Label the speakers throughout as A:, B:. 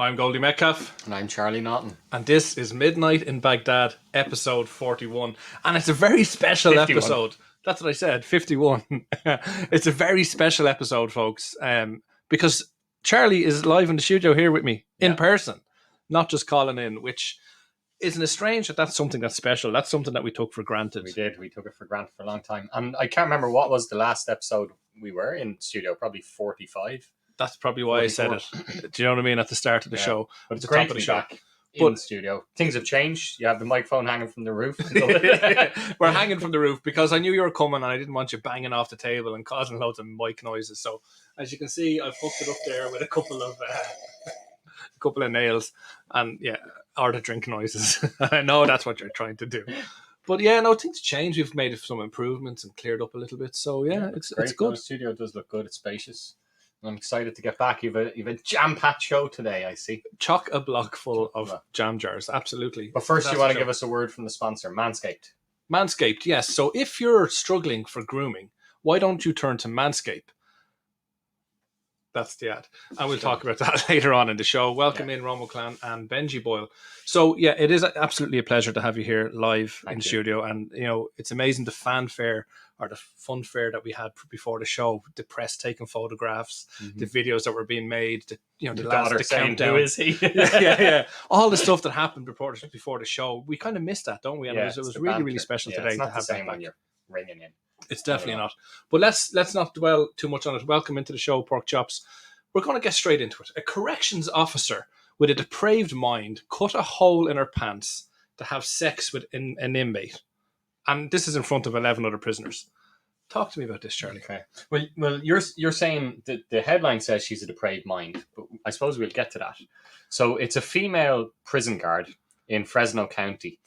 A: I'm Goldie Metcalf.
B: And I'm Charlie Naughton.
A: And this is Midnight in Baghdad, episode 41. And it's a very special
B: 51.
A: episode. That's what I said, 51. It's a very special episode, folks, because Charlie is live in the studio here with me, in person, not just calling in, which isn't it strange that that's something that's special. That's something that we took for granted.
B: We did. We took it for granted for a long time. And I can't remember what was the last episode we were in studio, probably 45.
A: That's probably why 44. I said it. Do you know what I mean? At the start of the show.
B: But it's great to be back in the studio. Things have changed. You have the microphone hanging from the roof.
A: We're hanging from the roof because I knew you were coming and I didn't want you banging off the table and causing loads of mic noises. So as you can see, I've hooked it up there with a couple of nails and or the drink noises. I know that's what you're trying to do. But things change. We've made some improvements and cleared up a little bit. So it's good.
B: The studio does look good. It's spacious. I'm excited to get back. You've a jam-packed show today, I see.
A: Chock-a-block full of jam jars, absolutely.
B: But first, you want to give us a word from the sponsor, Manscaped.
A: Manscaped, yes. So if you're struggling for grooming, why don't you turn to Manscaped? That's the ad. And we'll talk about that later on in the show. Welcome in Romo Clan and Benji Boyle. So, it is absolutely a pleasure to have you here live in studio. And, it's amazing the fanfare or the funfair that we had before the show, the press taking photographs, the videos that were being made, the countdown.
B: Who is he?
A: All the stuff that happened before the show. We kind of missed that, don't we? And it was really, really special today to have that back.
B: When you're ringing in.
A: It's definitely not. But let's not dwell too much on it. Welcome into the show, Pork Chops. We're going to get straight into it. A corrections officer with a depraved mind cut a hole in her pants to have sex with an inmate. And this is in front of 11 other prisoners. Talk to me about this, Charlie.
B: Okay. Well, you're saying that the headline says she's a depraved mind, but I suppose we'll get to that. So it's a female prison guard in Fresno County.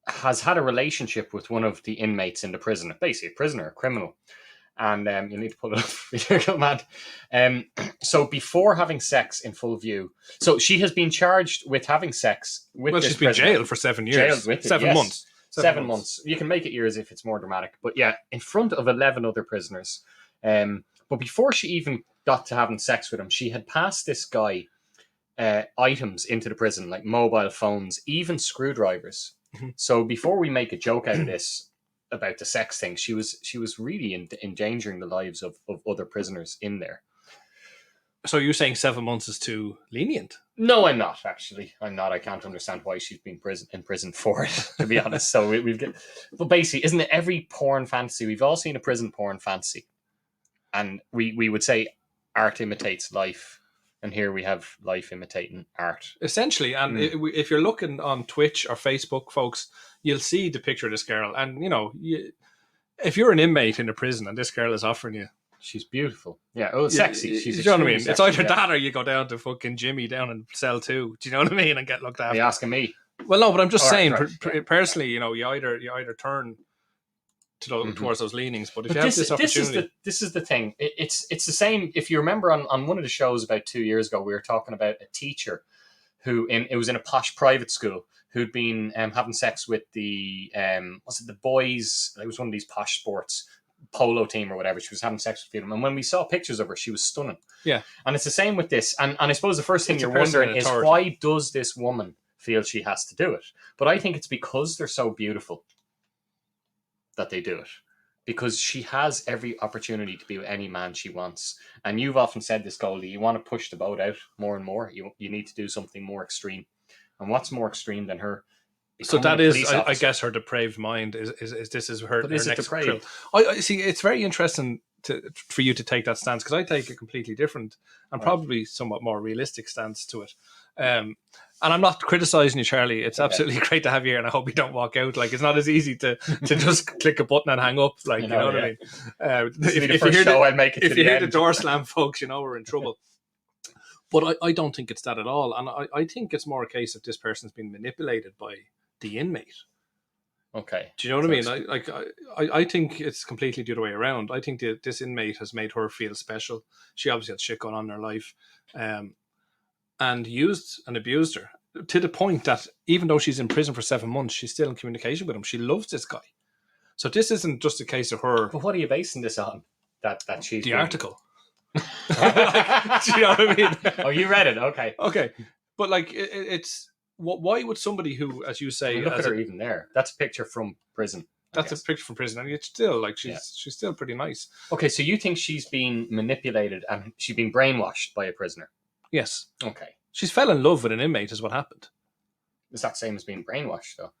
B: Has had a relationship with one of the inmates in the prison, basically a prisoner, a criminal. And you need to pull it up. Mad. So before having sex in full view, so she has been charged with having sex with this
A: she's been jailed for 7 years.
B: Jailed with
A: 7 months.
B: 7 months. You can make it years if it's more dramatic. But in front of 11 other prisoners. But before she even got to having sex with him, she had passed this guy items into the prison, like mobile phones, even screwdrivers. So before we make a joke out of this about the sex thing, she was really endangering the lives of other prisoners in there.
A: So you're saying 7 months is too lenient?
B: No, I'm not, actually. I'm not. I can't understand why she's been in prison for it, to be honest. So but basically, isn't it every porn fantasy? We've all seen a prison porn fantasy. And we would say art imitates life. And here we have life imitating art.
A: Essentially, and if you're looking on Twitch or Facebook, folks, you'll see the picture of this girl. And, if you're an inmate in a prison and this girl is offering you...
B: She's beautiful. Yeah, sexy. She's
A: you know what I mean?
B: Sexy,
A: it's either that or you go down to fucking Jimmy down in cell 2. Do you know what I mean? And get looked after.
B: Are you asking me?
A: Well, no, but I'm just saying, personally, you either turn... towards those leanings, but if you have this opportunity,
B: this is the thing. It's the same. If you remember on one of the shows about 2 years ago, we were talking about a teacher who it was in a posh private school who'd been having sex with the the boys. It was one of these posh sports polo team or whatever. She was having sex with them, and when we saw pictures of her, she was stunning. Yeah, and it's the same with this. And I suppose the first thing you're wondering is why does this woman feel she has to do it? But I think it's because they're so beautiful that they do it, because she has every opportunity to be with any man she wants. And you've often said this, Goldie, you want to push the boat out more and more. You need to do something more extreme. And what's more extreme than her?
A: So that is, I guess, her depraved mind is this is her,
B: but is
A: her
B: it
A: next
B: depraved?
A: I see. It's very interesting for you to take that stance, because I take a completely different and probably somewhat more realistic stance to it. And I'm not criticizing you, Charlie. It's absolutely great to have you here, and I hope you don't walk out. Like, it's not as easy to just click a button and hang up. Like, you know what I mean? If you hear the door slam, folks, we're in trouble. But I don't think it's that at all. And I think it's more a case of this person's been manipulated by the inmate.
B: Okay.
A: Do you know what I mean? I think it's completely the other way around. I think that this inmate has made her feel special. She obviously had shit going on in her life. And used and abused her to the point that even though she's in prison for 7 months, she's still in communication with him. She loves this guy. So this isn't just a case of her.
B: But what are you basing this on? That she's
A: the article. Like, do you know what I mean?
B: Oh, you read it. Okay.
A: Okay, but like it's why would somebody who, as you say,
B: Look at her even there. That's a picture from prison.
A: That's a picture from prison, and it's still like she's still pretty nice.
B: Okay, so you think she's been manipulated and she's been brainwashed by a prisoner?
A: Yes.
B: Okay.
A: She's fell in love with an inmate, is what happened.
B: Is that same as being brainwashed, though?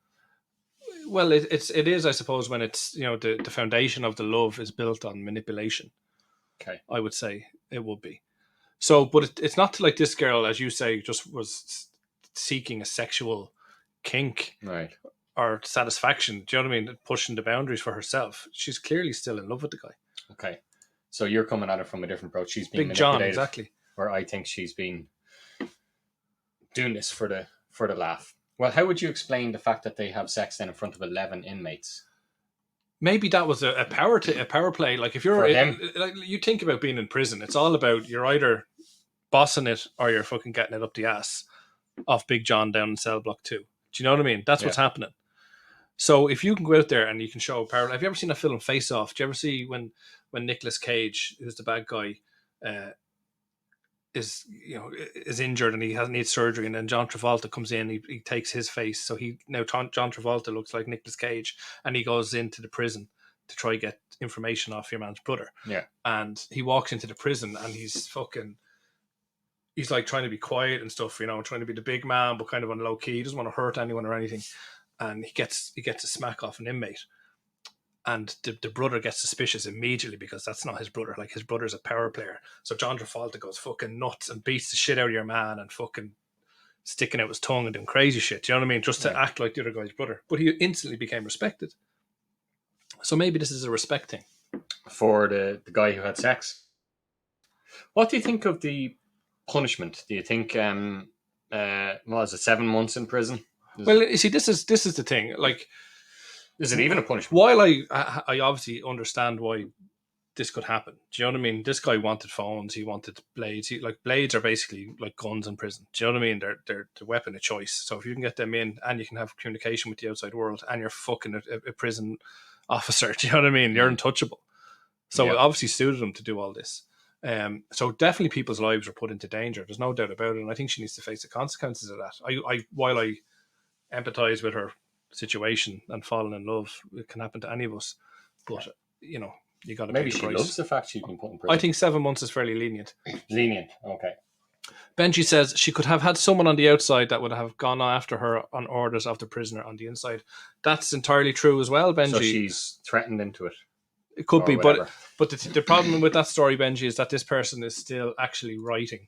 A: Well, it is, I suppose, when it's, you know, the foundation of the love is built on manipulation.
B: Okay.
A: I would say it would be. So, but it's not like this girl, as you say, just was seeking a sexual kink,
B: right,
A: or satisfaction. Do you know what I mean? Pushing the boundaries for herself. She's clearly still in love with the guy.
B: Okay. So you're coming at it from a different approach. She's being
A: Big John,
B: manipulated,
A: exactly.
B: where I think she's been doing this for the laugh. Well, how would you explain the fact that they have sex then in front of 11 inmates?
A: Maybe that was a power play. Like if you're like, you think about being in prison, it's all about you're either bossing it or you're fucking getting it up the ass off Big John down in cell block 2. Do you know what I mean? That's what's happening. So if you can go out there and you can show power, have you ever seen that film Face Off? Do you ever see when Nicolas Cage, who's the bad guy, is injured and he needs surgery, and then John Travolta comes in, he takes his face, so John Travolta looks like Nicolas Cage, and he goes into the prison to try get information off your man's brother.
B: Yeah.
A: And he walks into the prison and he's like trying to be quiet and stuff, trying to be the big man, but kind of on low key. He doesn't want to hurt anyone or anything. And he gets a smack off an inmate. And the brother gets suspicious immediately because that's not his brother. Like, his brother's a power player. So John Travolta goes fucking nuts and beats the shit out of your man and fucking sticking out his tongue and doing crazy shit. Do you know what I mean? Just to act like the other guy's brother. But he instantly became respected. So maybe this is a respect thing. For the guy who had sex.
B: What do you think of the punishment? Do you think, what is it, 7 months in prison?
A: Well, you see, this is the thing. Like,
B: is it even a punishment?
A: While I obviously understand why this could happen. Do you know what I mean? This guy wanted phones. He wanted blades. Blades are basically like guns in prison. Do you know what I mean? They're the weapon of choice. So if you can get them in and you can have communication with the outside world and you're fucking a prison officer, do you know what I mean? You're untouchable. So it obviously suited him to do all this. So definitely people's lives were put into danger. There's no doubt about it. And I think she needs to face the consequences of that. While I empathize with her situation and falling in love, it can happen to any of us, but you got to
B: maybe
A: pay the
B: she
A: price.
B: Loves the fact she's been put in prison.
A: I think 7 months is fairly lenient.
B: Okay.
A: Benji says she could have had someone on the outside that would have gone after her on orders of the prisoner on the inside. That's entirely true as well, Benji.
B: So she's threatened into it.
A: It could be, whatever. but the problem with that story, Benji, is that this person is still actually writing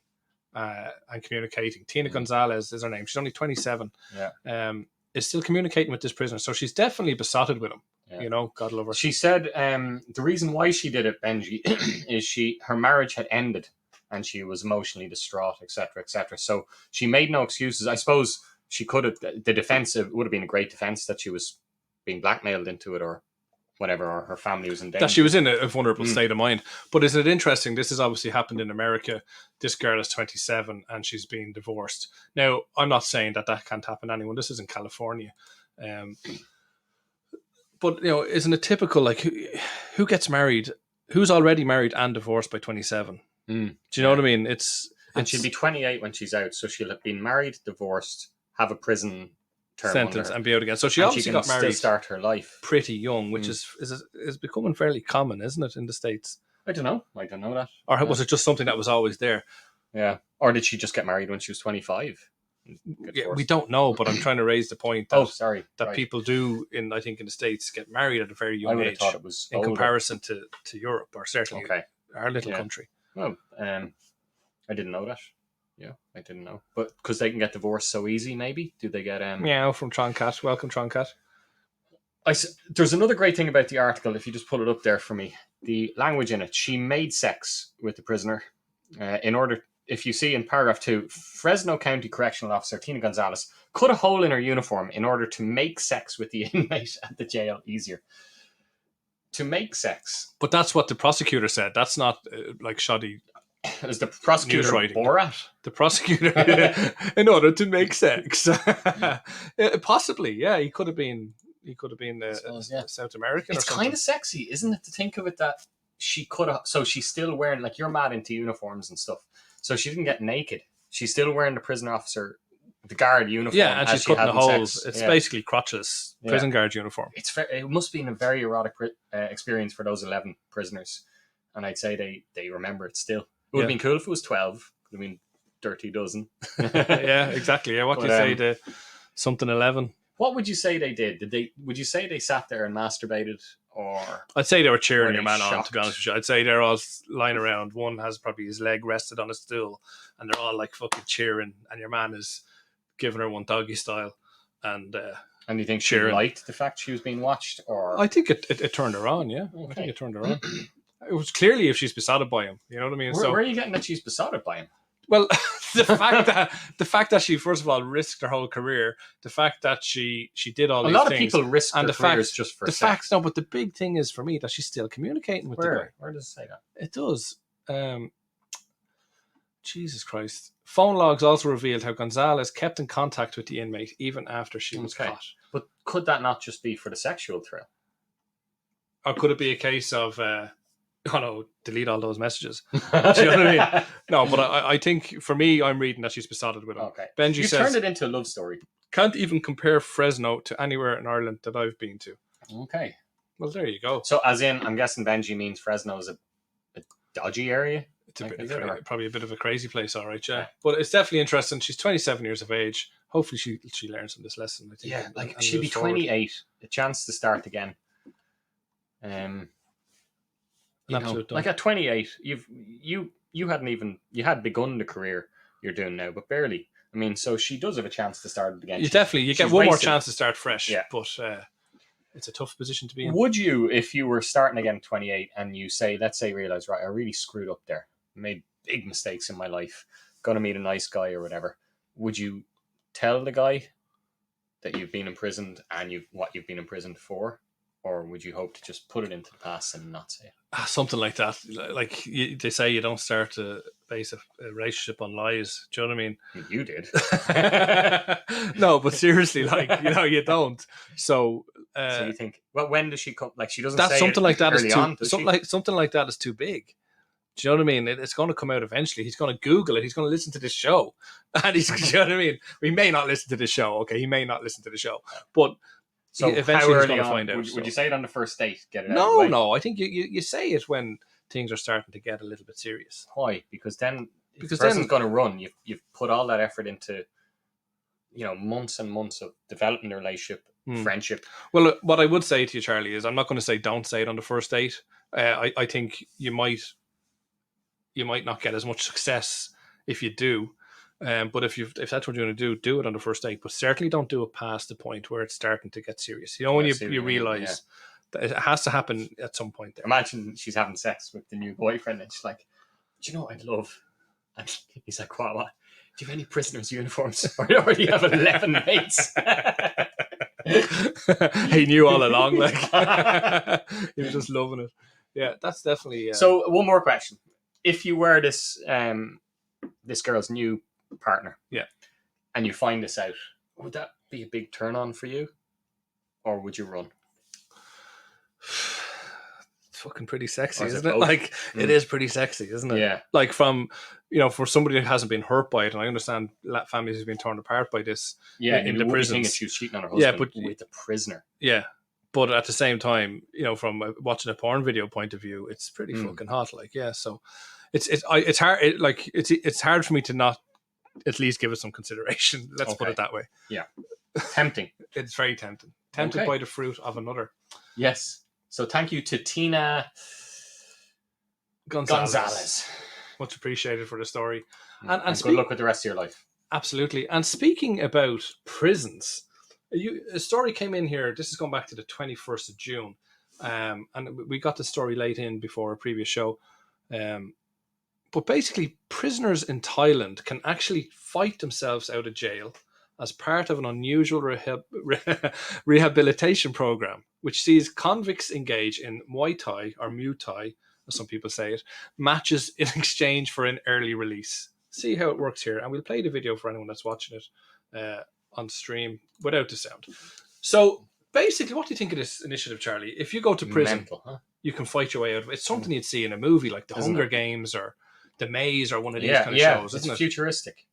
A: and communicating. Tina Gonzalez is her name. She's only 27.
B: Yeah.
A: Is still communicating with this prisoner. So she's definitely besotted with him. Yeah. God love her.
B: She said the reason why she did it, Benji, is her marriage had ended and she was emotionally distraught, etc., etc. So she made no excuses. I suppose she could have, the defense, it would have been a great defense that she was being blackmailed into it or whatever, or her family was in danger.
A: That she was in a vulnerable state of mind. But isn't it interesting? This has obviously happened in America. This girl is 27 and she's being divorced. Now, I'm not saying that can't happen to anyone. This is in California. But, isn't it typical, like, who gets married? Who's already married and divorced by 27? Do you know what I mean? And
B: she'll be 28 when she's out. So she'll have been married, divorced, have a prison term
A: sentence and be out again. So she obviously got married,
B: still start her life
A: pretty young, which is becoming fairly common, isn't it, in the States?
B: I don't know that.
A: Or was it just something that was always there?
B: Yeah. Or did she just get married when she was 25?
A: Yeah, we don't know, but I'm trying to raise the point that
B: that
A: people do I think in the States get married at a very young age.
B: I thought it was
A: in
B: older.
A: Comparison to Europe, or certainly our little country.
B: Well, I didn't know that. Yeah, I didn't know. But because they can get divorced so easy, maybe? Do they get...
A: Meow from Troncat. Welcome, Troncat.
B: There's another great thing about the article, if you just pull it up there for me. The language in it. She made sex with the prisoner in order... If you see in paragraph 2, Fresno County Correctional Officer Tina Gonzalez cut a hole in her uniform in order to make sex with the inmate at the jail easier. To make sex.
A: But that's what the prosecutor said. That's not like shoddy...
B: Is the prosecutor Borat?
A: The prosecutor, in order to make sex. Possibly, yeah. He could have been South American.
B: It's kind of sexy, isn't it, to think of it that she could have. So she's still wearing, like, you're mad into uniforms and stuff. So she didn't get naked. She's still wearing the prison officer, the guard uniform.
A: Yeah, and she's cutting the holes.
B: Sex.
A: It's basically crotchless prison guard uniform.
B: It must be a very erotic experience for those 11 prisoners, and I'd say they remember it still. It would have been cool if it was 12. Could have been dirty dozen.
A: Yeah, exactly. Yeah, what do you say to something 11?
B: What would you say they did? Would you say they sat there and masturbated, or
A: I'd say they were cheering your man
B: shocked?
A: on, to be honest with you. I'd say they're all lying around. One has probably his leg rested on a stool, and they're all like fucking cheering, and your man is giving her one doggy style. And
B: you think she liked the fact she was being watched? Or
A: I think it turned her on, yeah. Okay. I think it turned her on. It was clearly if she's besotted by him, you know what I mean?
B: Where are you getting that she's besotted by him?
A: Well, the fact that she, first of all, risked her whole career, the fact that she did all these things.
B: A lot of people risk their careers just for sex.
A: No, but the big thing is for me that she's still communicating with the guy.
B: Where does it say that?
A: It does. Jesus Christ. Phone logs also revealed how Gonzalez kept in contact with the inmate even after she was caught.
B: But could that not just be for the sexual thrill?
A: Or could it be a case of, delete all those messages? Do you know what I mean? No, but I think, for me, I'm reading that she's besotted with him.
B: Okay.
A: Benji
B: you
A: says,
B: turned it into a love story.
A: Can't even compare Fresno to anywhere in Ireland that I've been to.
B: Okay.
A: Well, there you go.
B: So, as in, I'm guessing Benji means Fresno is a dodgy area?
A: It's probably a bit of a crazy place, all right, yeah. But it's definitely interesting. She's 27 years of age. Hopefully she learns from this lesson, I think.
B: Yeah, like, she'd be 28. A chance to start again. Like at 28, you had begun the career you're doing now, but barely. I mean, so she does have a chance to start it again.
A: You get one more chance to start fresh.
B: Yeah.
A: But it's a tough position to be in.
B: Would you, if you were starting again at 28 and you realize, right, I really screwed up there, made big mistakes in my life, gonna meet a nice guy or whatever, would you tell the guy that you've been imprisoned and what you've been imprisoned for? Or would you hope to just put it into the past and not say it?
A: Something like that. Like they say, you don't start to base a relationship on lies. Do you know what I mean?
B: You did.
A: No, but seriously, you don't. So
B: you think, well, when does she come? Like, she doesn't
A: say
B: something like that is
A: something like that is too big. Do you know what I mean? It's going to come out eventually. He's going to Google it. He's going to listen to this show. And do you know what I mean? We may not listen to this show. Okay, he may not listen to the show. But
B: so
A: eventually he's going to find out.
B: Would you say it on the first date? Get it out
A: No,
B: of the way?
A: No. I think you say it when things are starting to get a little bit serious.
B: Why? Because then the person's going to run. You've put all that effort into, months and months of developing the relationship, friendship.
A: Well, what I would say to you, Charlie, is I'm not going to say don't say it on the first date. I think you might not get as much success if you do. But if that's what you're going to do it on the first date. But certainly don't do it past the point where it's starting to get serious. When you realize that it has to happen at some point there.
B: Imagine she's having sex with the new boyfriend and she's like, do you know what I'd love? And he's like, what? Do you have any prisoners' uniforms? Or do you have 11 mates?
A: He knew all along. Like he was just loving it. Yeah, that's definitely.
B: So one more question: if you were this girl's new partner, and you find this out, would that be a big turn on for you, or would you run?
A: It's fucking pretty sexy, isn't it? Like it is pretty sexy, isn't it?
B: Yeah.
A: Like from for somebody who hasn't been hurt by it, and I understand families who've been torn apart by this.
B: Yeah,
A: in the prisons.
B: She was cheating on her husband with a prisoner.
A: Yeah. But at the same time, from watching a porn video point of view, it's pretty fucking hot. Like, yeah, so it's hard. It's hard for me to not at least give it some consideration. Let's put it that way.
B: Yeah, tempting.
A: It's very tempting. Tempted by the fruit of another.
B: Yes. So thank you to Tina Gonzalez.
A: Much appreciated for the story.
B: And good luck with the rest of your life.
A: Absolutely. And speaking about prisons. A story came in here. This is going back to the 21st of June. And we got the story late in before a previous show. But basically, prisoners in Thailand can actually fight themselves out of jail as part of an unusual rehabilitation program, which sees convicts engage in Muay Thai, or Muay Thai, as some people say it, matches in exchange for an early release. See how it works here. And we'll play the video for anyone that's watching it on stream without the sound. So basically, what do you think of this initiative, Charlie? If you go to prison,
B: Mental, huh?
A: you can fight your way out of it. It's something you'd see in a movie like The
B: Isn't
A: Hunger
B: it?
A: Games or The Maze or one of these
B: Yeah,
A: kind of
B: yeah.
A: shows,
B: It's
A: isn't it?
B: futuristic.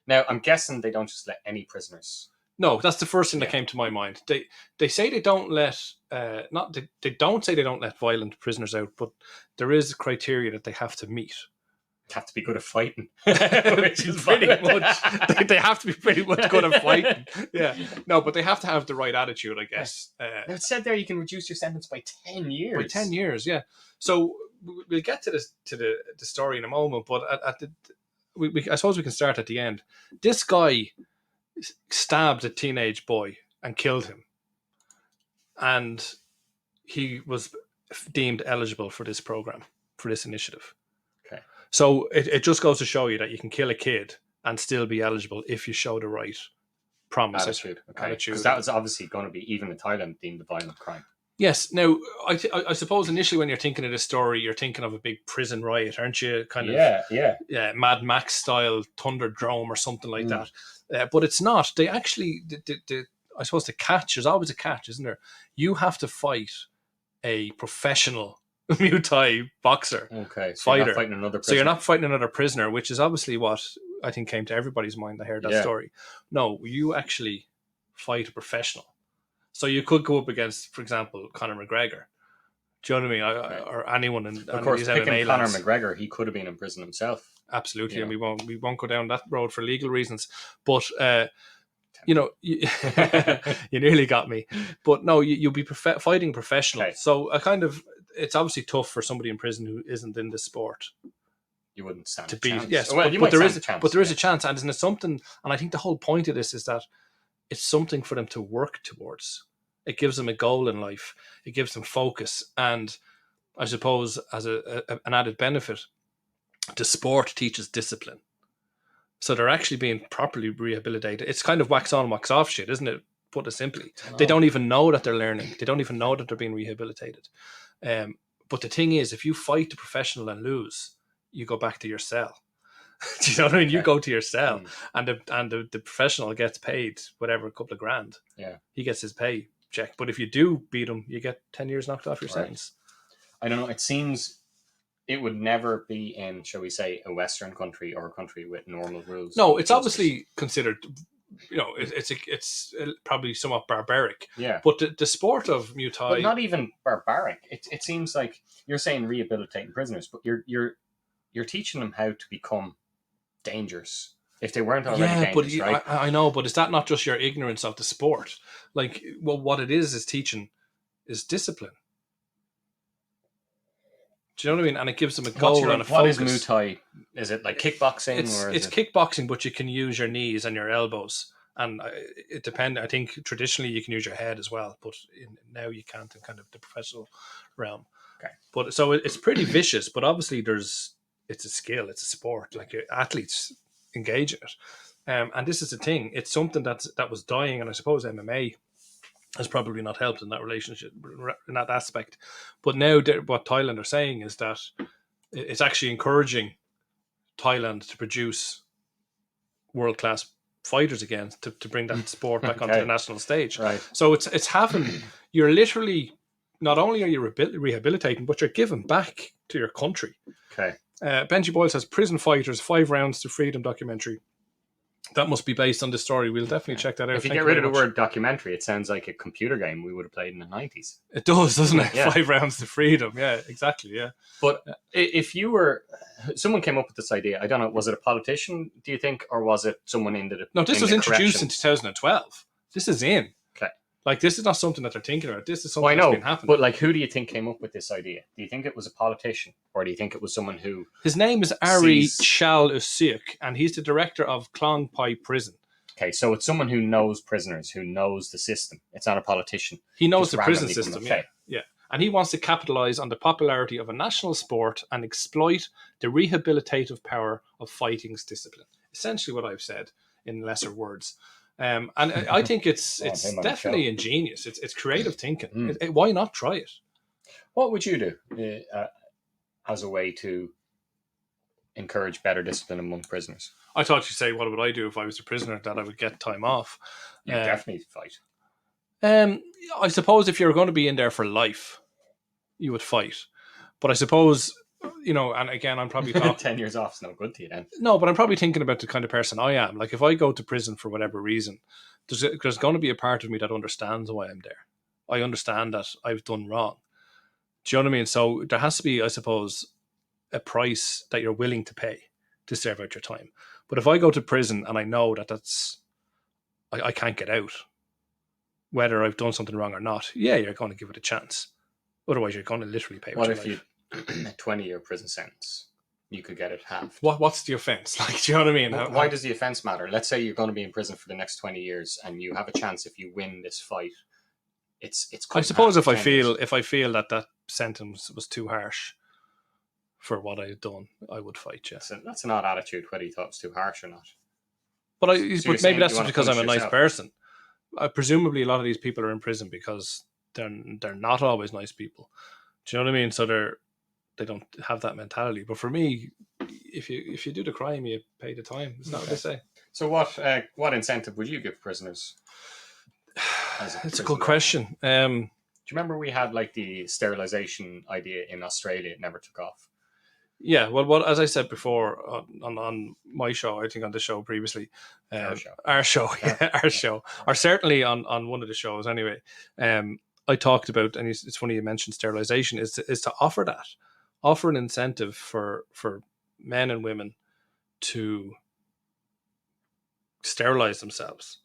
B: Now, I'm guessing they don't just let any prisoners.
A: No, that's the first thing that
B: Yeah.
A: came to my mind. They say they don't let they don't say they don't let violent prisoners out, but there is a criteria that they have to meet.
B: Have to be good at fighting,
A: Which is pretty much they have to be pretty much good at fighting. Yeah, no, but they have to have the right attitude, I guess.
B: Now, it said there you can reduce your sentence by 10 years.
A: By 10 years, yeah. So we'll get to this to the story in a moment, but at the I suppose we can start at the end. This guy stabbed a teenage boy and killed him, and he was deemed eligible for this program, for this initiative.
B: Okay.
A: So it just goes to show you that you can kill a kid and still be eligible if you show the right promise.
B: Attitude. Okay.
A: Attitude.
B: Because that was obviously going to be, even in Thailand, deemed a violent crime.
A: Yes. Now, I suppose initially when you're thinking of this story, you're thinking of a big prison riot, aren't you? Kind of,
B: yeah.
A: Mad Max style Thunderdome or something like that. But it's not. They actually, I suppose the catch, there's always a catch, isn't there? You have to fight a professional Muay Thai boxer.
B: Okay. So
A: fighter.
B: you're not fighting another prisoner.
A: So you're not fighting another prisoner, which is obviously what I think came to everybody's mind. I heard that story. No, you actually fight a professional. So you could go up against, for example, Conor McGregor. Do you know what I mean? Or anyone in
B: of course,
A: these
B: picking
A: MMA
B: Conor
A: lads.
B: McGregor, he could have been in prison himself.
A: Absolutely,
B: Yeah.
A: and we won't go down that road for legal reasons. But you know, you nearly got me. But no, you'll be fighting professional.
B: Okay.
A: So it's obviously tough for somebody in prison who isn't in the sport.
B: You wouldn't stand
A: To
B: a
A: be
B: chance.
A: yes,
B: Well,
A: but,
B: you
A: but
B: might
A: there
B: stand
A: is
B: a chance,
A: but there is a chance, and isn't it something? And I think the whole point of this is that it's something for them to work towards. It gives them a goal in life. It gives them focus, and I suppose as an added benefit, the sport teaches discipline. So they're actually being properly rehabilitated. It's kind of wax on, wax off shit, isn't it? Put it simply, they don't even know that they're learning. They don't even know that they're being rehabilitated. But the thing is, if you fight the professional and lose, you go back to your cell. Do you know what I mean? You go to your cell, and the professional gets paid whatever, a couple of grand.
B: Yeah,
A: he gets his pay check. But if you do beat him, you get 10 years knocked off your sentence.
B: I don't know. It seems it would never be in, shall we say, a Western country or a country with normal rules.
A: No, it's obviously considered. You know, it's probably somewhat barbaric.
B: Yeah,
A: but the sport of Muay Thai,
B: but not even barbaric. It seems like you're saying rehabilitating prisoners, but you're teaching them how to become dangerous if they weren't already dangerous, right?
A: I know, but is that not just your ignorance of the sport? Like, well, what it is teaching is discipline. Do you know what I mean? And it gives them a goal and a focus.
B: What is Muay Thai? Is it like kickboxing?
A: It's kickboxing, but you can use your knees and your elbows. And it depends. I think traditionally you can use your head as well, but now you can't in kind of the professional realm.
B: Okay.
A: But so it's pretty vicious, but obviously it's a skill, it's a sport. Like athletes engage in it. And this is the thing. It's something that was dying, and I suppose MMA has probably not helped in that relationship, in that aspect. But now what Thailand are saying is that it's actually encouraging Thailand to produce world-class fighters again, to bring that sport back onto the national stage.
B: Right.
A: So it's having, you're literally, not only are you rehabilitating, but you're giving back to your country.
B: Okay.
A: Benji Boyle says, Prison Fighters, 5 Rounds to Freedom documentary. That must be based on this story. We'll definitely check that out.
B: If you get rid of the word documentary, it sounds like a computer game we would have played in the 90s.
A: It does, doesn't it?
B: Yeah.
A: 5 Rounds to Freedom. Yeah, exactly. Yeah.
B: But if you were, someone came up with this idea, I don't know, was it a politician, do you think, or was it someone in the
A: No, this was introduced in 2012. This is in.
B: Okay.
A: Like, this is not something that they're thinking about. This is something
B: that's
A: been happening.
B: But like, who do you think came up with this idea? Do you think it was a politician, or do you think it was someone who...
A: His name is Ari Chal Usiak, and he's the director of Klong Pai Prison.
B: Okay, so it's someone who knows prisoners, who knows the system. It's not a politician.
A: He knows the prison system, yeah. And he wants to capitalize on the popularity of a national sport and exploit the rehabilitative power of fighting's discipline. Essentially what I've said in lesser words. And I think it's definitely ingenious. It's creative thinking. Why not try it?
B: What would you do as a way to encourage better discipline among prisoners?
A: I thought you'd say, what would I do if I was a prisoner? That I would get time off.
B: You definitely fight.
A: I suppose if you're going to be in there for life, you would fight. But I suppose, and again, I'm probably talking
B: 10 years off is no good to you then.
A: No, but I'm probably thinking about the kind of person I am. Like if I go to prison for whatever reason, there's going to be a part of me that understands why I'm there. I understand that I've done wrong. Do you know what I mean? So there has to be, I suppose, a price that you're willing to pay to serve out your time. But if I go to prison and I know that I can't get out, whether I've done something wrong or not, yeah, you're going to give it a chance. Otherwise, you're going to literally pay with
B: What
A: your
B: if
A: life.
B: you a 20-year prison sentence? You could get it halved.
A: What's the offence? Like, do you know what I mean?
B: Why does the offence matter? Let's say you're going to be in prison for the next 20 years, and you have a chance if you win this fight. It's.
A: I suppose if I feel that sentence was too harsh for what I had done, I would fight. Yeah,
B: that's an odd attitude, whether you thought it was too harsh or not.
A: But maybe that's just because I'm a nice person. Presumably, a lot of these people are in prison because they're not always nice people. Do you know what I mean? So they don't have that mentality. But for me, if you do the crime, you pay the time. Isn't that what they say?
B: So what incentive would you give prisoners?
A: It's a good question.
B: Do you remember we had like the sterilization idea in Australia? It never took off.
A: Yeah, well, as I said before on my show, I think on the show previously, our show, or certainly on one of the shows anyway, I talked about, and it's funny you mentioned sterilization, is to offer an incentive for men and women to sterilize themselves.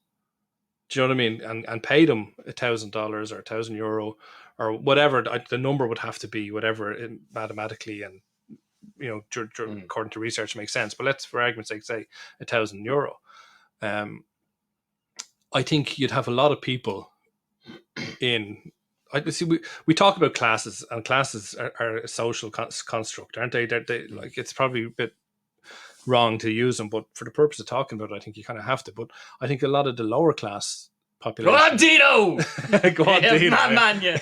A: Do you know what I mean? And pay them $1,000 or €1,000 or whatever the number would have to be, whatever mathematically and according to research makes sense. But let's, for argument's sake, say €1,000. I think you'd have a lot of people in. I see. We talk about classes, and classes are a social construct, aren't they? They like, it's probably a bit wrong to use them, but for the purpose of talking about it, I think you kind of have to. But I think a lot of the lower class population.
B: Go on, Dino!
A: Go on, Dino!
B: Man, yeah.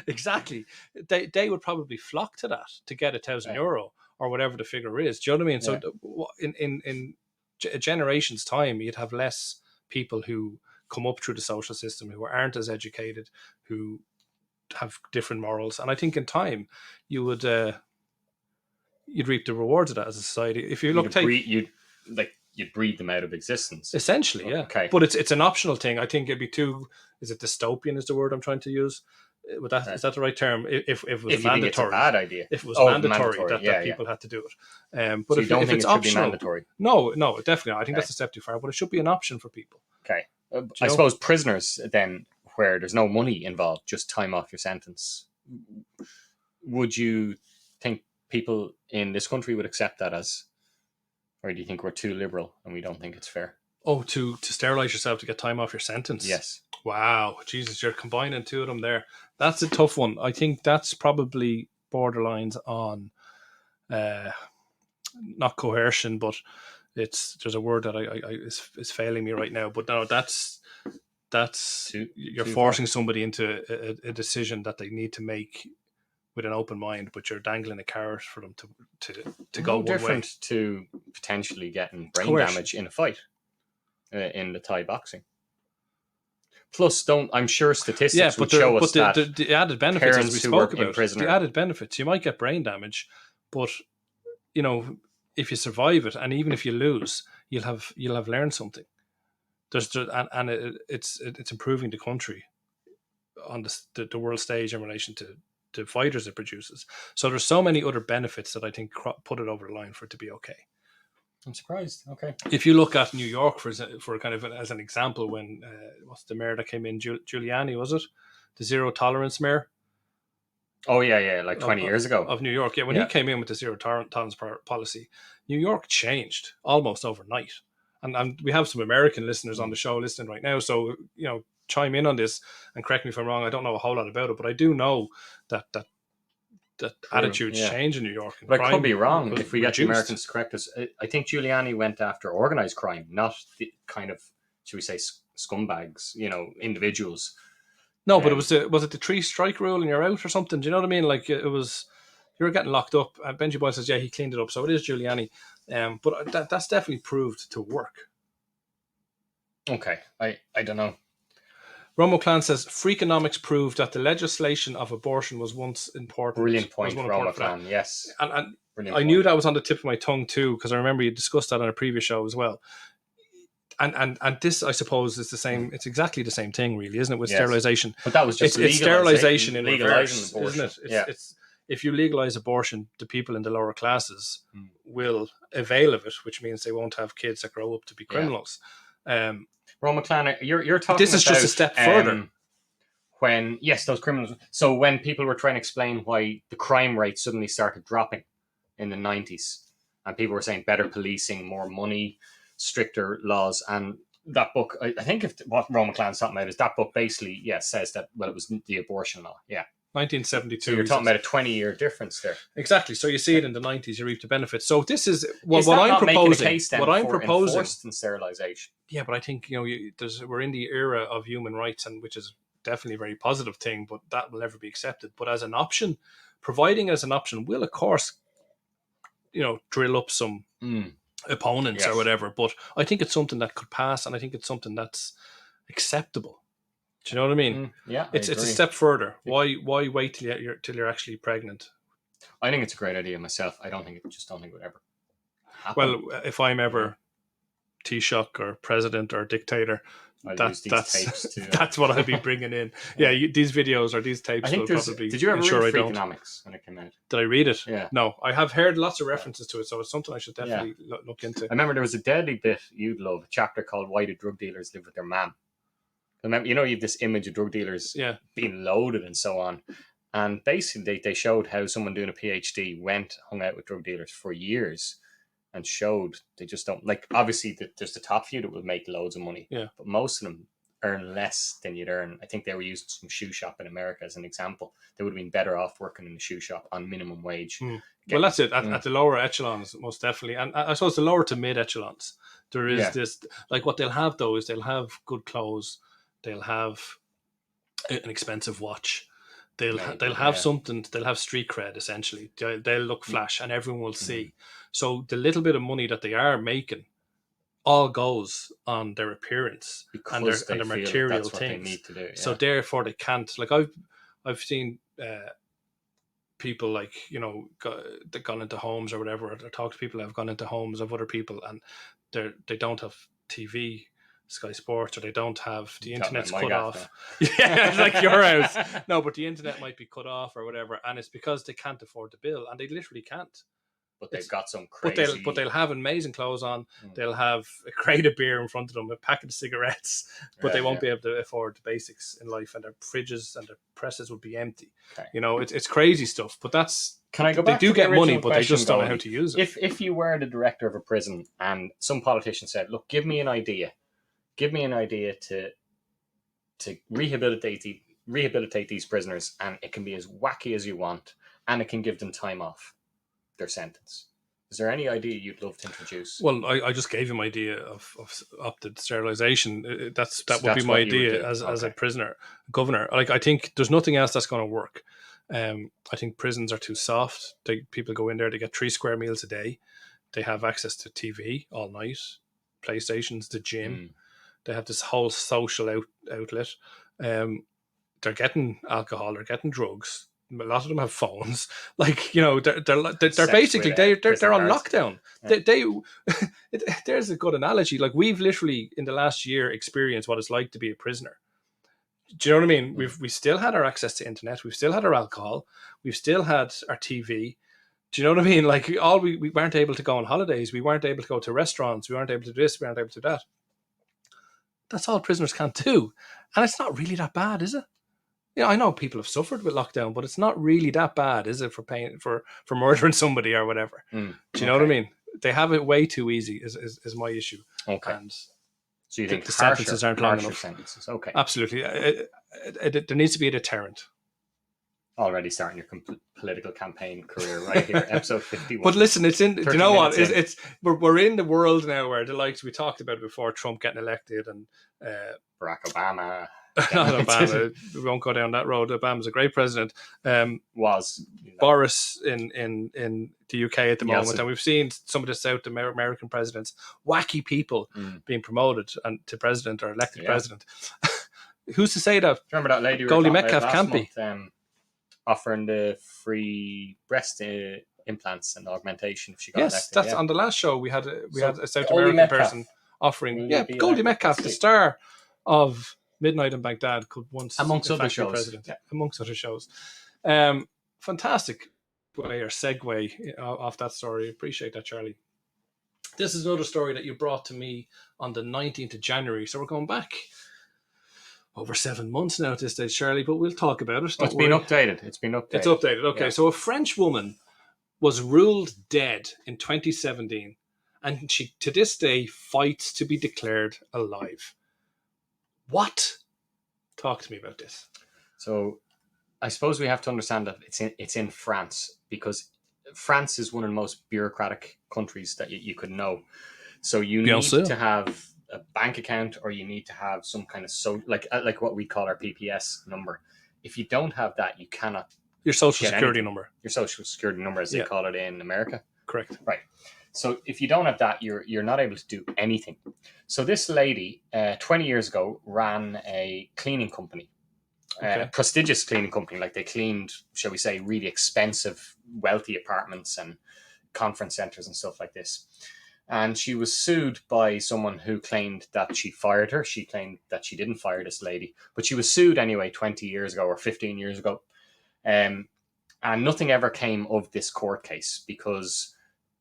A: Exactly. They would probably flock to that to get €1,000 or whatever the figure is. Do you know what I mean? Yeah. So in a generation's time, you'd have less people who come up through the social system who aren't as educated, who have different morals, and I think in time you would you'd reap the rewards of that as a society. If you look,
B: you'd breed them out of existence.
A: Essentially, yeah. Okay. But it's an optional thing. I think it'd be too. Is it dystopian? Is the word I'm trying to use? Is that the right term? If it was mandatory,
B: think it's a bad idea.
A: If it was mandatory that people had to do it. But
B: so
A: if it's optional,
B: mandatory.
A: No, definitely not. I think that's a step too far. But it should be an option for people.
B: Okay. I suppose prisoners then, where there's no money involved, just time off your sentence. Would you think people in this country would accept that as, or do you think we're too liberal and we don't think it's fair?
A: Oh, to sterilize yourself to get time off your sentence?
B: Yes.
A: Wow, Jesus, you're combining two of them there. That's a tough one. I think that's probably borderlines on not coercion, but there's a word that is failing me right now. But no, that's you're forcing somebody into a decision that they need to make with an open mind, but you're dangling a carrot for them to go one
B: different
A: way.
B: To potentially getting brain damage in a fight in the Thai boxing. Plus, I'm sure statistics would show us that
A: the added benefits, as we spoke about,
B: the
A: added benefits, you might get brain damage, but if you survive it, and even if you lose, you'll have learned something. It's improving the country on the world stage in relation to fighters it produces. So there's so many other benefits that I think put it over the line for it to be okay.
B: I'm surprised. Okay.
A: If you look at New York for kind of as an example, when what's the mayor that came in? Giuliani, was it? The zero tolerance mayor?
B: Oh yeah, like 20 years ago.
A: Of New York. Yeah, when he came in with the zero tolerance policy, New York changed almost overnight. And we have some American listeners on the show listening right now, so chime in on this and correct me if I'm wrong. I don't know a whole lot about it, but I do know that attitudes change in New York.
B: But I could be wrong if we get the Americans to correct us. I think Giuliani went after organized crime, not the kind of, should we say, scumbags, individuals.
A: No, but was it the 3 strike rule and you're out or something? Do you know what I mean? Like, it was, you were getting locked up. Benji Boyle says, yeah, he cleaned it up. So it is Giuliani. But that's definitely proved to work.
B: Okay. I don't know.
A: Romo Clan says Freakonomics proved that the legislation of abortion was once important.
B: Brilliant point,
A: was
B: Romo Clan. Yes,
A: and
B: brilliant
A: I knew that was on the tip of my tongue too, because I remember you discussed that on a previous show as well. And this, I suppose, is the same. It's exactly the same thing, really, isn't it? With sterilization,
B: but that was just
A: it's sterilization in
B: legalizing
A: reverse,
B: abortion,
A: isn't it? It's if you legalize abortion, the people in the lower classes will avail of it, which means they won't have kids that grow up to be criminals.
B: Roma Clan, you're talking.
A: This is
B: about,
A: just a step further.
B: When those criminals. So when people were trying to explain why the crime rate suddenly started dropping in the 90s, and people were saying better policing, more money, stricter laws, and that book, I think what Roma Clan's talking about is that book basically, says that, well, it was the abortion law.
A: 1972.
B: So you're talking about a 20-year difference there.
A: Exactly. So you see it in the 90s, you reap the benefits. So this is what
B: that
A: I'm
B: not
A: proposing.
B: Making a case then
A: what I'm
B: for
A: proposing.
B: Enforced sterilization.
A: Yeah, but I think we're in the era of human rights, and which is definitely a very positive thing, but that will never be accepted. But as an option, providing as an option, will of course, drill up some opponents or whatever. But I think it's something that could pass, and I think it's something that's acceptable. Do you know what I mean? It's a step further. Why wait till you're actually pregnant?
B: I think it's a great idea myself. I don't think it would ever happen.
A: Well, if I'm ever Taoiseach or president or dictator, that's what I'll be bringing in. These videos or these tapes will probably.
B: Did you ever read Freakonomics when it came out?
A: Did I read it?
B: Yeah.
A: No, I have heard lots of references to it, so it's something I should definitely look into.
B: I remember there was a deadly bit you'd love, a chapter called "Why Do Drug Dealers Live with Their Mam?" Remember, you have this image of drug dealers being loaded and so on, and basically they showed how someone doing a PhD hung out with drug dealers for years. And showed they just don't obviously there's the top few that will make loads of money, but most of them earn less than you'd earn. I think they were using some shoe shop in America as an example. They would have been better off working in the shoe shop on minimum wage.
A: Well, that's it at the lower echelons, most definitely, and I suppose the lower to mid echelons there is this, what they'll have though is they'll have good clothes, they'll have an expensive watch, they'll have something, they'll have street cred essentially, they'll look flash and everyone will see. So the little bit of money that they are making all goes on their appearance and their material things.
B: They need to do,
A: So therefore they can't, I've seen people that gone into homes or whatever, or talk to people that have gone into homes of other people and they don't have TV, Sky Sports, or they don't have the internet's cut off. Like your house. No, but the internet might be cut off or whatever, and it's because they can't afford the bill, and they literally can't.
B: But they've got some crazy.
A: But they'll have amazing clothes on. They'll have a crate of beer in front of them, a packet of cigarettes, but they won't be able to afford the basics in life, and their fridges and their presses will be empty. Okay. It's crazy stuff. But that's. Can I go back? They do get money, but they just don't know how to use it.
B: If you were the director of a prison and some politician said, "Look, give me an idea to rehabilitate these prisoners, and it can be as wacky as you want, and it can give them time off their sentence." Is there any idea you'd love to introduce?
A: Well, I just gave him idea of opted sterilization. That would be my idea as a prisoner governor. I think there's nothing else that's going to work. I think prisons are too soft. People go in there, they get 3 square meals a day. They have access to TV all night, PlayStations, the gym. They have this whole social outlet. They're getting alcohol, they're getting drugs. A lot of them have phones. They're basically they're on lockdown. Yeah. There's a good analogy. We've literally in the last year experienced what it's like to be a prisoner. Do you know what I mean? We still had our access to internet. We've still had our alcohol. We've still had our TV. Do you know what I mean? We weren't able to go on holidays. We weren't able to go to restaurants. We weren't able to do this. We weren't able to do that. That's all prisoners can't do. And it's not really that bad, is it? I know people have suffered with lockdown, but it's not really that bad, is it, for murdering somebody or whatever? Do you know what I mean? They have it way too easy is my issue.
B: Okay.
A: And
B: so you think
A: the sentences aren't long enough.
B: Sentences. Okay.
A: Absolutely. There needs to be a deterrent.
B: Already starting your political campaign career right here, episode 51.
A: But listen, it's in. Do you know what? We're in the world now where the likes we talked about before, Trump getting elected and
B: Barack Obama.
A: Not Obama. We won't go down that road. Obama's a great president.
B: Was
A: Boris in the UK at the moment, and we've seen some of the South American presidents, wacky people being promoted and to president or elected president. Who's to say that
B: Remember that lady we were
A: Goldie
B: talking about
A: Metcalf
B: last
A: can't be?
B: month, offering the free breast implants and augmentation if she got
A: Yes,
B: elected?
A: that's
B: Yeah.
A: on the last show. We had a South
B: Goldie
A: American
B: Metcalf
A: person offering.
B: will
A: Yeah,
B: be
A: Goldie
B: elected.
A: Metcalf, the
B: That's
A: star of Midnight in Baghdad, could once,
B: Amongst
A: in
B: other
A: fact, be
B: shows.
A: president.
B: Yeah.
A: Amongst other shows. Fantastic way or segue off that story. Appreciate that, Charlie. This is another story that you brought to me on the 19th of January. So we're going back over 7 months now at this stage, Charlie, but we'll talk about it.
B: It's been updated. It's been updated.
A: It's updated. Okay, so a French woman was ruled dead in 2017, and she, to this day, fights to be declared alive. What? Talk to me about this.
B: So I suppose we have to understand that it's in France, because France is one of the most bureaucratic countries that you could know. So you need to have a bank account, or you need to have some kind of like what we call our PPS number. If you don't have that, you cannot.
A: Your social security number.
B: Your social security number, as they call it in America.
A: Correct.
B: Right. So if you don't have that, you're not able to do anything. So this lady, 20 years ago, ran a cleaning company. A prestigious cleaning company. Like, they cleaned, shall we say, really expensive, wealthy apartments and conference centers and stuff like this. And she was sued by someone who claimed that she fired her. She claimed that she didn't fire this lady, but she was sued anyway 20 years ago or 15 years ago. And nothing ever came of this court case, because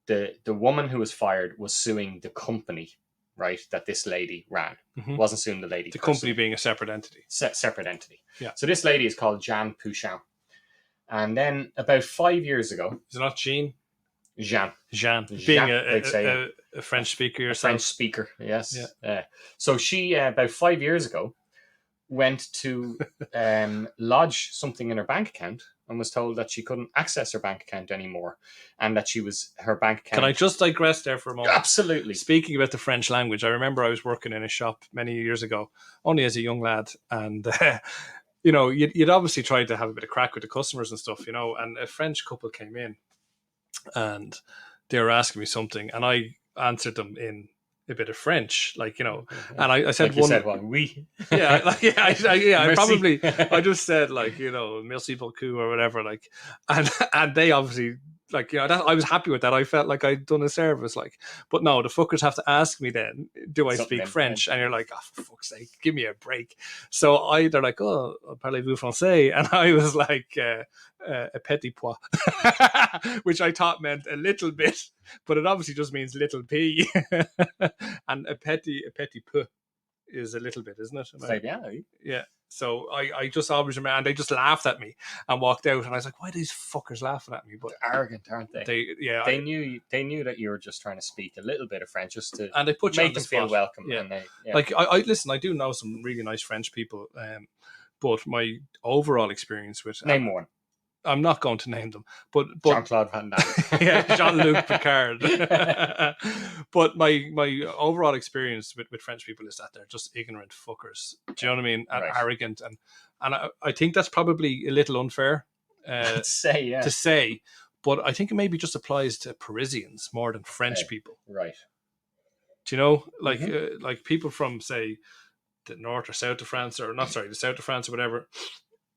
B: the woman who was fired was suing the company, right, that this lady ran. Wasn't suing the lady.
A: The company being a separate entity.
B: Separate entity.
A: Yeah.
B: So this lady is called Jeanne Pouchon. And then about 5 years ago...
A: Is it not Jean?
B: Jeanne.
A: Being a French speaker yourself.
B: French speaker, yes. Yeah. So she, about 5 years ago, went to lodge something in her bank account, and was told that she couldn't access her bank account anymore, and that her bank account...
A: Can I just digress there for a moment?
B: Absolutely.
A: Speaking about the French language, I remember I was working in a shop many years ago, only as a young lad, and you'd obviously tried to have a bit of crack with the customers and stuff, and a French couple came in, and they were asking me something, and I answered them in a bit of French, and I said,
B: like you said, what, oui.
A: I just said, merci beaucoup or whatever, and they obviously, I was happy with that. I felt like I'd done a service, but no, the fuckers have to ask me then, do I speak French? And you're like, oh, for fuck's sake, give me a break. So they're like, oh, parlez-vous français? And I was like, a petit pois, which I thought meant a little bit, but it obviously just means little p. And a petit peu is a little bit, isn't it? Yeah. So I just always remember, and they just laughed at me and walked out, and I was like, why are these fuckers laughing at me? But
B: they're arrogant, aren't they? They knew that you were just trying to speak a little bit of French, just to
A: and they put you
B: make
A: on the
B: them feel
A: spot.
B: welcome.
A: Yeah.
B: And
A: I listen, I do know some really nice French people, but my overall experience with...
B: Name one.
A: I'm not going to name them, but
B: Jean-Claude Van Damme.
A: Jean-Luc Picard. But my overall experience with French people is that they're just ignorant fuckers. Do you know what I mean? And arrogant, and I think that's probably a little unfair
B: to say,
A: but I think it maybe just applies to Parisians more than French people.
B: Right.
A: Do you know, like people from, say, the north or south of France, the south of France or whatever,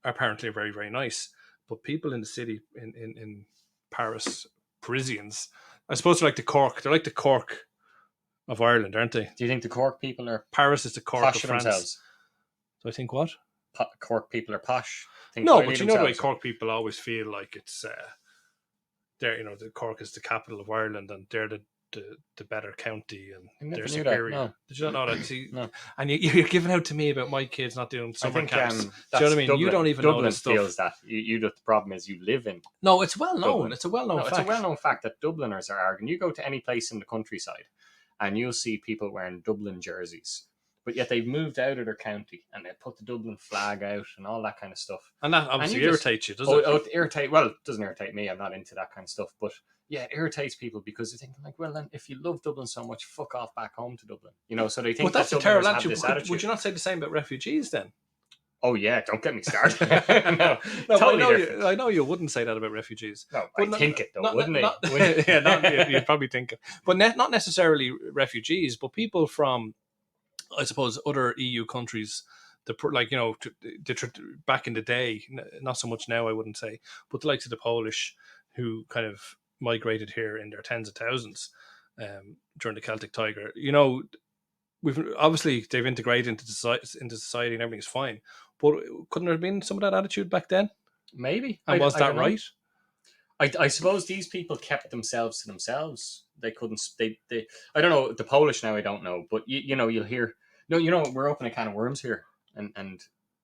A: are apparently very, very nice. But people in the city, in Paris, Parisians, I suppose they're like the Cork. They're like the Cork of Ireland, aren't they?
B: Do you think the Cork people are...
A: Paris is the Cork
B: posh
A: of France.
B: Themselves?
A: So I think what?
B: Cork people are posh?
A: No, but you know the way Cork people always feel like it's... the Cork is the capital of Ireland, and they're the better county, and they're superior. No. Did you not know that? See,
B: no.
A: And you're giving out to me about my kids not doing summer camps. Do you know what I mean?
B: Dublin.
A: You don't even
B: Dublin
A: know this stuff.
B: Feels that. The problem is you live in...
A: No, it's well known.
B: Dublin.
A: It's a well-known fact.
B: It's a well-known fact that Dubliners are arrogant. You go to any place in the countryside, and you'll see people wearing Dublin jerseys. But yet they've moved out of their county, and they put the Dublin flag out and all that kind of stuff.
A: And that obviously irritates you, doesn't it?
B: It irritates... Well, it doesn't irritate me. I'm not into that kind of stuff. But yeah, it irritates people because they're thinking, well, then if you love Dublin so much, fuck off back home to Dublin. So they think
A: that's
B: that
A: a terrible
B: attitude.
A: Would you not say the same about refugees then?
B: Oh yeah, don't get me started.
A: No,
B: totally
A: I know you wouldn't say that about refugees.
B: No, I think it though, wouldn't
A: it? You'd probably think it. But not necessarily refugees, but people from, I suppose, other EU countries like, you know, back in the day, not so much now, I wouldn't say, but the likes of the Polish who kind of migrated here in their tens of thousands during the Celtic Tiger. You know, they've integrated into society and everything's fine. But couldn't there have been some of that attitude back then?
B: Maybe.
A: And was that right?
B: I suppose these people kept themselves to themselves. They couldn't. They. I don't know the Polish now. I don't know, but you know, you'll hear. No, you know, we're opening a can of worms here, and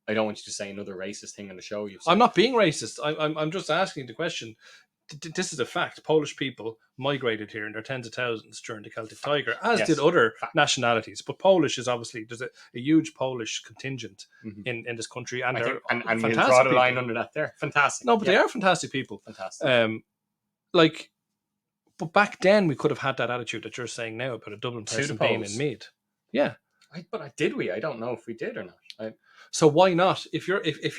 B: I don't want you to say another racist thing on the show.
A: I'm not being racist. I'm just asking the question. This is a fact. Polish people migrated here in their tens of thousands during the Celtic Tiger, as did other nationalities. But Polish is obviously, there's a huge Polish contingent in this country, and they're
B: and you draw the line under that there. Fantastic.
A: No, but they are fantastic people.
B: Fantastic.
A: But back then we could have had that attitude that you're saying now about a Dublin person being in Meath. Yeah.
B: But did we? I don't know if we did or not.
A: So why not? If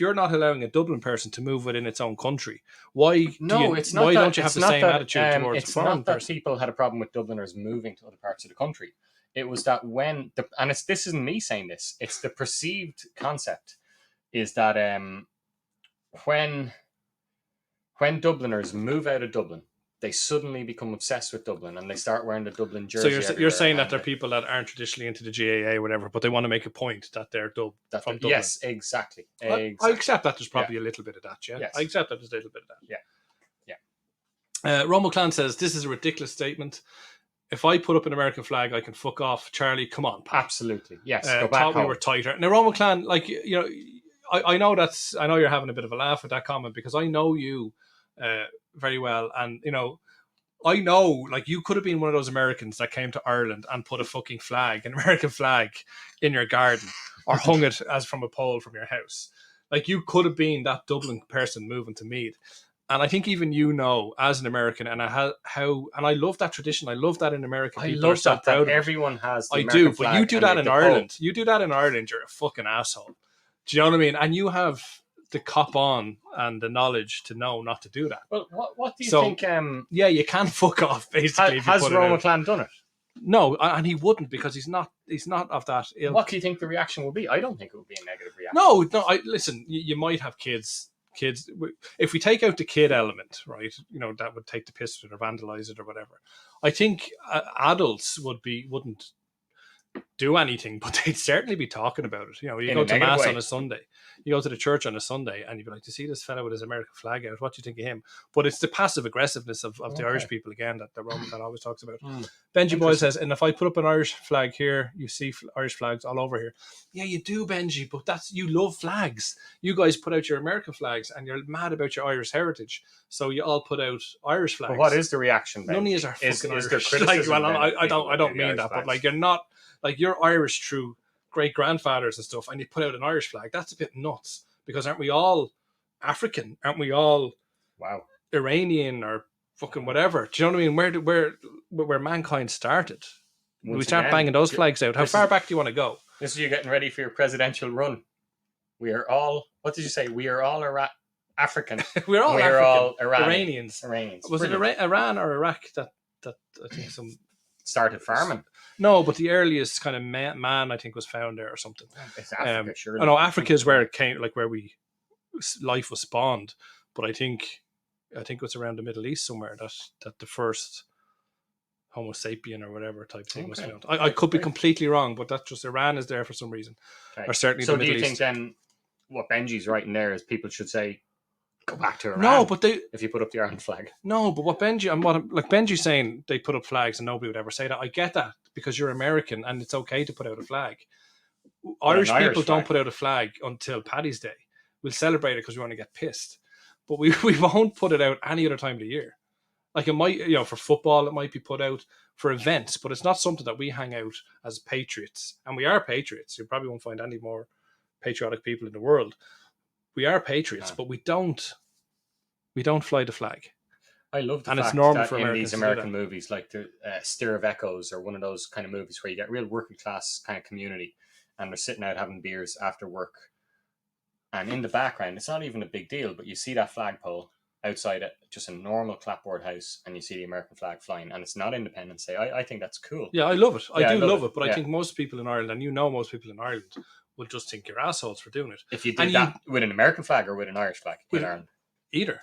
A: you're not allowing a Dublin person to move within its own country, why? Why don't you have the same attitude towards a foreign person?
B: It's not that people had a problem with Dubliners moving to other parts of the country. It was that this isn't me saying this. It's the perceived concept is that when Dubliners move out of Dublin, they suddenly become obsessed with Dublin and they start wearing the Dublin jersey.
A: So you're saying that there are people that aren't traditionally into the GAA or whatever, but they want to make a point that they're from Dublin.
B: Yes, exactly.
A: I accept that there's probably a little bit of that, yeah? Yes. I accept that there's a little bit of that.
B: Yeah.
A: Romo Clan says, this is a ridiculous statement. If I put up an American flag, I can fuck off. Charlie, come on, Pat.
B: Absolutely. Yes, go back home.
A: We were tighter. Now, Romo Clan, like, you know, I know you're having a bit of a laugh at that comment because I know you very well, and you know, I know, like, you could have been one of those Americans that came to Ireland and put a fucking flag, an American flag, in your garden or hung it as from a pole from your house. Like, you could have been that Dublin person moving to Meath, and I think even you know, as an American, and I love that tradition. I love that in America.
B: I love that everyone has. The American flag,
A: but you do that in Ireland. You do that in Ireland, you're a fucking asshole. Do you know what I mean? And you have the cop on and the knowledge to know not to do that.
B: Well, what do you think?
A: Yeah, you can fuck off, basically.
B: Has Roma Clan done it?
A: No, and he wouldn't, because he's not of that ilk.
B: What do you think the reaction will be? I don't think it would be a negative reaction.
A: No. Listen, you might have kids. If we take out the kid element, right? You know, that would take the piss with it or vandalize it or whatever. I think adults wouldn't do anything, but they'd certainly be talking about it. You know, you go to mass on a Sunday, you go to the church on a Sunday, and you'd be like, to see this fella with his American flag out, what do you think of him? But it's the passive aggressiveness of the Irish people again that Roman Clan always talks about. Benji Boyle says, and if I put up an Irish flag here, you see Irish flags all over here. Yeah, you do, Benji, but you love flags. You guys put out your American flags and you're mad about your Irish heritage, so you all put out Irish flags.
B: But what is the reaction, Benji?
A: None of you are fucking Irish.
B: There criticism?
A: Like, I don't mean that, but like, you're not, like, you're Irish through great grandfathers and stuff, and you put out an Irish flag. That's a bit nuts, because aren't we all African? Aren't we all Iranian or fucking whatever? Do you know what I mean? Where mankind started, we start banging those flags out. How far back do you want to go?
B: This is you getting ready for your presidential run. We are all. What did you say? We are all African.
A: We're all African.
B: All
A: Iranians.
B: Was
A: it Iran or Iraq that I think some
B: started farming?
A: No, but the earliest kind of man I think was found there or something.
B: It's Africa, sure.
A: I know Africa is where it came, like where life was spawned. But I think it's around the Middle East somewhere that the first Homo sapien or whatever type thing was found. I could be completely wrong, but that's just Iran is there for some reason, or certainly the Middle East. So do you think then what Benji's writing there is people should say, go back to Iran? No, but
B: if you put up the Ireland flag.
A: No, but what Benji's saying, they put up flags and nobody would ever say that. I get that, because you're American and it's okay to put out a flag. Irish people don't put out a flag until Paddy's Day. We'll celebrate it because we want to get pissed, but we won't put it out any other time of the year. Like, it might, you know, for football, it might be put out for events, but it's not something that we hang out as patriots. And we are patriots. You probably won't find any more patriotic people in the world. We are patriots, but we don't fly the flag.
B: I love the
A: and
B: fact
A: it's normal
B: that
A: for
B: in
A: Americans
B: these American movies, like the Stir of Echoes, or one of those kind of movies where you get real working class kind of community, and they're sitting out having beers after work, and in the background, it's not even a big deal, but you see that flagpole outside it, just a normal clapboard house, and you see the American flag flying, and it's not Independence Day. I think that's cool.
A: Yeah, I love it. I do love it, but I think most people in Ireland, and you know most people in Ireland, will just think you're assholes for doing it.
B: If you did that with an American flag or with an Irish flag in Ireland?
A: Either.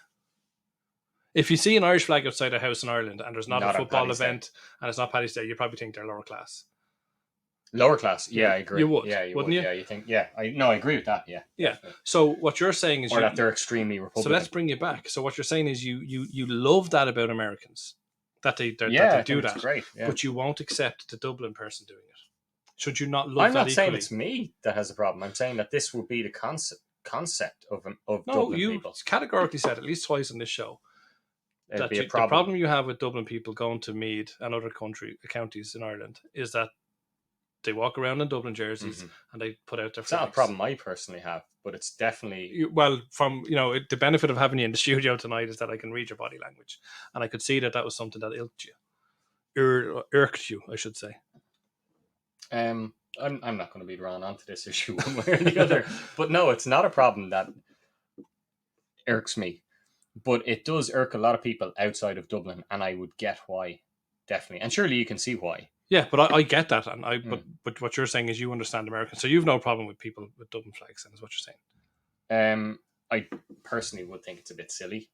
A: If you see an Irish flag outside a house in Ireland and there's not a football event and it's not Paddy's Day, you probably think they're lower class.
B: Lower class, yeah, I agree.
A: You would,
B: yeah, you
A: wouldn't
B: would.
A: you?
B: Yeah, you think, yeah. I agree with that. Yeah,
A: yeah. Definitely. So what you're saying is,
B: or that they're extremely Republican.
A: So let's bring you back. So what you're saying is, you love that about Americans, that they do that,
B: great, yeah.
A: But you won't accept the Dublin person doing it. Should you not love that?
B: I'm not
A: equally?
B: saying it's me that has a problem. I'm saying that this will be the concept of Dublin people.
A: You categorically said at least twice on this show that the problem you have with Dublin people going to Meath and other counties in Ireland is that they walk around in Dublin jerseys and they put out their flags.
B: It's not a problem I personally have, but it's definitely...
A: from the benefit of having you in the studio tonight is that I can read your body language, and I could see that was something that irked you, I should say.
B: I'm not going to be drawn onto this issue one way or the other, but no, it's not a problem that irks me, but it does irk a lot of people outside of Dublin, and I would get why, definitely, and surely you can see why. Yeah,
A: but I get that, and but what you're saying is you understand Americans, so you've no problem with people with Dublin flags, then, is what you're
B: saying. I personally would think it's a bit silly.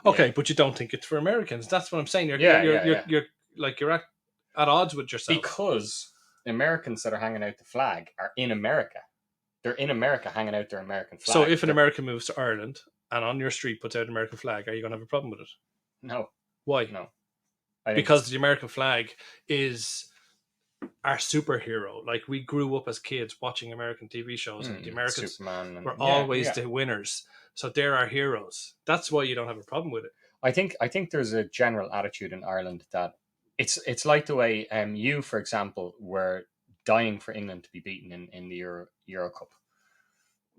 A: Okay, but you don't think it's for Americans. That's what I'm saying. You're at odds with yourself
B: because Americans that are hanging out the flag are in America. They're in America hanging out their American flag.
A: So if an American moves to Ireland and on your street puts out an American flag, are you going to have a problem with it?
B: No.
A: Why?
B: No.
A: Because the American flag is our superhero. Like, we grew up as kids watching American TV shows, and the Americans were always the winners. So they're our heroes. That's why you don't have a problem with it.
B: I think there's a general attitude in Ireland that it's like the way you, for example, were dying for England to be beaten in the Euro Cup.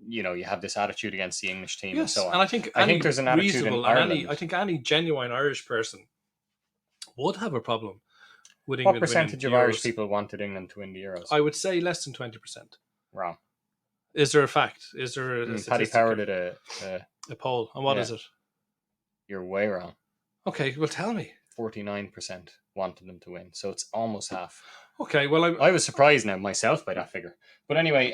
B: You have this attitude against the English team, and so on.
A: And I think
B: there's an attitude in Ireland.
A: I think any genuine Irish person would have a problem with
B: England.
A: What
B: percentage of Irish people wanted England to win the Euros?
A: I would say less than 20%.
B: Wrong.
A: Is there a fact? Is there a
B: Paddy Power did a
A: poll, and what is it?
B: You're way wrong.
A: Okay, well, tell me.
B: 49% wanted them to win, so it's almost half.
A: Okay, well,
B: I was surprised now myself by that figure, but anyway,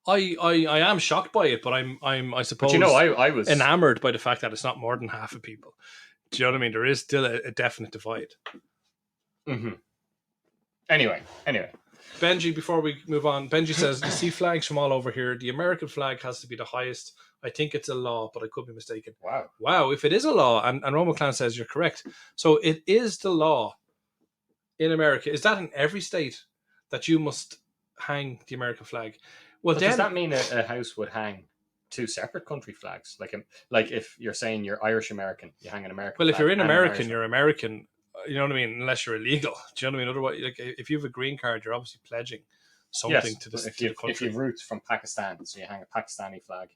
A: I am shocked by it, but I suppose
B: but I was
A: enamored by the fact that it's not more than half of people. Do you know what I mean? There is still a definite divide.
B: Mm-hmm. Anyway.
A: Benji, before we move on, Benji says, you see flags from all over here. The American flag has to be the highest. I think it's a law, but I could be mistaken. Wow. If it is a law, and Romo Clan says you're correct. So it is the law in America. Is that in every state that you must hang the American flag? Well,
B: does that mean a house would hang two separate country flags? Like if you're saying you're Irish American, you hang an American flag.
A: Well, if you're in American, you're American. You know what I mean? Unless you're illegal. Do you know what I mean? Otherwise, like, if you have a green card, you're obviously pledging something to the country.
B: If you have roots from Pakistan, so you hang a Pakistani flag.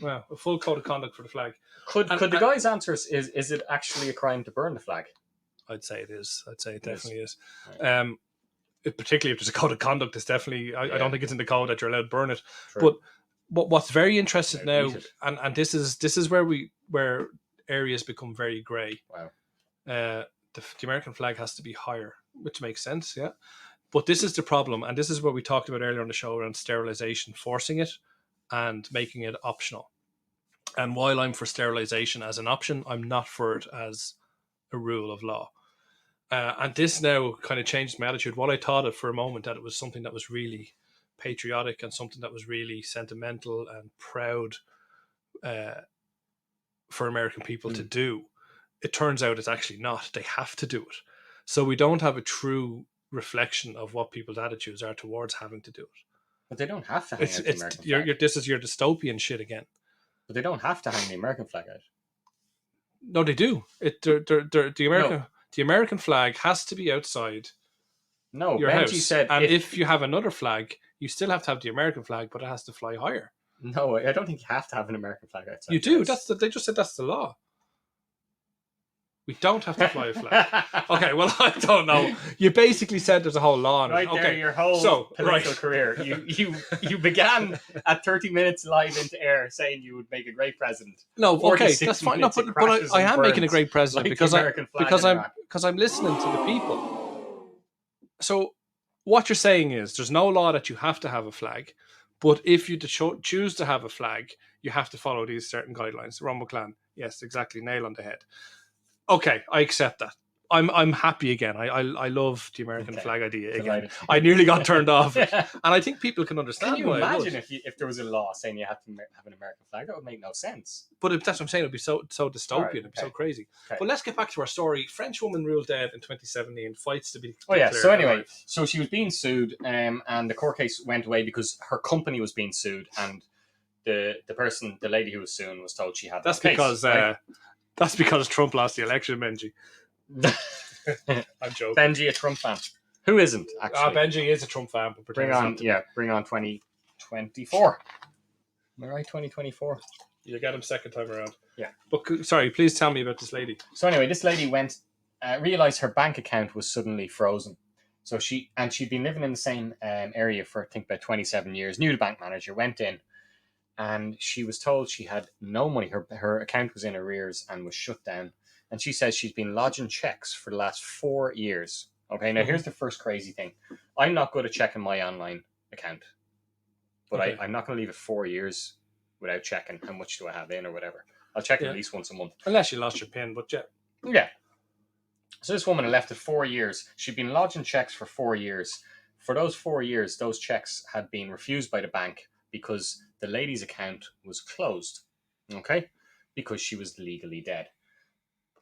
A: Well, a full code of conduct for the flag.
B: Could the guy's answer is it actually a crime to burn the flag?
A: I'd say it is. I'd say it definitely is. Particularly if there's a code of conduct, it's definitely. I don't think it's in the code that you're allowed to burn it. True. But what's very interesting now, and this is where areas become very grey.
B: Wow.
A: The American flag has to be higher, which makes sense, yeah. But this is the problem, and this is what we talked about earlier on the show around sterilisation, forcing it and making it optional. And while I'm for sterilisation as an option, I'm not for it as a rule of law. And this now kind of changed my attitude. What I thought of for a moment, that it was something that was really patriotic and something that was really sentimental and proud for American people to do. It turns out it's actually not. They have to do it. So we don't have a true reflection of what people's attitudes are towards having to do it.
B: But they don't have to hang out the American flag.
A: This is your dystopian shit again.
B: But they don't have to hang the American flag out.
A: No, they do. The American flag has to be outside your house.
B: Said
A: if you have another flag, you still have to have the American flag, but it has to fly higher.
B: No, I don't think you have to have an American flag outside.
A: You do. They just said that's the law. We don't have to fly a flag. Okay, well, I don't know. You basically said there's a whole law on it.
B: Right there, your whole political career. You began at 30 minutes live into air saying you would make a great president.
A: No, okay, that's fine. No, but I am making a great president because I'm listening to the people. So what you're saying is there's no law that you have to have a flag, but if you choose to have a flag, you have to follow these certain guidelines. Ron McClan, yes, exactly, nail on the head. Okay, I accept that. I'm happy again. I love the American flag idea again.
B: Delighted.
A: I nearly got turned off,
B: Yeah.
A: and I think people can understand.
B: Can you
A: why
B: imagine if there was a law saying you have to have an American flag? That would make no sense.
A: But that's what I'm saying. It'd be so dystopian.
B: Right,
A: It'd be so crazy.
B: Okay.
A: But let's get back to our story. French woman ruled dead in 2017. Fights to be.
B: Oh yeah.
A: declared
B: So anyway,
A: alive.
B: so she was being sued, and the court case went away because her company was being sued, and the lady who was suing, was told she had.
A: That's
B: case,
A: because
B: right?
A: That's because Trump lost the election, Benji. I'm joking.
B: Benji, a Trump fan. Who isn't actually?
A: Benji is a Trump fan. But
B: bring on 2024. Am I right? 2024.
A: You get him second time around.
B: Yeah.
A: But sorry, please tell me about this lady.
B: So anyway, this lady realized her bank account was suddenly frozen. So she'd been living in the same area for I think about 27 years. Knew the bank manager, went in, and she was told she had no money. Her account was in arrears and was shut down. And she says she's been lodging checks for the last 4 years. Okay, now here's the first crazy thing. I'm not good at checking my online account. But
A: okay.
B: I'm not going to leave it 4 years without checking how much do I have in or whatever. I'll check it at least once a month.
A: Unless you lost your PIN, but yeah.
B: Yeah. So this woman had left it 4 years. She'd been lodging checks for 4 years. For those 4 years, those checks had been refused by the bank because the lady's account was closed. Okay? Because she was legally dead.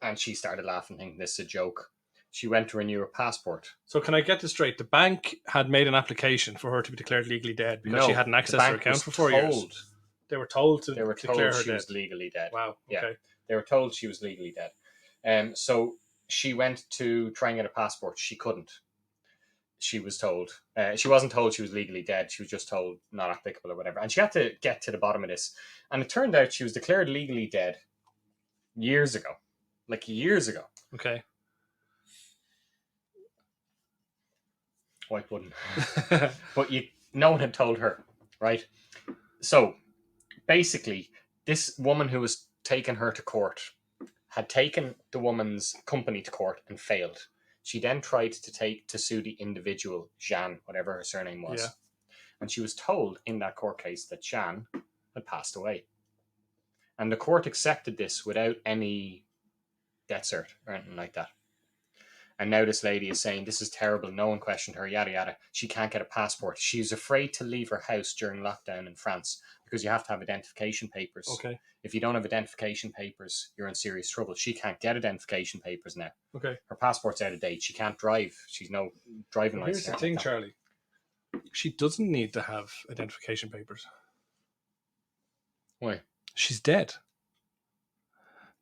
B: And she started laughing, thinking this is a joke. She went to renew her passport.
A: So can I get this straight? The bank had made an application for her to be declared legally dead because she hadn't accessed her account for 4 years. They were told to declare her
B: she was legally dead.
A: Wow. Okay.
B: Yeah. They were told she was legally dead. So she went to try and get a passport. She couldn't. She was told. She wasn't told she was legally dead. She was just told not applicable or whatever. And she had to get to the bottom of this. And it turned out she was declared legally dead years ago. Like years ago.
A: Okay.
B: White wouldn't. But no one had told her, right? So basically, this woman who was taking her to court had taken the woman's company to court and failed. She then tried to sue the individual, Jeanne, whatever her surname was. Yeah. And she was told in that court case that Jeanne had passed away. And the court accepted this without any death cert or anything like that. And now this lady is saying, this is terrible. No one questioned her, yada, yada. She can't get a passport. She's afraid to leave her house during lockdown in France because you have to have identification papers.
A: Okay.
B: If you don't have identification papers, you're in serious trouble. She can't get identification papers now.
A: Okay.
B: Her passport's out of date. She can't drive. She's no driving license.
A: Here's the thing, Charlie. She doesn't need to have identification papers.
B: Why?
A: She's dead.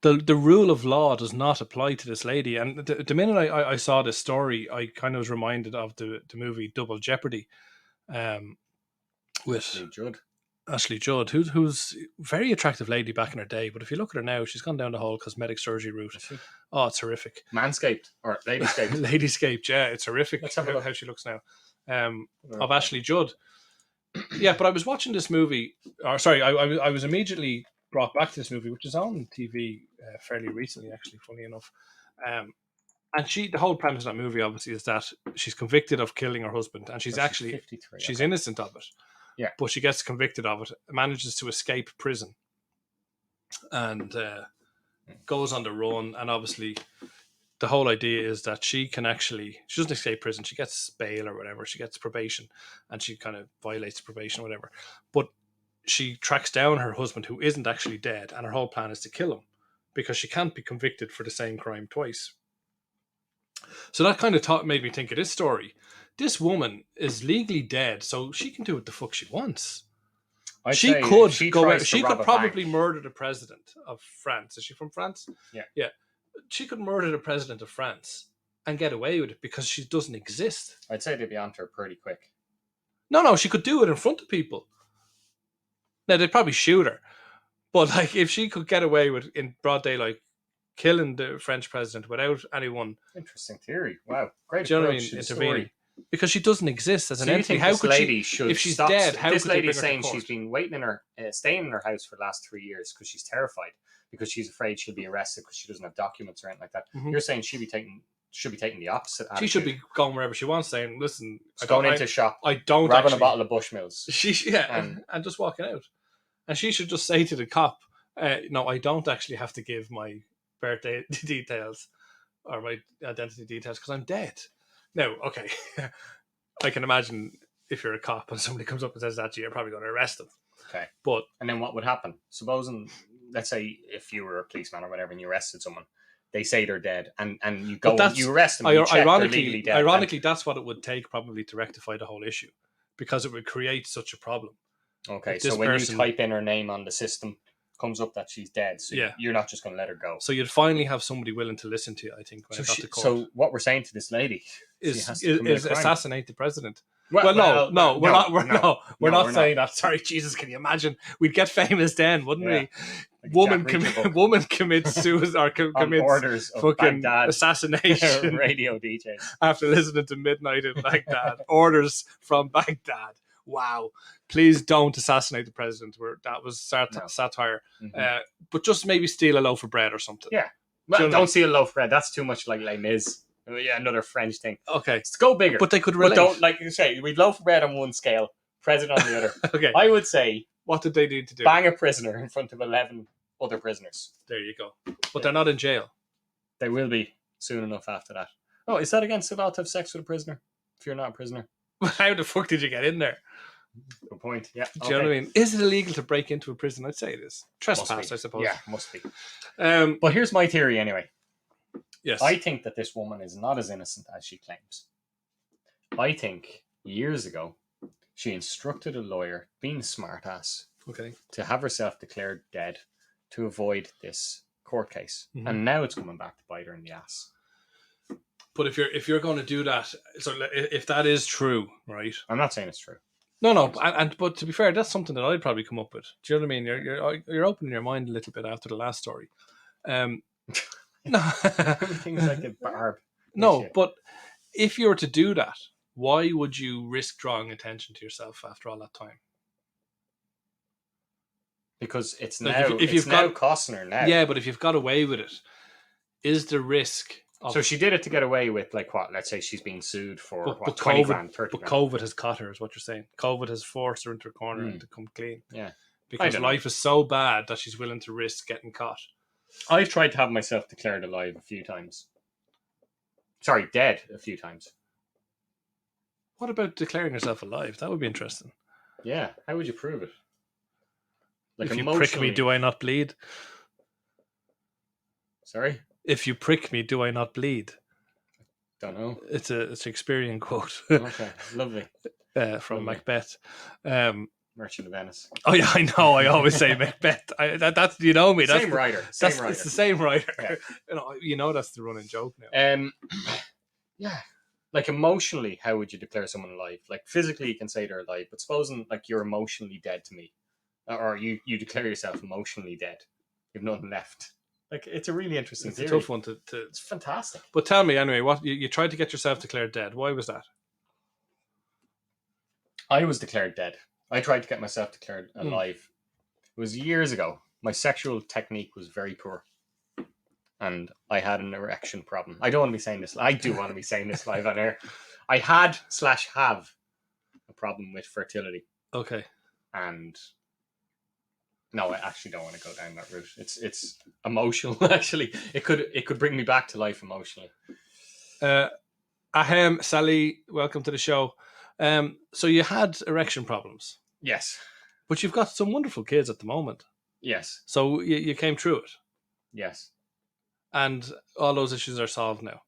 A: The rule of law does not apply to this lady. And the minute I saw this story, I kind of was reminded of the movie Double Jeopardy with Ashley Judd, who's a very attractive lady back in her day. But if you look at her now, she's gone down the whole cosmetic surgery route. Oh, it's horrific.
B: Manscaped or Ladyscaped?
A: Ladyscaped, yeah. It's horrific how she looks now. Of Ashley Judd. Yeah, but I was watching this movie. I was immediately brought back to this movie, which is on TV fairly recently, actually, funny enough. And the whole premise of that movie, obviously, is that she's convicted of killing her husband, and she's 53. She's innocent of it.
B: Yeah,
A: but she gets convicted of it, manages to escape prison, and goes on the run. And obviously, the whole idea is that she doesn't escape prison. She gets bail or whatever. She gets probation, and she kind of violates probation or whatever. But she tracks down her husband, who isn't actually dead, and her whole plan is to kill him because she can't be convicted for the same crime twice. So that kind of made me think of this story. This woman is legally dead, so she can do what the fuck she wants. She could probably murder the president of France. Is she from France?
B: Yeah.
A: Yeah. She could murder the president of France and get away with it because she doesn't exist.
B: I'd say they'd be onto her pretty quick.
A: No, she could do it in front of people. Now, they'd probably shoot her. But like, if she could get away with, in broad daylight, killing the French president without anyone...
B: Interesting theory. Wow. Great
A: approach. Do you know what I mean? Intervening. Because she doesn't exist as an entity. How could she... If she's dead, how could
B: this lady's saying she's been staying in her house for the last 3 years because she's terrified, because she's afraid she'll be arrested because she doesn't have documents or anything like that. Mm-hmm. You're saying she'd be taking should be taking the opposite attitude.
A: She should be going wherever she wants, saying, "Listen,
B: going into a shop,
A: I don't
B: grabbing
A: actually,
B: a bottle of Bushmills."
A: And just walking out. And she should just say to the cop, "No, I don't actually have to give my birthday details or my identity details because I'm dead." Now, okay, I can imagine if you're a cop and somebody comes up and says that to you, you're probably going to arrest them.
B: Okay,
A: but
B: and then what would happen? Supposing, let's say, if you were a policeman or whatever, and you arrested someone. They say they're dead, and you go and you arrest them. And you check they're legally dead.
A: Ironically, that's what it would take probably to rectify the whole issue, because it would create such a problem.
B: Okay, so when you type in her name on the system, comes up that she's dead. So you're not just going to let her go.
A: So you'd finally have somebody willing to listen to you, I think, when it got to court.
B: So what we're saying to this lady
A: is assassinate the president.
B: We're
A: not saying that. Sorry, Jesus, can you imagine? We'd get famous then, wouldn't we? Like woman commits suicide or commits
B: orders of
A: fucking
B: Baghdad
A: assassination.
B: Radio DJs
A: after listening to Midnight in Baghdad. Orders from Baghdad. Wow. Please don't assassinate the president. That was satire.
B: Mm-hmm.
A: But just maybe steal a loaf of bread or something.
B: Yeah. Well, don't steal a loaf of bread. That's too much like Les Mis. Yeah, another French thing.
A: Okay.
B: Let's go bigger.
A: But they could relate.
B: But don't, like you say, we'd loaf of bread on one scale, president on the other.
A: Okay.
B: I would say,
A: what did they need to do?
B: Bang a prisoner in front of 11 other prisoners.
A: There you go. But they're not in jail.
B: They will be soon enough after that. Oh, is that against the law to have sex with a prisoner? If you're not a prisoner?
A: How the fuck did you get in there?
B: Good point. Yeah.
A: Do you know what I mean? Is it illegal to break into a prison? I'd say it is. Trespass, I suppose.
B: Yeah, must be. But here's my theory anyway.
A: Yes.
B: I think that this woman is not as innocent as she claims. I think years ago, she instructed a lawyer, being a smart ass, to have herself declared dead to avoid this court case. Mm-hmm. And now it's coming back to bite her in the ass.
A: But if you're going to do that, so if that is true, right?
B: I'm not saying it's true.
A: No, but to be fair, that's something that I'd probably come up with. Do you know what I mean? You're opening your mind a little bit after the last story. No,
B: everything's like a barb.
A: No, but if you were to do that, why would you risk drawing attention to yourself after all that time?
B: Because it's now costing her now.
A: Yeah, but if you've got away with it, is the risk?
B: So she did it to get away with, like, what? Let's say she's being sued for 20 grand, 30 grand.
A: But COVID has caught her, is what you're saying. COVID has forced her into a corner and to come clean.
B: Yeah.
A: Because life is so bad that she's willing to risk getting caught.
B: I've tried to have myself declared alive a few times. Sorry, dead a few times.
A: What about declaring yourself alive? That would be interesting.
B: Yeah. How would you prove it?
A: Like, if you prick me, do I not bleed?
B: Sorry?
A: If you prick me, do I not bleed?
B: Don't know.
A: It's a Shakespearean quote.
B: Okay, lovely.
A: From Macbeth.
B: Merchant of Venice.
A: Oh yeah, I know. I always say Macbeth. That's you know me. That's
B: same writer.
A: It's the same writer. Yeah. You know that's the running joke now.
B: Yeah. Like, emotionally, how would you declare someone alive? Like, physically, you can say they're alive, but supposing like you're emotionally dead to me, or you declare yourself emotionally dead, you've nothing left. Like, it's a really interesting theory.
A: It's a tough one to.
B: It's fantastic.
A: But tell me anyway, what you tried to get yourself declared dead? Why was that?
B: I was declared dead. I tried to get myself declared alive. It was years ago. My sexual technique was very poor, and I had an erection problem. I don't want to be saying this. I do want to be saying this live on air. I had/have a problem with fertility.
A: Okay.
B: And no, I actually don't want to go down that route. It's emotional. Actually, it could bring me back to life emotionally.
A: Ahem, Sally, welcome to the show. So you had erection problems.
B: Yes.
A: But you've got some wonderful kids at the moment.
B: Yes.
A: So you came through it.
B: Yes.
A: And all those issues are solved now.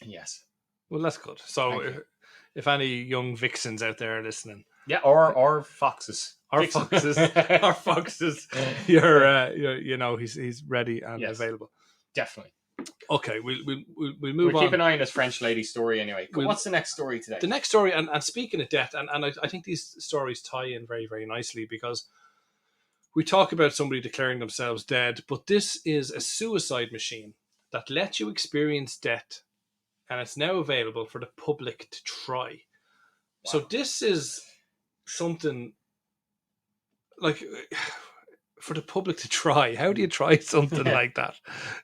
B: Yes.
A: Well, that's good. So if any young vixens out there are listening.
B: Yeah, or foxes.
A: Our foxes. Our foxes. You're he's ready and available.
B: Definitely.
A: Okay, we'll move on.
B: We'll keep an eye on this French lady story anyway. What's the next story today?
A: The next story, and speaking of death, and I think these stories tie in very, very nicely, because we talk about somebody declaring themselves dead, but this is a suicide machine that lets you experience death, and it's now available for the public to try. Wow. So this is something like, for the public to try. How do you try something like that?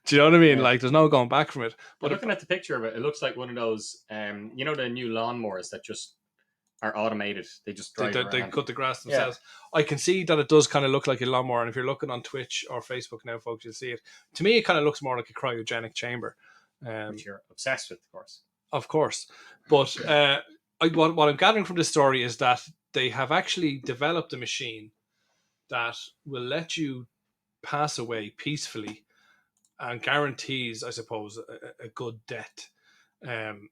A: Do you know what I mean?
B: Yeah.
A: Like, there's no going back from it.
B: But looking at the picture of it, it looks like one of those, you know, the new lawnmowers that just are automated. They just drive
A: They
B: around.
A: cut the grass themselves. I can see that it does kind of look like a lawnmower, and if you're looking on Twitch or Facebook now, folks, you'll see it. To me, it kind of looks more like a cryogenic chamber.
B: Which you're obsessed with, of course.
A: Of course. But what I'm gathering from this story is that they have actually developed a machine that will let you pass away peacefully and guarantees, I suppose, a good death. And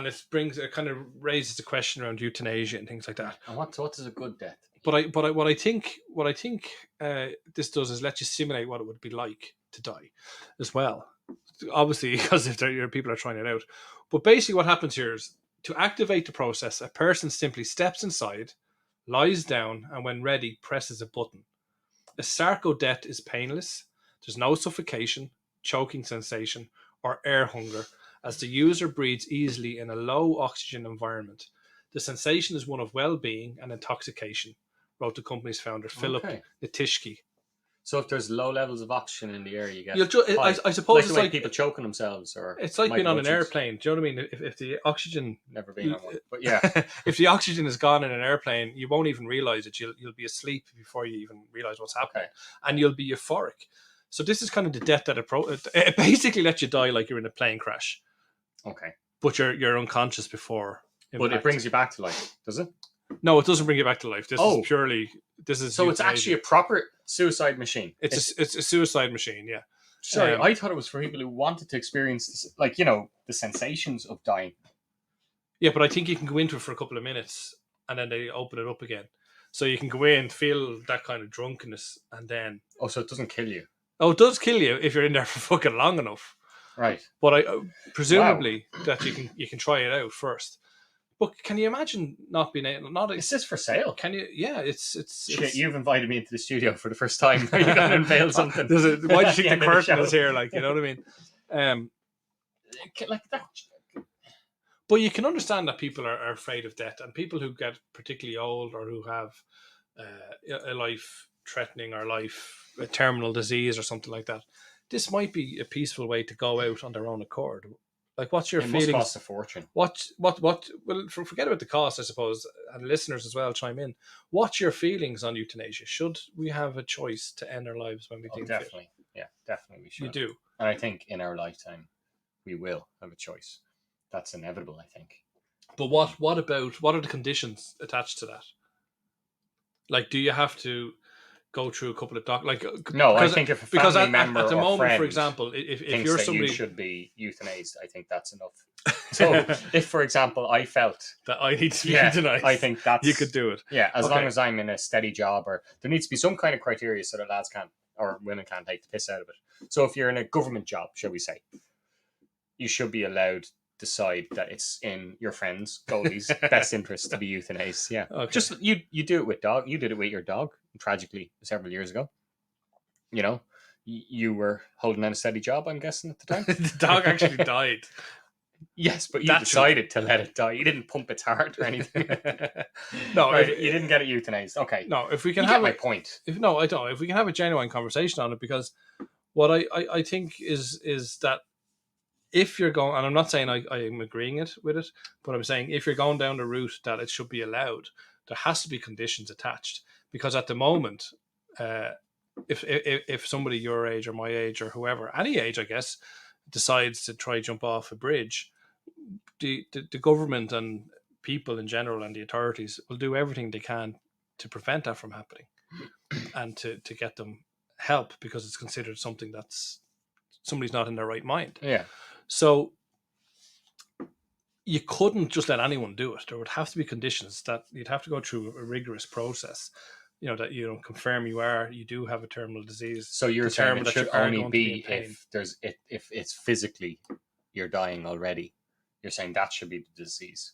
A: it kind of raises the question around euthanasia and things like that.
B: And what is a good death?
A: But what I think this does is let you simulate what it would be like to die, as well. Obviously, because if people are trying it out. But basically, what happens here is to activate the process, a person simply steps inside, lies down, and when ready, presses a button. A sarco death is painless. There's no suffocation, choking sensation, or air hunger, as the user breathes easily in a low oxygen environment. The sensation is one of well-being and intoxication, wrote the company's founder, Philip Nitishki.
B: So if there's low levels of oxygen in the air, you get.
A: I suppose
B: it's like people choking themselves, or
A: it's like being on an airplane. Do you know what I mean? If the oxygen,
B: never been on one, but yeah,
A: if the oxygen is gone in an airplane, you won't even realize it. You'll be asleep before you even realize what's happening, and you'll be euphoric. So this is kind of the death that it basically lets you die like you're in a plane crash.
B: Okay,
A: but you're unconscious before.
B: But it brings you back to life, does it?
A: No, it doesn't bring you back to life. This is purely. This is
B: so. It's actually a proper suicide machine.
A: It's a suicide machine. Yeah.
B: Sorry, I thought it was for people who wanted to experience this, like, you know, the sensations of dying.
A: Yeah, but I think you can go into it for a couple of minutes and then they open it up again, so you can go in, feel that kind of drunkenness, and then.
B: Oh, so it doesn't kill you?
A: Oh, it does kill you if you're in there for fucking long enough.
B: Right.
A: But I presumably that you can try it out first. But can you imagine not being able? Is
B: this for sale?
A: Can you? Yeah, it's.
B: Shit, you've invited me into the studio for the first time. Are you going to unveil something?
A: Why do you think the curtain is here? Like, you know what I mean?
B: Like that.
A: But you can understand that people are afraid of death, and people who get particularly old or who have a life-threatening or a terminal disease or something like that. This might be a peaceful way to go out on their own accord. Like, what's your feelings?
B: It must cost a fortune.
A: What? Well, forget about the cost, I suppose, and listeners as well chime in. What's your feelings on euthanasia? Should we have a choice to end our lives when we think
B: definitely. Yeah, definitely we should.
A: You do.
B: And I think in our lifetime, we will have a choice. That's inevitable, I think.
A: But what are the conditions attached to that? Like, do you have to go through a couple of
B: no, I think if a family member
A: at the
B: or
A: moment,
B: friend,
A: for example, if you're
B: that
A: somebody
B: you should be euthanized, I think that's enough. So, if, for example, I felt
A: that I need to be euthanized,
B: I think that's
A: you could do it.
B: Yeah, as long as I'm in a steady job, or there needs to be some kind of criteria so that lads can't or women can't take the piss out of it. So, if you're in a government job, shall we say, you should be allowed decide that it's in your friend's Goldie's best interest to be euthanized. Yeah, just you do it with dog. You did it with your dog, tragically, several years ago. You know, you were holding down a steady job, I'm guessing, at the time.
A: The dog actually died.
B: Yes, but you decided to let it die. You didn't pump its heart or anything.
A: No,
B: right, you didn't get it euthanized. Okay.
A: No, if we can have
B: my point.
A: I don't. If we can have a genuine conversation on it, because what I think is that if you're going, and I'm not saying I'm agreeing with it, but I'm saying if you're going down the route that it should be allowed, there has to be conditions attached. Because at the moment, if somebody your age or my age or whoever, any age, I guess, decides to try jump off a bridge, the government and people in general and the authorities will do everything they can to prevent that from happening and to get them help, because it's considered something that's somebody's not in their right mind.
B: Yeah.
A: So you couldn't just let anyone do it. There would have to be conditions that you'd have to go through a rigorous process. You know, that confirm you do have a terminal disease.
B: So you're saying it should only be if it's physically you're dying already. You're saying that should be the disease.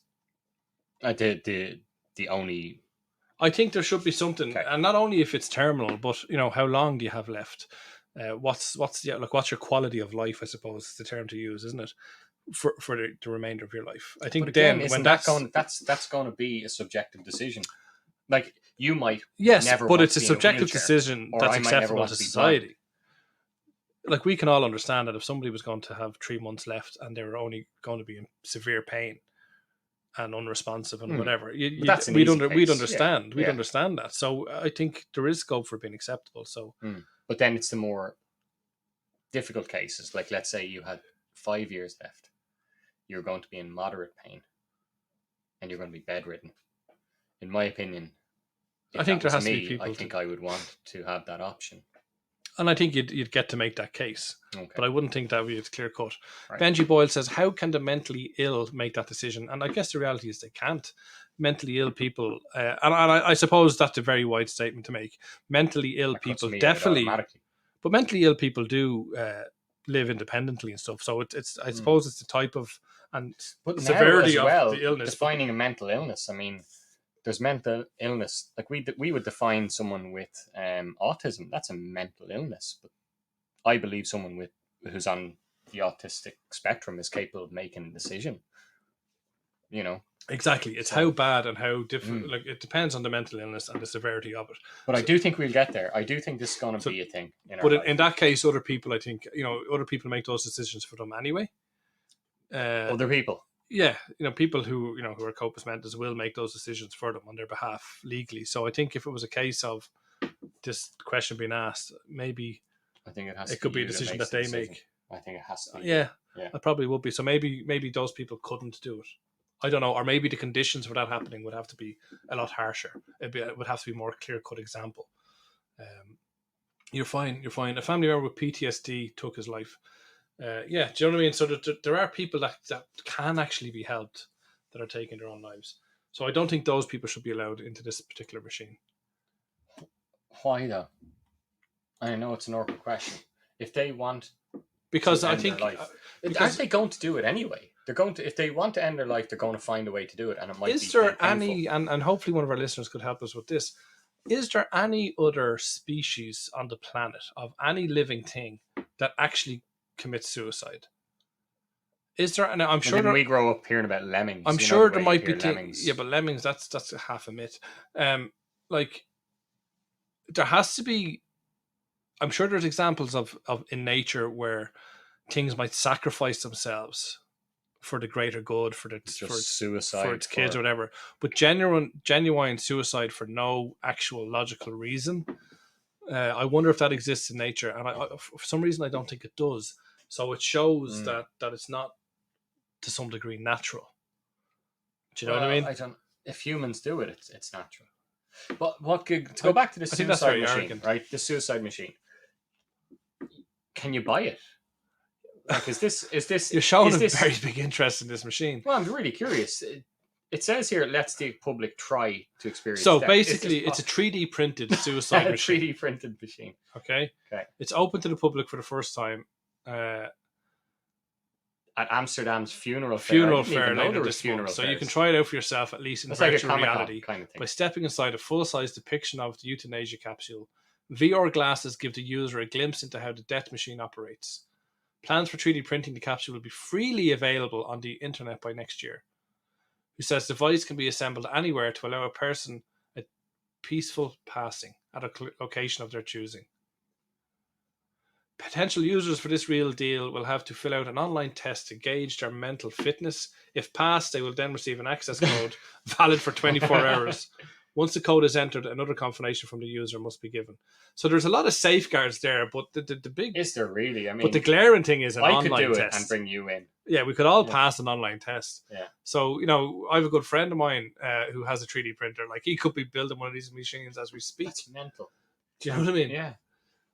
B: The only.
A: I think there should be something, and not only if it's terminal, but how long do you have left? What's your quality of life? I suppose is the term to use, isn't it? For the remainder of your life. I think again,
B: when that's going to be a subjective decision. Like, you might
A: Yes,
B: never
A: but
B: want
A: it's
B: to
A: a
B: be in
A: subjective
B: wheelchair,
A: decision
B: or
A: that's
B: I might never
A: acceptable
B: want
A: to
B: to be blind.
A: society. Like, we can all understand that if somebody was going to have 3 months left and they were only going to be in severe pain and unresponsive and whatever,
B: But that's an
A: we'd
B: easy case.
A: understand. We'd
B: Yeah.
A: understand that. So I think there is scope for being acceptable. So,
B: But then it's the more difficult cases. Like, let's say you had 5 years left. You're going to be in moderate pain, and you're going to be bedridden. In my opinion,
A: I think there has to be
B: me,
A: people.
B: I think I would want to have that option.
A: And I think you'd get to make that case.
B: Okay.
A: But I wouldn't think that would be clear cut.
B: Right.
A: Benji Boyle says, how can the mentally ill make that decision? And I guess the reality is they can't. Mentally ill people, and I suppose that's a very wide statement to make. Mentally ill
B: That cuts
A: people
B: me out
A: definitely,
B: automatically.
A: but mentally ill people do live independently and stuff. So it's I suppose it's the type of and
B: But
A: severity
B: now, as well,
A: of the illness.
B: defining a mental illness, I mean, there's mental illness. Like, we would define someone with autism. That's a mental illness. But I believe someone who's on the autistic spectrum is capable of making a decision. You know,
A: exactly. It's how bad and how different. Like, it depends on the mental illness and the severity of it.
B: But I do think we'll get there. I do think this is going to be a thing.
A: But in that case, other people, I think, other people make those decisions for them anyway.
B: Other people.
A: Yeah, people who who are corpus mentis will make those decisions for them on their behalf legally. So I think if it was a case of this question being asked, maybe
B: I think
A: it could be a decision that they make.
B: I think it has to be.
A: Yeah, it probably would be. So maybe those people couldn't do it. I don't know, or maybe the conditions for that happening would have to be a lot harsher. It would have to be more clear-cut example. You're fine. A family member with PTSD took his life. Yeah, do you know what I mean? So there are people that can actually be helped that are taking their own lives. So I don't think those people should be allowed into this particular machine.
B: Why though? I know it's an awkward question. If they want,
A: because
B: to
A: I
B: end
A: think,
B: their life, aren't they going to do it anyway? They're going to, if they want to end their life, they're going to find a way to do it, and it might.
A: Is there any, and hopefully one of our listeners could help us with this? Is there any other species on the planet of any living thing that actually commits suicide? Is there? And I'm sure
B: we grow up hearing about lemmings.
A: I'm sure there might be things. Yeah, but lemmings, that's half a myth. Like, there has to be. I'm sure there's examples of in nature where things might sacrifice themselves for the greater good, for
B: suicide,
A: for its kids or whatever. But genuine suicide for no actual logical reason. I wonder if that exists in nature, and I for some reason I don't think it does. So it shows that it's not to some degree natural. Do you know what I mean?
B: I don't. If humans do it, it's natural. But to go back to the suicide machine, arrogant. Right? The suicide machine. Can you buy it? Like, is this?
A: You're showing a very big interest in this machine.
B: Well, I'm really curious. It says here, "Let's the public try to experience."
A: So basically, it's a 3D printed suicide machine.
B: 3D printed machine.
A: Okay. It's open to the public for the first time
B: at Amsterdam's funeral
A: fair later this month. So you can try it out for yourself, at least in virtual reality,
B: kind of thing,
A: by stepping inside a full-size depiction of the euthanasia capsule. VR glasses give the user a glimpse into how the death machine operates. Plans for 3D printing the capsule will be freely available on the internet by next year. Who says the device can be assembled anywhere to allow a person a peaceful passing at a location of their choosing. Potential users for this real deal will have to fill out an online test to gauge their mental fitness. If passed, they will then receive an access code valid for 24 hours. Once the code is entered, another confirmation from the user must be given. So there's a lot of safeguards there, but the big...
B: Is there really? I mean...
A: But the glaring thing is an online test.
B: I could do it and bring you in.
A: Yeah, we could all pass an online test.
B: Yeah.
A: So, I have a good friend of mine who has a 3D printer. Like, he could be building one of these machines as we speak.
B: That's mental.
A: Do you know what I mean?
B: Yeah.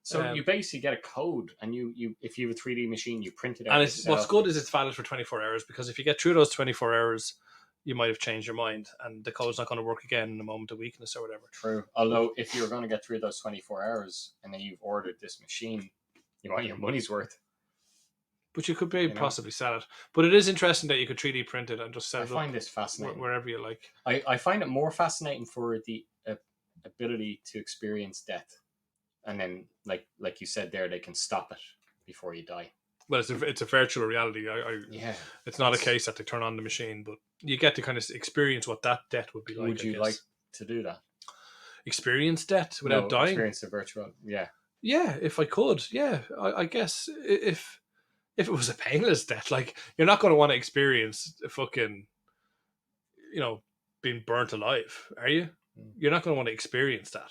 B: So you basically get a code, and you if you have a 3D machine, you print it out.
A: And what's good is it's valid for 24 hours, because if you get through those 24 hours, you might have changed your mind, and the code's not going to work again in a moment of weakness or whatever.
B: True. Although, if you're going to get through those 24 hours, and then you've ordered this machine, you want your money's worth.
A: But you could possibly sell it. But it is interesting that you could 3D print it and just sell it.
B: I find this fascinating.
A: Wherever you like.
B: I find it more fascinating for the ability to experience death. And then, like you said there, they can stop it before you die.
A: Well, it's a virtual reality. It's not a case that they turn on the machine, but you get to kind of experience what that death would be like.
B: Would you like to do that?
A: experience death without dying.
B: Experience the virtual. Yeah.
A: Yeah, if I could, yeah, I guess if it was a painless death, like you're not going to want to experience fucking, being burnt alive, are you? You're not going to want to experience that.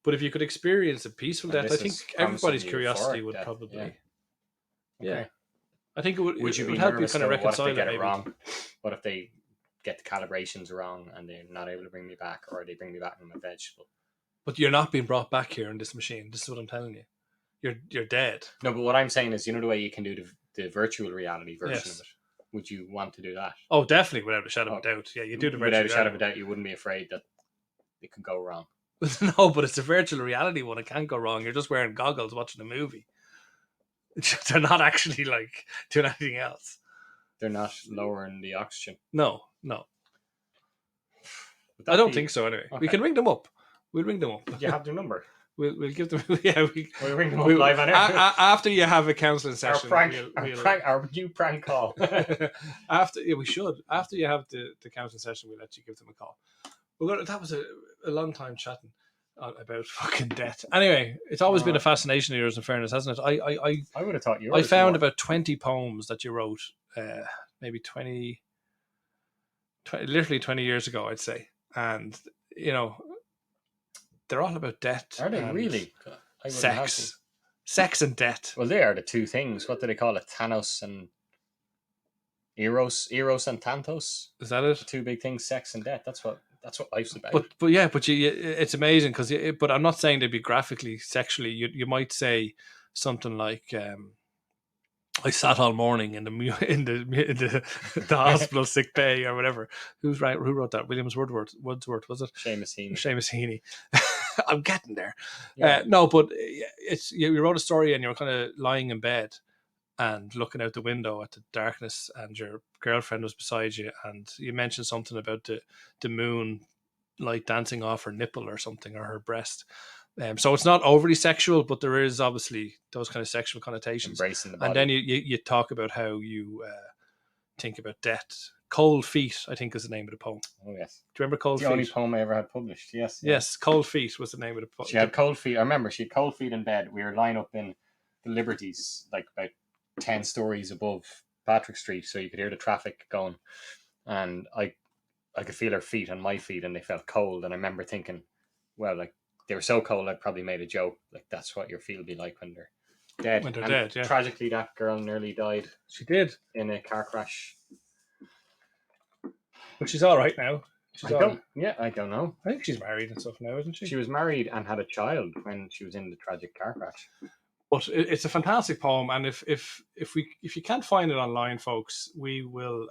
A: But if you could experience a peaceful death, I think everybody's curiosity would probably. Yeah. I think it would.
B: Would you be
A: help you
B: nervous?
A: kind of reconcile
B: what if they get
A: it
B: it wrong? What if they get the calibrations wrong and they're not able to bring me back, or they bring me back in a vegetable?
A: But you're not being brought back here in this machine. This is what I'm telling you. You're dead.
B: No, but what I'm saying is, the way you can do the virtual reality version of it. Would you want to do that?
A: Oh, definitely, without a shadow of a doubt. Yeah, you do the virtual
B: without a shadow of a doubt. You wouldn't be afraid that it could go wrong.
A: No, but it's a virtual reality one. It can't go wrong. You're just wearing goggles watching a movie. They're not actually like doing anything else.
B: They're not lowering the oxygen.
A: No. I don't think so. Anyway, we can ring them up. We'll ring them up.
B: Do you have their number?
A: We'll give them. Yeah,
B: we'll ring them up live on air.
A: After you have a counselling session.
B: Our new prank call.
A: We should. After you have the counselling session, we'll let you give them a call. That was a long time chatting about fucking death. Anyway, it's always been a fascination of yours, in fairness, hasn't it?
B: I would have thought you.
A: I found about 20 poems that you wrote, maybe 20, literally 20 years ago, I'd say, and they're all about death.
B: Are they really?
A: Sex and death.
B: Well, they are the two things. What do they call it? Thanos and Eros and Thanatos.
A: Is that it?
B: The two big things: sex and death. That's what life's about.
A: But it's amazing because. But I'm not saying they'd be graphically sexually. You might say something like, "I sat all morning in the hospital sick bay or whatever." Who wrote that? Williams Wordsworth was it?
B: Seamus Heaney.
A: I'm getting there.
B: Yeah.
A: No, but you wrote a story and you're kind of lying in bed and looking out the window at the darkness, and your girlfriend was beside you, and you mentioned something about the moon light dancing off her nipple or something, or her breast. So it's not overly sexual, but there is obviously those kind of sexual connotations.
B: Embracing the body.
A: And then you talk about how you think about death. Cold Feet, I think, is the name of the poem.
B: Oh, yes.
A: Do you remember Cold Feet?
B: The only poem I ever had published, yes.
A: Yes, Cold Feet was the name of the poem.
B: She had cold feet. I remember she had cold feet in bed. We were lying up in the Liberties, like about 10 stories above Patrick Street, so you could hear the traffic going. And I could feel her feet on my feet, and they felt cold. And I remember thinking, well, like, they were so cold, I probably made a joke. Like, that's what your feet will be like when they're dead.
A: When they're dead, yeah.
B: Tragically, that girl nearly died.
A: She did.
B: In a car crash.
A: But she's all right now. I
B: don't know.
A: I think she's married and stuff now, isn't she?
B: She was married and had a child when she was in the tragic car crash.
A: But it's a fantastic poem, and if you can't find it online, folks, we will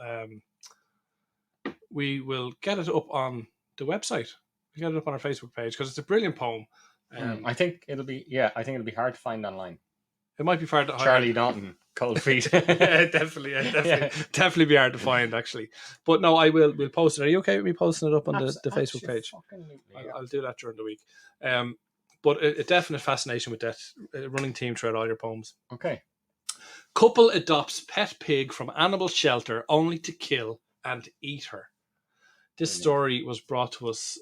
A: get it up on the website. We get it up on our Facebook page because it's a brilliant poem.
B: I think it'll be hard to find online.
A: It might be hard to
B: Charlie Naughton, Cold Feet.
A: Definitely be hard to find, actually. But no, we'll post it. Are you okay with me posting it up on the Facebook page? I'll do that during the week. But a definite fascination with death, a running theme throughout all your poems.
B: Okay.
A: Couple adopts pet pig from animal shelter only to kill and eat her. This story was brought to us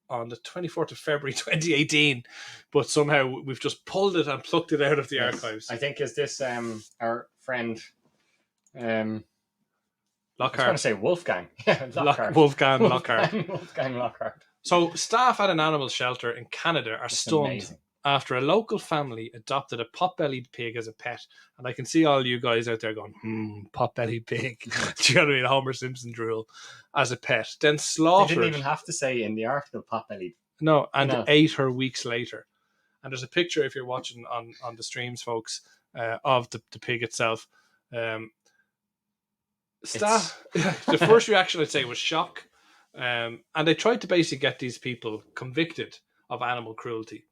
A: on the 24th of February 2018, but somehow we've just pulled it and plucked it out of the archives.
B: I think is this our friend
A: Lockhart.
B: I was going to say Wolfgang.
A: Wolfgang Lockhart.
B: Wolfgang Lockhart.
A: So staff at an animal shelter in Canada are stunned after a local family adopted a pot-bellied pig as a pet. And I can see all you guys out there going, pot-bellied pig. Do you know what I mean? Homer Simpson drool as a pet. Then slaughtered.
B: They didn't even have to say in the article pot-bellied.
A: No, and ate her weeks later. And there's a picture, if you're watching on the streams, folks, of the pig itself. The first reaction, I'd say, was shock. And they tried to basically get these people convicted of animal cruelty.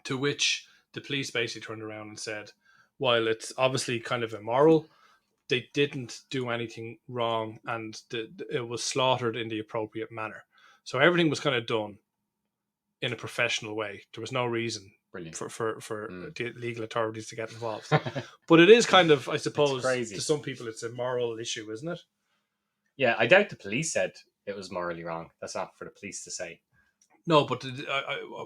A: To which the police basically turned around and said, while it's obviously kind of immoral, they didn't do anything wrong, and it was slaughtered in the appropriate manner. So everything was kind of done in a professional way. There was no reason for the legal authorities to get involved. But it is kind of, I suppose, to some people, it's a moral issue, isn't it?
B: Yeah, I doubt the police said it was morally wrong. That's not for the police to say.
A: No, but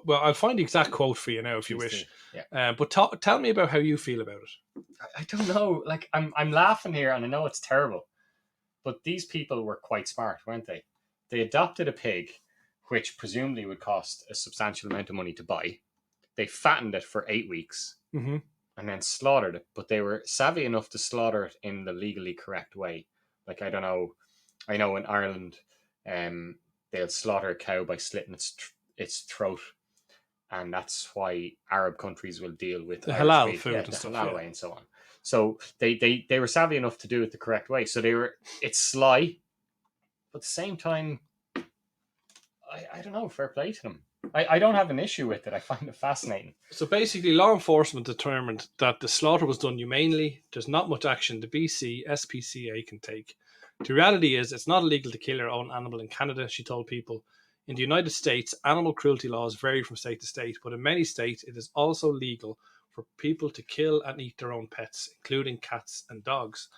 A: well, I'll find the exact quote for you now if you
B: Please
A: wish.
B: do. Yeah.
A: But tell me about how you feel about it.
B: I don't know. Like I'm laughing here, and I know it's terrible, but these people were quite smart, weren't they? They adopted a pig, which presumably would cost a substantial amount of money to buy. They fattened it for 8 weeks
A: Mm-hmm.
B: and then slaughtered it. But they were savvy enough to slaughter it in the legally correct way. Like, I don't know. I know in Ireland, they'll slaughter a cow by slitting its throat, and that's why Arab countries will deal with
A: The
B: Irish
A: halal
B: meat,
A: food
B: yeah,
A: and
B: the
A: stuff,
B: halal
A: yeah.
B: way and so on. So they were savvy enough to do it the correct way. So it's sly, but at the same time, I don't know, fair play to them. I don't have an issue with it. I find it fascinating.
A: So basically, law enforcement determined that the slaughter was done humanely. There's not much action the BC SPCA can take. The reality is, it's not illegal to kill your own animal in Canada, she told People. In the United States, animal cruelty laws vary from state to state, but in many states, it is also legal for people to kill and eat their own pets, including cats and dogs.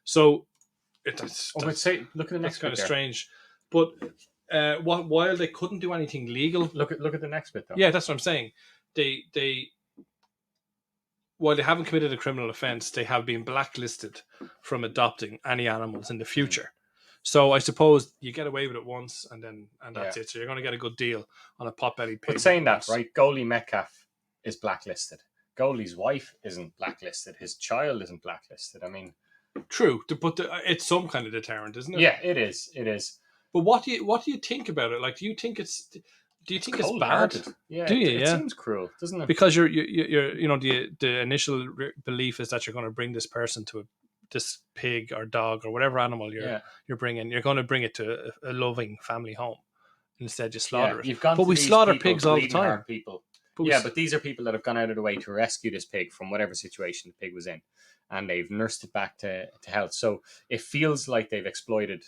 A: So,
B: Look at the next
A: kind
B: bit
A: of strange. But while they couldn't do anything legal,
B: look at the next bit though.
A: Yeah, that's what I'm saying. They while they haven't committed a criminal offence, they have been blacklisted from adopting any animals in the future. So I suppose you get away with it once, and that's it. So you're going to get a good deal on a pot-bellied pig.
B: But saying that, right, Goldie Metcalf is blacklisted. Goldie's wife isn't blacklisted. His child isn't blacklisted. I mean,
A: true, but it's some kind of deterrent, isn't it?
B: Yeah, it is. It is.
A: But what do you think about it? Like, do you think it's bad?
B: Yeah,
A: do you?
B: It seems cruel, doesn't it?
A: Because you're the initial belief is that you're going to bring this person to this pig or dog or whatever animal you're bringing. You're going to bring it to a loving family home. Instead, you slaughter it.
B: But
A: we slaughter pigs all the time.
B: People. But these are people that have gone out of the way to rescue this pig from whatever situation the pig was in, and they've nursed it back to health. So it feels like they've exploited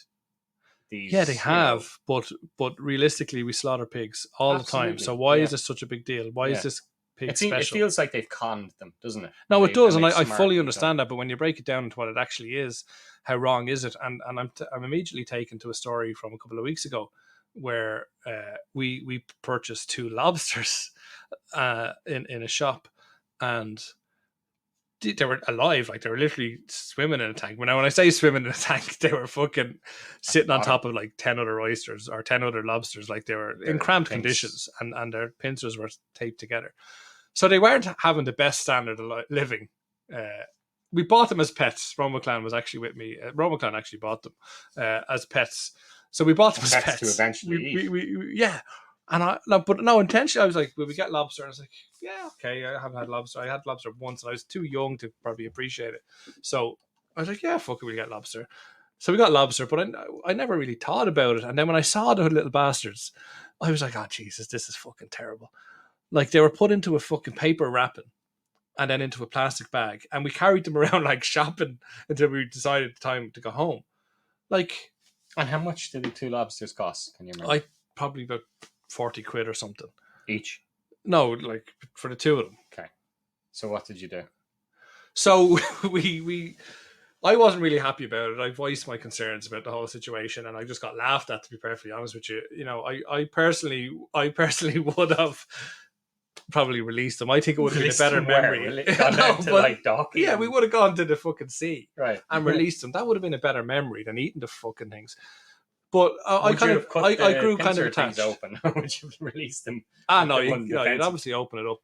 B: these.
A: Yeah, they have, but realistically, we slaughter pigs all the time. So why is this such a big deal? Why is this pig special?
B: It feels like they've conned them, doesn't it?
A: No, it does, and I fully understand that. But when you break it down into what it actually is, how wrong is it? And I'm immediately taken to a story from a couple of weeks ago where we purchased 2 lobsters in a shop, and they were alive, like they were literally swimming in a tank. Now, when I say swimming in a tank, they were fucking sitting on top of like 10 other oysters or 10 other lobsters. Like, they were in cramped conditions, and their pincers were taped together. So they weren't having the best standard of living. We bought them as pets. Ron McClan was actually with me. Ron McClan actually bought them as pets. So we bought them as pets
B: to eventually eat.
A: Yeah. And intentionally, I was like, will we get lobster? And I was like, yeah, okay, I haven't had lobster. I had lobster once, and I was too young to probably appreciate it. So I was like, yeah, fuck it, we'll get lobster. So we got lobster, but I never really thought about it. And then when I saw the little bastards, I was like, oh, Jesus, this is fucking terrible. Like, they were put into a fucking paper wrapping and then into a plastic bag. And we carried them around like shopping until we decided the time to go home. Like...
B: And how much did the 2 lobsters cost? Can you remember?
A: Probably about 40 quid or something.
B: Each?
A: No, like for the 2 of them.
B: Okay. So what did you do?
A: So I wasn't really happy about it. I voiced my concerns about the whole situation, and I just got laughed at, to be perfectly honest with you. You know, I personally would have probably released them. I think it would have been a better memory. Yeah, we would have gone to the fucking sea,
B: right,
A: and released them. That would have been a better memory than eating the fucking things. But I grew kind of attached.
B: Open. Would you release them?
A: No, you'd obviously open it up.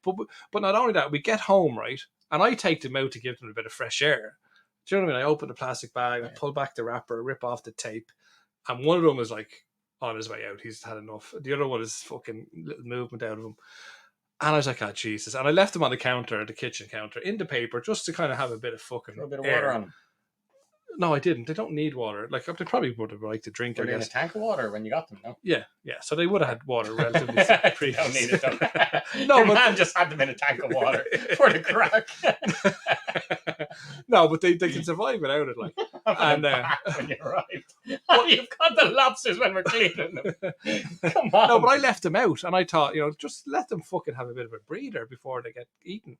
A: But not only that, we get home, right, and I take them out to give them a bit of fresh air. Do you know what I mean? I open the plastic bag, I pull back the wrapper, rip off the tape, and one of them is like on his way out. He's had enough. The other one is fucking little movement out of him. And I was like, oh, Jesus. And I left them on the counter, the kitchen counter, in the paper, just to kind of have a bit of fucking
B: a bit of water on them.
A: No, I didn't. They don't need water. Like, they probably would have liked to drink.
B: Were they in a tank of water when you got them? No.
A: Yeah. So they would have had water relatively.
B: You don't need it though. No, but man just had them in a tank of water for the crack.
A: No, but they can survive without it. Like, and
B: when you arrived, you've got the lobsters when we're cleaning them. Come on.
A: No, but I left them out, and I thought, just let them fucking have a bit of a breather before they get eaten.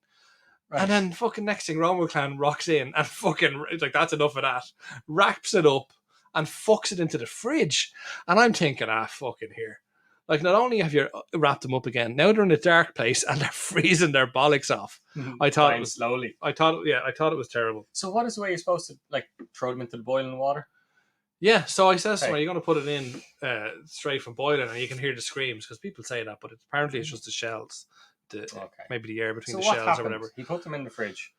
A: Right. And then fucking next thing, Romo Clan rocks in and fucking, like, that's enough of that, wraps it up and fucks it into the fridge. And I'm thinking, fucking here. Like, not only have you wrapped them up again, now they're in a dark place and they're freezing their bollocks off. I thought
B: Dying
A: it was
B: slowly.
A: I thought it was terrible.
B: So what is the way you're supposed to like throw them into the boiling water?
A: Yeah, so I says,
B: Okay.
A: well, you're going to put it in straight from boiling, and you can hear the screams because people say that, but apparently it's just the shells, maybe the air between the shells
B: happened?
A: or whatever.
B: He put them in the fridge.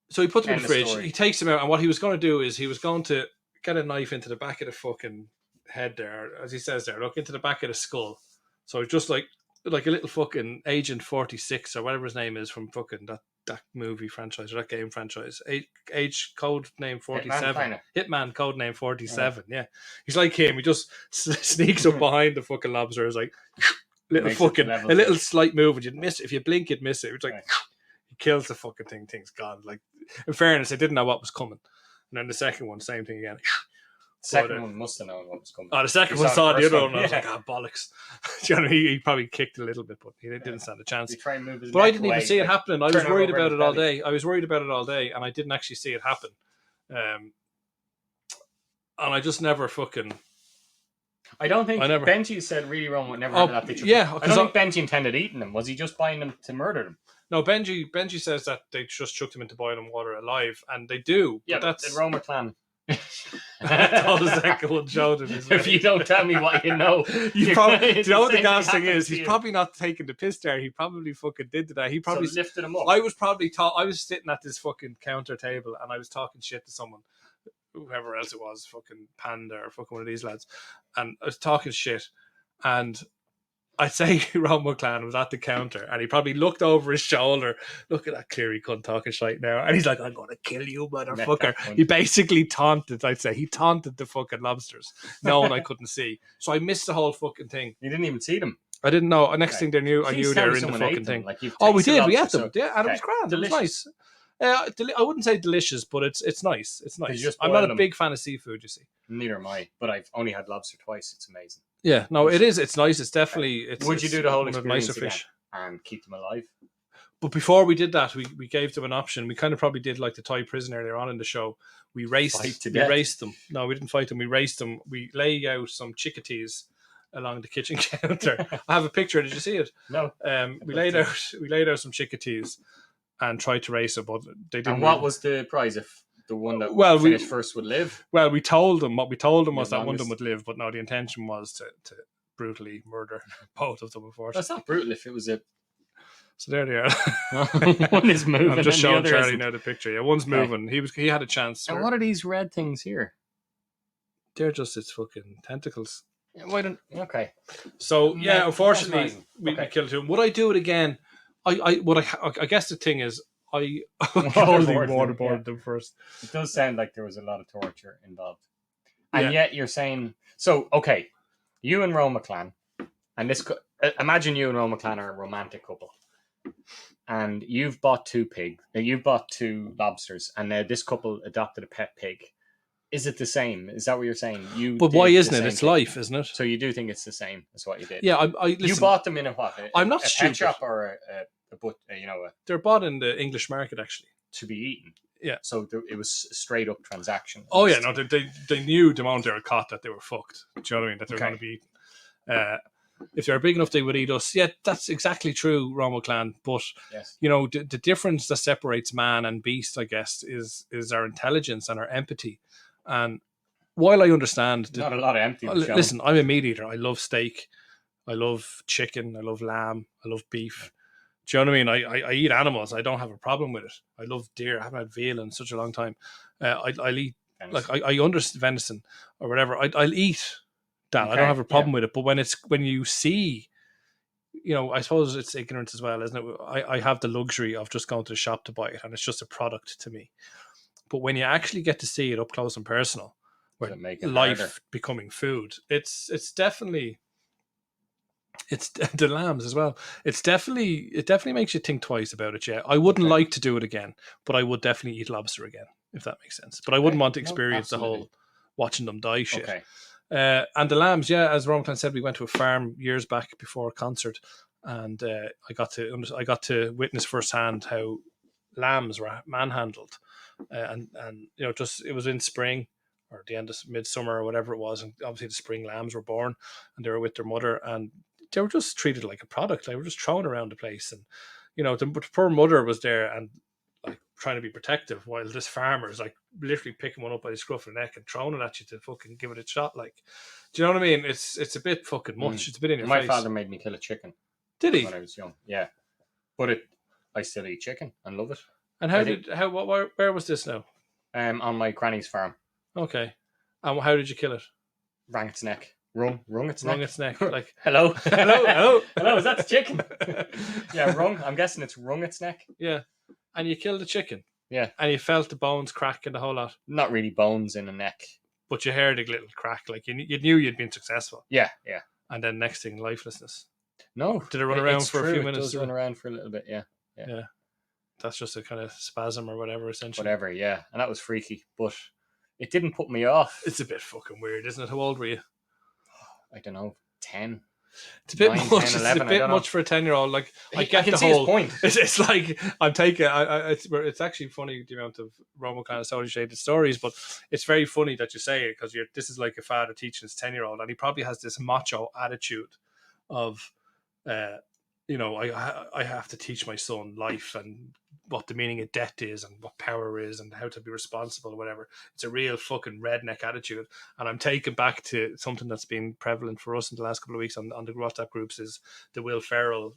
A: So he put them in
B: End
A: the
B: of
A: fridge.
B: story.
A: He takes them out, and what he was going to do is he was going to get a knife into the back of the fucking head there, as he says there, look into the back of the skull. So just like a little fucking Agent 46 or whatever his name is from fucking that movie franchise or that game franchise. Age code name 47. Hitman code name 47. Yeah. He's like him. He just sneaks up behind the fucking lobster. It's like a little slight move, and you'd miss it. If you blink, you'd miss it. It's like he kills the fucking thing. Thing's gone. Like, in fairness, I didn't know what was coming. And then the second one, same thing again.
B: Second one must have known what was coming.
A: Oh, the second one saw the other one. And I was like, bollocks. You know, he probably kicked a little bit, but he didn't stand a chance.
B: Try and move his
A: but I didn't even see it happening. I was worried about it all
B: belly.
A: day. And I didn't actually see it happen. And I just never fucking...
B: I don't think Benji said really wrong with never that picture. Yeah, I don't think Benji intended eating them. Was he just buying them to murder them?
A: No, Benji says that they just chucked them into boiling water alive, and they do.
B: Yeah, but that's the Roma clan.
A: All the second one showed him.
B: If you don't tell me what you know,
A: do you know what the gas thing is? He's probably not taking the piss there. He probably fucking did that. He probably
B: lifted him up.
A: I was sitting at this fucking counter table and I was talking shit to someone, whoever else it was, fucking Panda or fucking one of these lads, and I was talking shit, and I'd say Ron McClan was at the counter and he probably looked over his shoulder. Look at that Cleary cunt talking shit now. And he's like, I'm going to kill you, motherfucker. He basically taunted, I'd say. He taunted the fucking lobsters. No one I couldn't see. So I missed the whole fucking thing.
B: You didn't even see them.
A: I didn't know. Next thing I knew they were in the fucking thing.
B: Like,
A: we did. We ate them. Yeah, and it was grand. Delicious. It was nice. I wouldn't say delicious, but it's nice. It's nice. I'm not a big fan of seafood, you see.
B: Neither am I, but I've only had lobster twice. It's amazing.
A: Yeah, no, it is. It's nice. It's definitely.
B: Would you do the whole experience again and keep them alive?
A: But before we did that, we gave them an option. We kind of probably did like the Thai prison earlier on in the show. We raced them. No, we didn't fight them. We raced them. We lay out some chickadees along the kitchen counter. I have a picture. Did you see it?
B: No.
A: We laid out some chickadees and tried to race it, but they didn't.
B: And what was the prize if the one that finished first would live?
A: Well, we told them was that one of them would live, but no, the intention was to brutally murder both of them. Unfortunately,
B: that's not brutal. If it was a
A: so there they are.
B: One is moving.
A: I'm just showing Charlie now the picture. Yeah, one's moving. He had a chance.
B: And what are these red things here?
A: They're just its fucking tentacles.
B: Why don't? Okay.
A: So yeah, unfortunately, we killed him. Would I do it again? I guess the thing is, I waterboarded them first.
B: It does sound like there was a lot of torture involved, and yet you're saying so. Okay, you and Roma clan, and this. Imagine you and Roma clan are a romantic couple, and you've bought two lobsters, and this couple adopted a pet pig. Is it the same? Is that what you're saying?
A: But why isn't it? It's life, isn't it?
B: So you do think it's the same as what you did?
A: Yeah, listen,
B: you bought them in a what?
A: I'm not
B: a
A: stupid.
B: pet shop or
A: they're bought in the English market actually
B: to be eaten.
A: Yeah.
B: So it was straight up transaction.
A: Oh yeah, no, they knew the moment they were caught that they were fucked. Do you know what I mean? That they were going to be eaten. If they're big enough, they would eat us. Yeah, that's exactly true, Romo clan. But you know, the difference that separates man and beast, I guess, is our intelligence and our empathy. And while I understand,
B: not a lot of empathy.
A: Listen, I'm a meat eater. I love steak. I love chicken. I love lamb. I love beef. Do you know what I mean? I eat animals. I don't have a problem with it. I love deer. I haven't had veal in such a long time. I'll eat venison. Like I understand venison or whatever. I'll eat that. Okay, I don't have a problem with it. But when you see, you know, I suppose it's ignorance as well, isn't it? I have the luxury of just going to the shop to buy it, and it's just a product to me. But when you actually get to see it up close and personal, where life harder. Becoming food, it's definitely. It's the lambs as well. It definitely makes you think twice about it. Yeah, I wouldn't like to do it again, but I would definitely eat lobster again, if that makes sense. But I wouldn't want to experience the whole watching them die shit. Okay. And the lambs, yeah, as Roman said, we went to a farm years back before a concert, and I got to witness firsthand how lambs were manhandled, and you know, just it was in spring, or the end of midsummer or whatever it was, and obviously the spring lambs were born, and they were with their mother, and they were just treated like a product. They were just thrown around the place, and the poor mother was there and like trying to be protective, while this farmer is like literally picking one up by the scruff of the neck and throwing it at you to fucking give it a shot. Like, do you know what I mean? It's a bit fucking much. It's a bit in your
B: My
A: face.
B: father made me kill a chicken.
A: Did he?
B: When I was young, yeah. But I still eat chicken and love it.
A: And where was this now?
B: On my granny's farm.
A: Okay. And how did you kill it?
B: Wrung its neck. Wrung its neck.
A: Wrung its neck. Like,
B: hello.
A: hello.
B: Hello, is that the chicken? Yeah, wrung. I'm guessing it's wrung its neck.
A: Yeah. And you killed the chicken.
B: Yeah.
A: And you felt the bones crack and the whole lot.
B: Not really bones in the neck.
A: But you heard a little crack. Like, you knew you'd been successful.
B: Yeah.
A: And then next thing, lifelessness.
B: No.
A: Did it run around for a few minutes?
B: It does run around for a little bit, yeah.
A: That's just a kind of spasm or whatever, essentially.
B: Whatever, yeah. And that was freaky. But it didn't put me off.
A: It's a bit fucking weird, isn't it? How old were you?
B: I don't know, 10.
A: It's a bit
B: 9,
A: much.
B: 10, 11,
A: it's a bit much for a 10-year-old. Like, I get the
B: see
A: whole
B: his point.
A: It's like I'm taking. It's actually funny the amount of Roman kind of associated stories, but it's very funny that you say it, because this is like a father teaching his 10-year-old, and he probably has this macho attitude of, I have to teach my son life and what the meaning of debt is and what power is and how to be responsible or whatever. It's a real fucking redneck attitude. And I'm taken back to something that's been prevalent for us in the last couple of weeks on the WhatsApp groups, is the Will Ferrell,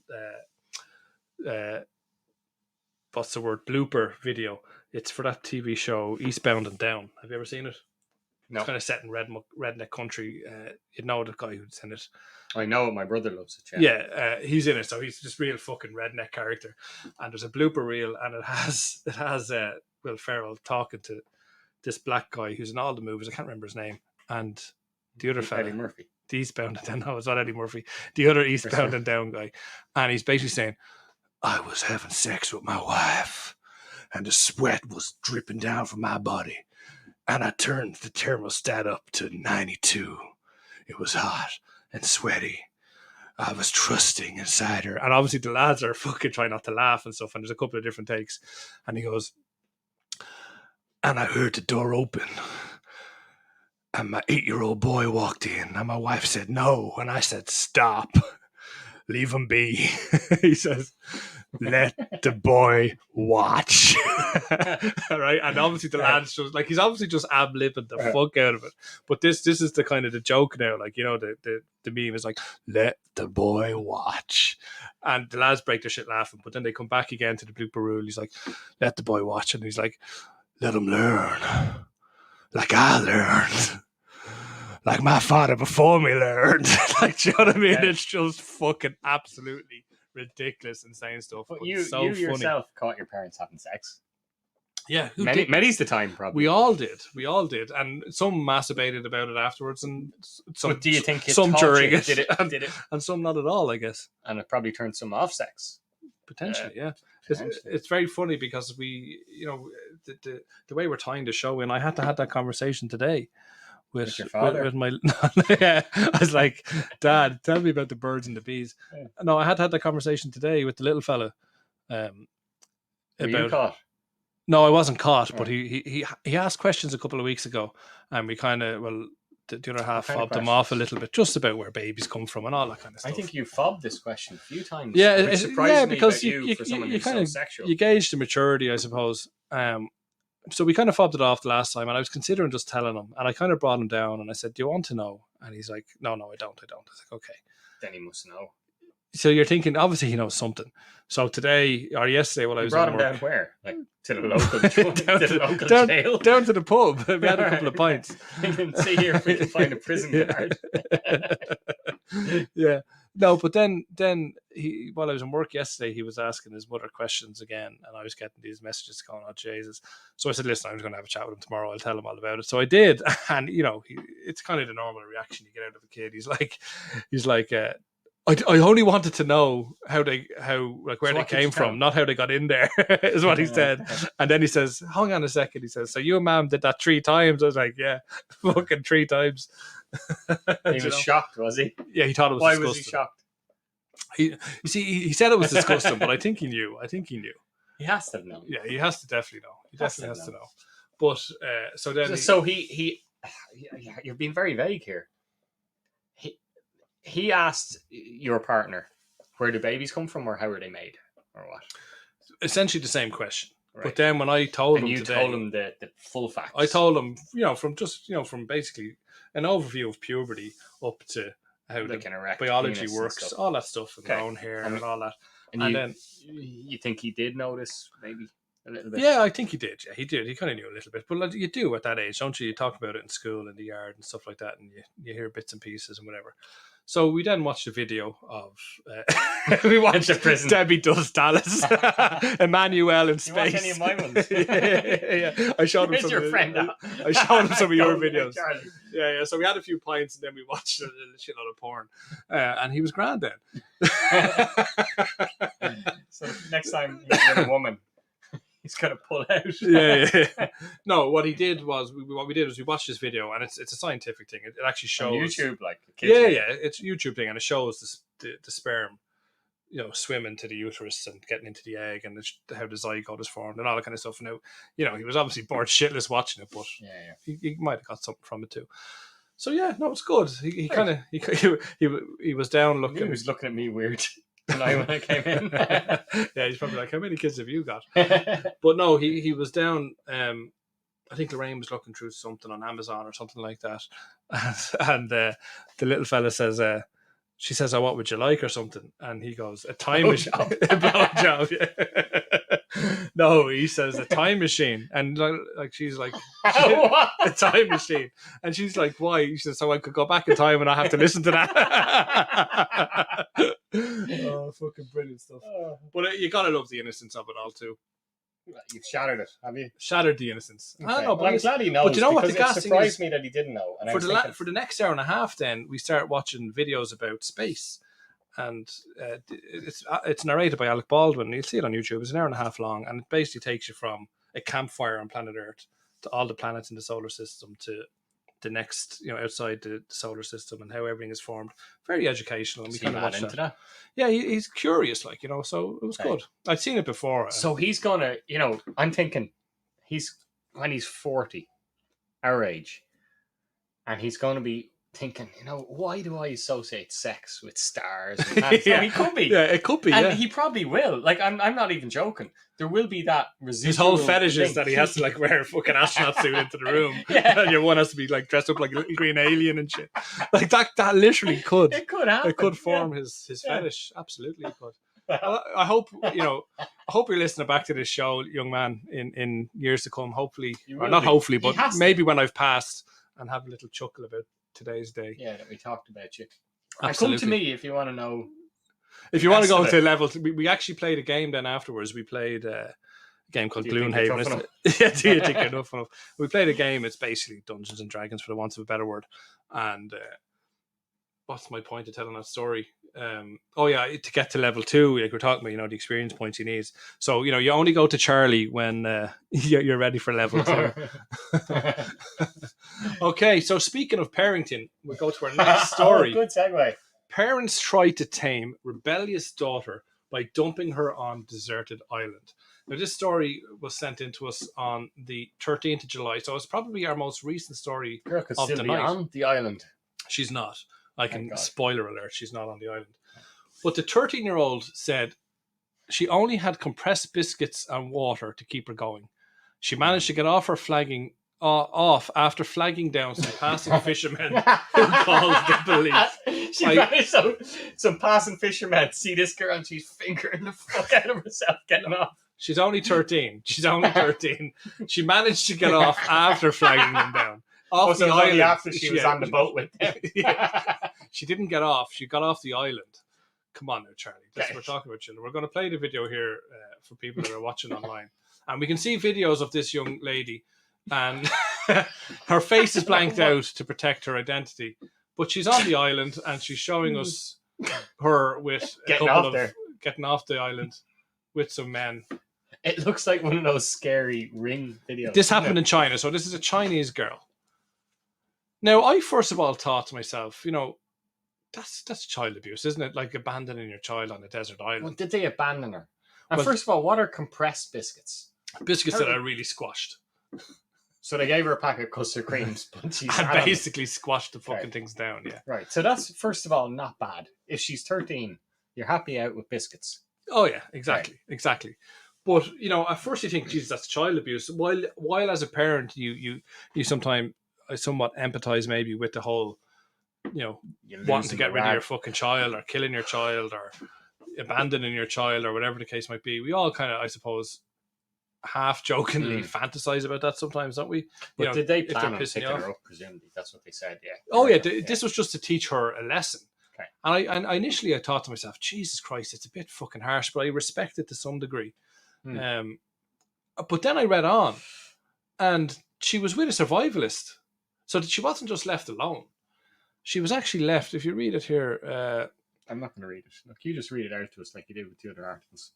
A: what's the word, blooper video. It's for that TV show Eastbound and Down. Have you ever seen it?
B: No.
A: It's kind of set in redneck country. You know the guy who's in it.
B: I know, my brother loves it.
A: Yeah, he's in it, so he's just real fucking redneck character. And there's a blooper reel, and it has Will Ferrell talking to this black guy who's in all the movies. I can't remember his name. And the other fella,
B: Eddie Murphy.
A: The Eastbound and Down. No, it's not Eddie Murphy. The other Eastbound and Down guy, and he's basically saying, "I was having sex with my wife, and the sweat was dripping down from my body. And I turned the thermostat up to 92. It was hot and sweaty. I was trusting inside her." And obviously the lads are fucking trying not to laugh and stuff. And there's a couple of different takes. And he goes, "And I heard the door open. And my 8-year-old boy walked in. And my wife said, 'No.' And I said, 'Stop. Leave him be.'" He says, "Let the boy watch." All right. And obviously the lad's just like, he's obviously just ab-libbing the fuck out of it. But this is the kind of the joke now. Like, the meme is like, "Let the boy watch." And the lads break their shit laughing. But then they come back again to the blooper rule. He's like, "Let the boy watch." And he's like, "Let him learn. Like I learned. Like my father before me learned." Like, do you know what I mean? It's just fucking absolutely ridiculous, insane stuff.
B: But
A: But
B: you
A: so funny.
B: yourself caught your parents having sex.
A: Yeah,
B: Many's the time, probably.
A: We all did, and some masturbated about it afterwards, and some.
B: But do you think it
A: some
B: taught
A: during
B: you?
A: it,
B: Did it?
A: and some not at all, I guess.
B: And it probably turned some off sex.
A: Potentially, yeah.
B: Potentially.
A: It's very funny because we, the way we're tying the show in, I had to have that conversation today with
B: your father?
A: with my. Yeah, I was like, "Dad, tell me about the birds and the bees."
B: Yeah.
A: No, I had to have that conversation today with the little fella.
B: Were you caught?
A: No, I wasn't caught, but
B: Right.
A: he asked questions a couple of weeks ago, and we kind of, the other half
B: kind of
A: fobbed him off a little bit, just about where babies come from and all that kind of stuff.
B: I think you fobbed this question a few times.
A: Yeah,
B: which surprised me
A: because
B: about you for someone who's
A: kind
B: so
A: of
B: sexual.
A: you gauge the maturity, I suppose. So we kind of fobbed it off the last time, and I was considering just telling him, and I kind of brought him down, and I said, "Do you want to know?" And he's like, "No, I don't." I was like, "Okay."
B: Then he must know.
A: So you're thinking, obviously he knows something. So today or yesterday, while I was
B: brought
A: at
B: him
A: work,
B: down where? Like to the local, to the local jail?
A: down to the pub. We had a couple of pints.
B: We can see here if we can find a prison guard.
A: Yeah. No, but then he, while I was in work yesterday, he was asking his mother questions again, and I was getting these messages going, "Oh Jesus!" So I said, "Listen, I'm just going to have a chat with him tomorrow. I'll tell him all about it." So I did, and it's kind of the normal reaction you get out of a kid. He's like, I only wanted to know where they came from, not how they got in there," is what he said. And then he says, "Hang on a second." He says, "So you and Mom did that 3 times?" I was like, "Yeah, fucking 3 times."
B: He was shocked, was he?
A: Yeah, he thought it was
B: Why
A: disgusting.
B: was he shocked?
A: He said it was disgusting, but I think he knew.
B: He has to have known.
A: Yeah, he has to definitely know. He definitely has to know. But so then,
B: So he You're being very vague here. He asked your partner, where do babies come from, or how are they made, or what?
A: Essentially the same question.
B: Right.
A: But then when I told him
B: you
A: today,
B: told him the full facts.
A: I told him, from basically an overview of puberty up to how
B: Like
A: the biology
B: penis
A: works, all that stuff, and their own hair and all that.
B: And then you think he did notice maybe a little bit?
A: Yeah, I think he did. Yeah, he did. He kind of knew a little bit, but like, you do at that age, don't you? You talk about it in school, in the yard, and stuff like that, and you hear bits and pieces and whatever. So we then watched a video of we watched
B: the prison.
A: Debbie Does Dallas, Emmanuel in space.
B: You watch any of my ones?
A: yeah. I showed him
B: Where's
A: some.
B: your friend?
A: I showed him some of your
B: Goldie and
A: videos.
B: Charlie.
A: Yeah. So we had a few pints and then we watched a shitload of porn, and he was grand then.
B: So next time he's with a woman, he's gonna pull out.
A: yeah. No, what he did was we watched this video, and it's a scientific thing. It actually shows
B: on YouTube, like
A: it's a YouTube thing, and it shows the sperm, swim into the uterus and getting into the egg, and how the zygote is formed and all that kind of stuff. Now, he was obviously bored shitless watching it, but he might have got something from it too. So yeah, no, it's good. He kind of he was down looking.
B: He was looking at me weird tonight when I came in.
A: Yeah, he's probably like, how many kids have you got? But no, he was down. I think Lorraine was looking through something on Amazon or something like that, and the little fella says, she says, "Oh, what would you like?" or something, and he goes, "A time machine." A blowjob. Yeah. No, he says a time machine, and like she's like, a time machine, and she's like, "Why?" He says, "So I could go back in time and I have to listen to that." Oh, fucking brilliant stuff! But you gotta love the innocence of it all too.
B: You've shattered it, have you?
A: Shattered the innocence.
B: Okay. I know, but I'm glad he knows.
A: But you know what? The
B: gas surprised me that he didn't know. And
A: for the next hour and a half, then we start watching videos about space, and it's narrated by Alec Baldwin. You'll see it on YouTube. It's an hour and a half long, and it basically takes you from a campfire on planet Earth to all the planets in the solar system to the next, outside the solar system, and how everything is formed. Very educational, and we kind of watch into that. Yeah, he's curious, so it was good. I'd seen it before.
B: So he's gonna, I'm thinking, when he's 40, our age, and he's gonna be thinking, why do I associate sex with stars? And yeah. He could be.
A: Yeah, it could be.
B: And he probably will. Like, I'm not even joking. There will be that residual.
A: His whole fetish is that he has to wear a fucking astronaut suit into the room. Yeah. And your one has to be dressed up like a little green alien and shit. Like that literally could.
B: It could happen.
A: It could form his fetish. Absolutely it could. Well, I hope you're listening back to this show, young man, in years to come. Hopefully, or not hopefully, but maybe when I've passed, and have a little chuckle about today's day.
B: Yeah, that we talked about you.
A: Absolutely.
B: And come to me if you want to know.
A: If you want to go into level, we actually played a game then afterwards. We played a game called Gloomhaven. Yeah, do you think enough? We played a game. It's basically Dungeons and Dragons, for the want of a better word. And what's my point of telling that story? To get to level 2, like we're talking about, the experience points he needs. So, you only go to Charlie when you're ready for level 2. Okay, so speaking of parenting, we'll go to our next story.
B: Good segue.
A: Parents try to tame rebellious daughter by dumping her on deserted island. Now, this story was sent in to us on the 13th of July, so it's probably our most recent story of the night.
B: On the island.
A: She's not. Spoiler alert, she's not on the island. But the 13-year-old said she only had compressed biscuits and water to keep her going. She managed to get off off after flagging down some passing fishermen who called the police.
B: Some passing fishermen see this girl and she's fingering the fuck out of herself getting off.
A: She's only 13. She managed to get off after flagging them down. Off the island
B: after she was on the boat with them.
A: Yeah. She didn't get off. She got off the island. Come on now, Charlie. We're talking about children. We're going to play the video here for people that are watching online. And we can see videos of this young lady. And her face is blanked out to protect her identity. But she's on the island and she's showing us her with getting off the island with some men.
B: It looks like one of those scary Ring videos.
A: This happened in China. So this is a Chinese girl. Now, I first of all thought to myself, that's child abuse, isn't it? Like abandoning your child on a desert island.
B: Well, did they abandon her? And first of all, what are compressed biscuits?
A: Biscuits that are really squashed.
B: So they gave her a pack of custard creams, but she's
A: And
B: adamant.
A: basically squashed the fucking
B: Right.
A: things down. Yeah.
B: Right. So that's, first of all, not bad. If she's 13, you're happy out with biscuits.
A: Oh yeah, exactly. But at first you think, Jesus, that's child abuse. While as a parent, you sometimes I somewhat empathize maybe with the whole,
B: You're
A: wanting to
B: losing
A: get
B: the
A: rid of
B: rag.
A: your fucking child or killing your child or abandoning your child or whatever the case might be. We all kind of, I suppose, half jokingly fantasize about that sometimes, don't we?
B: But did they
A: if they're
B: plan on
A: pissing
B: picking
A: you off.
B: her up? Presumably, that's what they said. Yeah.
A: Oh yeah, this was just to teach her a lesson.
B: Okay.
A: And I initially I thought to myself, Jesus Christ, it's a bit fucking harsh, but I respect it to some degree. But then I read on, and she was with a survivalist, so that she wasn't just left alone. She was actually left. If you read it here,
B: I'm not going to read it. Look, you just read it out to us like you did with the other articles.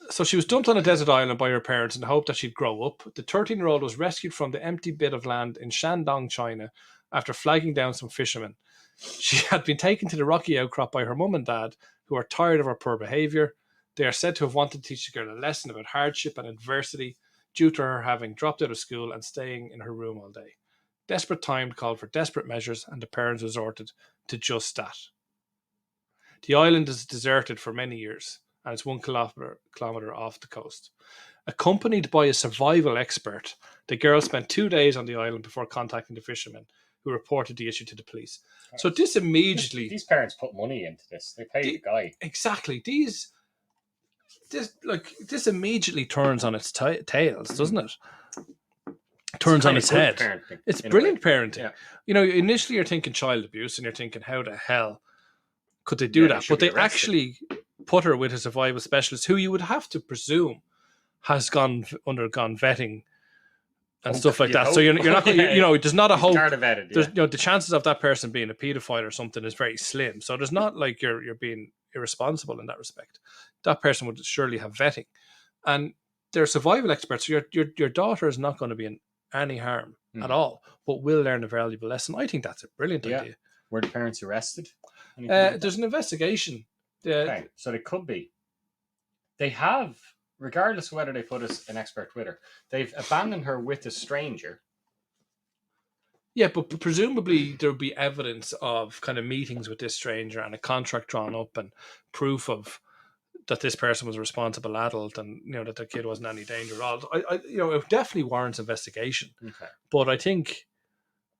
A: So she was dumped on a desert island by her parents in the hope that she'd grow up. The 13-year-old was rescued from the empty bit of land in Shandong, China, after flagging down some fishermen. She had been taken to the rocky outcrop by her mum and dad, who are tired of her poor behaviour. They are said to have wanted to teach the girl a lesson about hardship and adversity due to her having dropped out of school and staying in her room all day. Desperate time called for desperate measures, and the parents resorted to just that. The island is deserted for many years, and it's 1 kilometre off the coast. Accompanied by a survival expert, the girl spent 2 days on the island before contacting the fishermen, who reported the issue to the police. So this immediately...
B: These parents put money into this. They paid the guy.
A: Exactly. This immediately turns on its tails, doesn't it? Turns on its head.
B: Parenting,
A: it's brilliant parenting.
B: Yeah.
A: Initially you're thinking child abuse, and you're thinking, how the hell could they do that? But they actually put her with a survival specialist, who you would have to presume has undergone vetting and stuff like that.
B: Hope.
A: So you're not going to, there's not a hope.
B: Vetted,
A: there's, the chances of that person being a paedophile or something is very slim. So there's not like you're being irresponsible in that respect. That person would surely have vetting, and they're survival experts. So your daughter is not going to be in any harm at all, but will learn a valuable lesson. I think that's a brilliant idea.
B: Were the parents arrested?
A: There's an investigation.
B: Okay, so they could be. They have, regardless of whether they put an expert with her, they've abandoned her with a stranger.
A: Yeah, but presumably there'll be evidence of kind of meetings with this stranger and a contract drawn up and proof of that this person was a responsible adult, and that their kid wasn't any danger at all. It definitely warrants investigation.
B: Okay,
A: but I think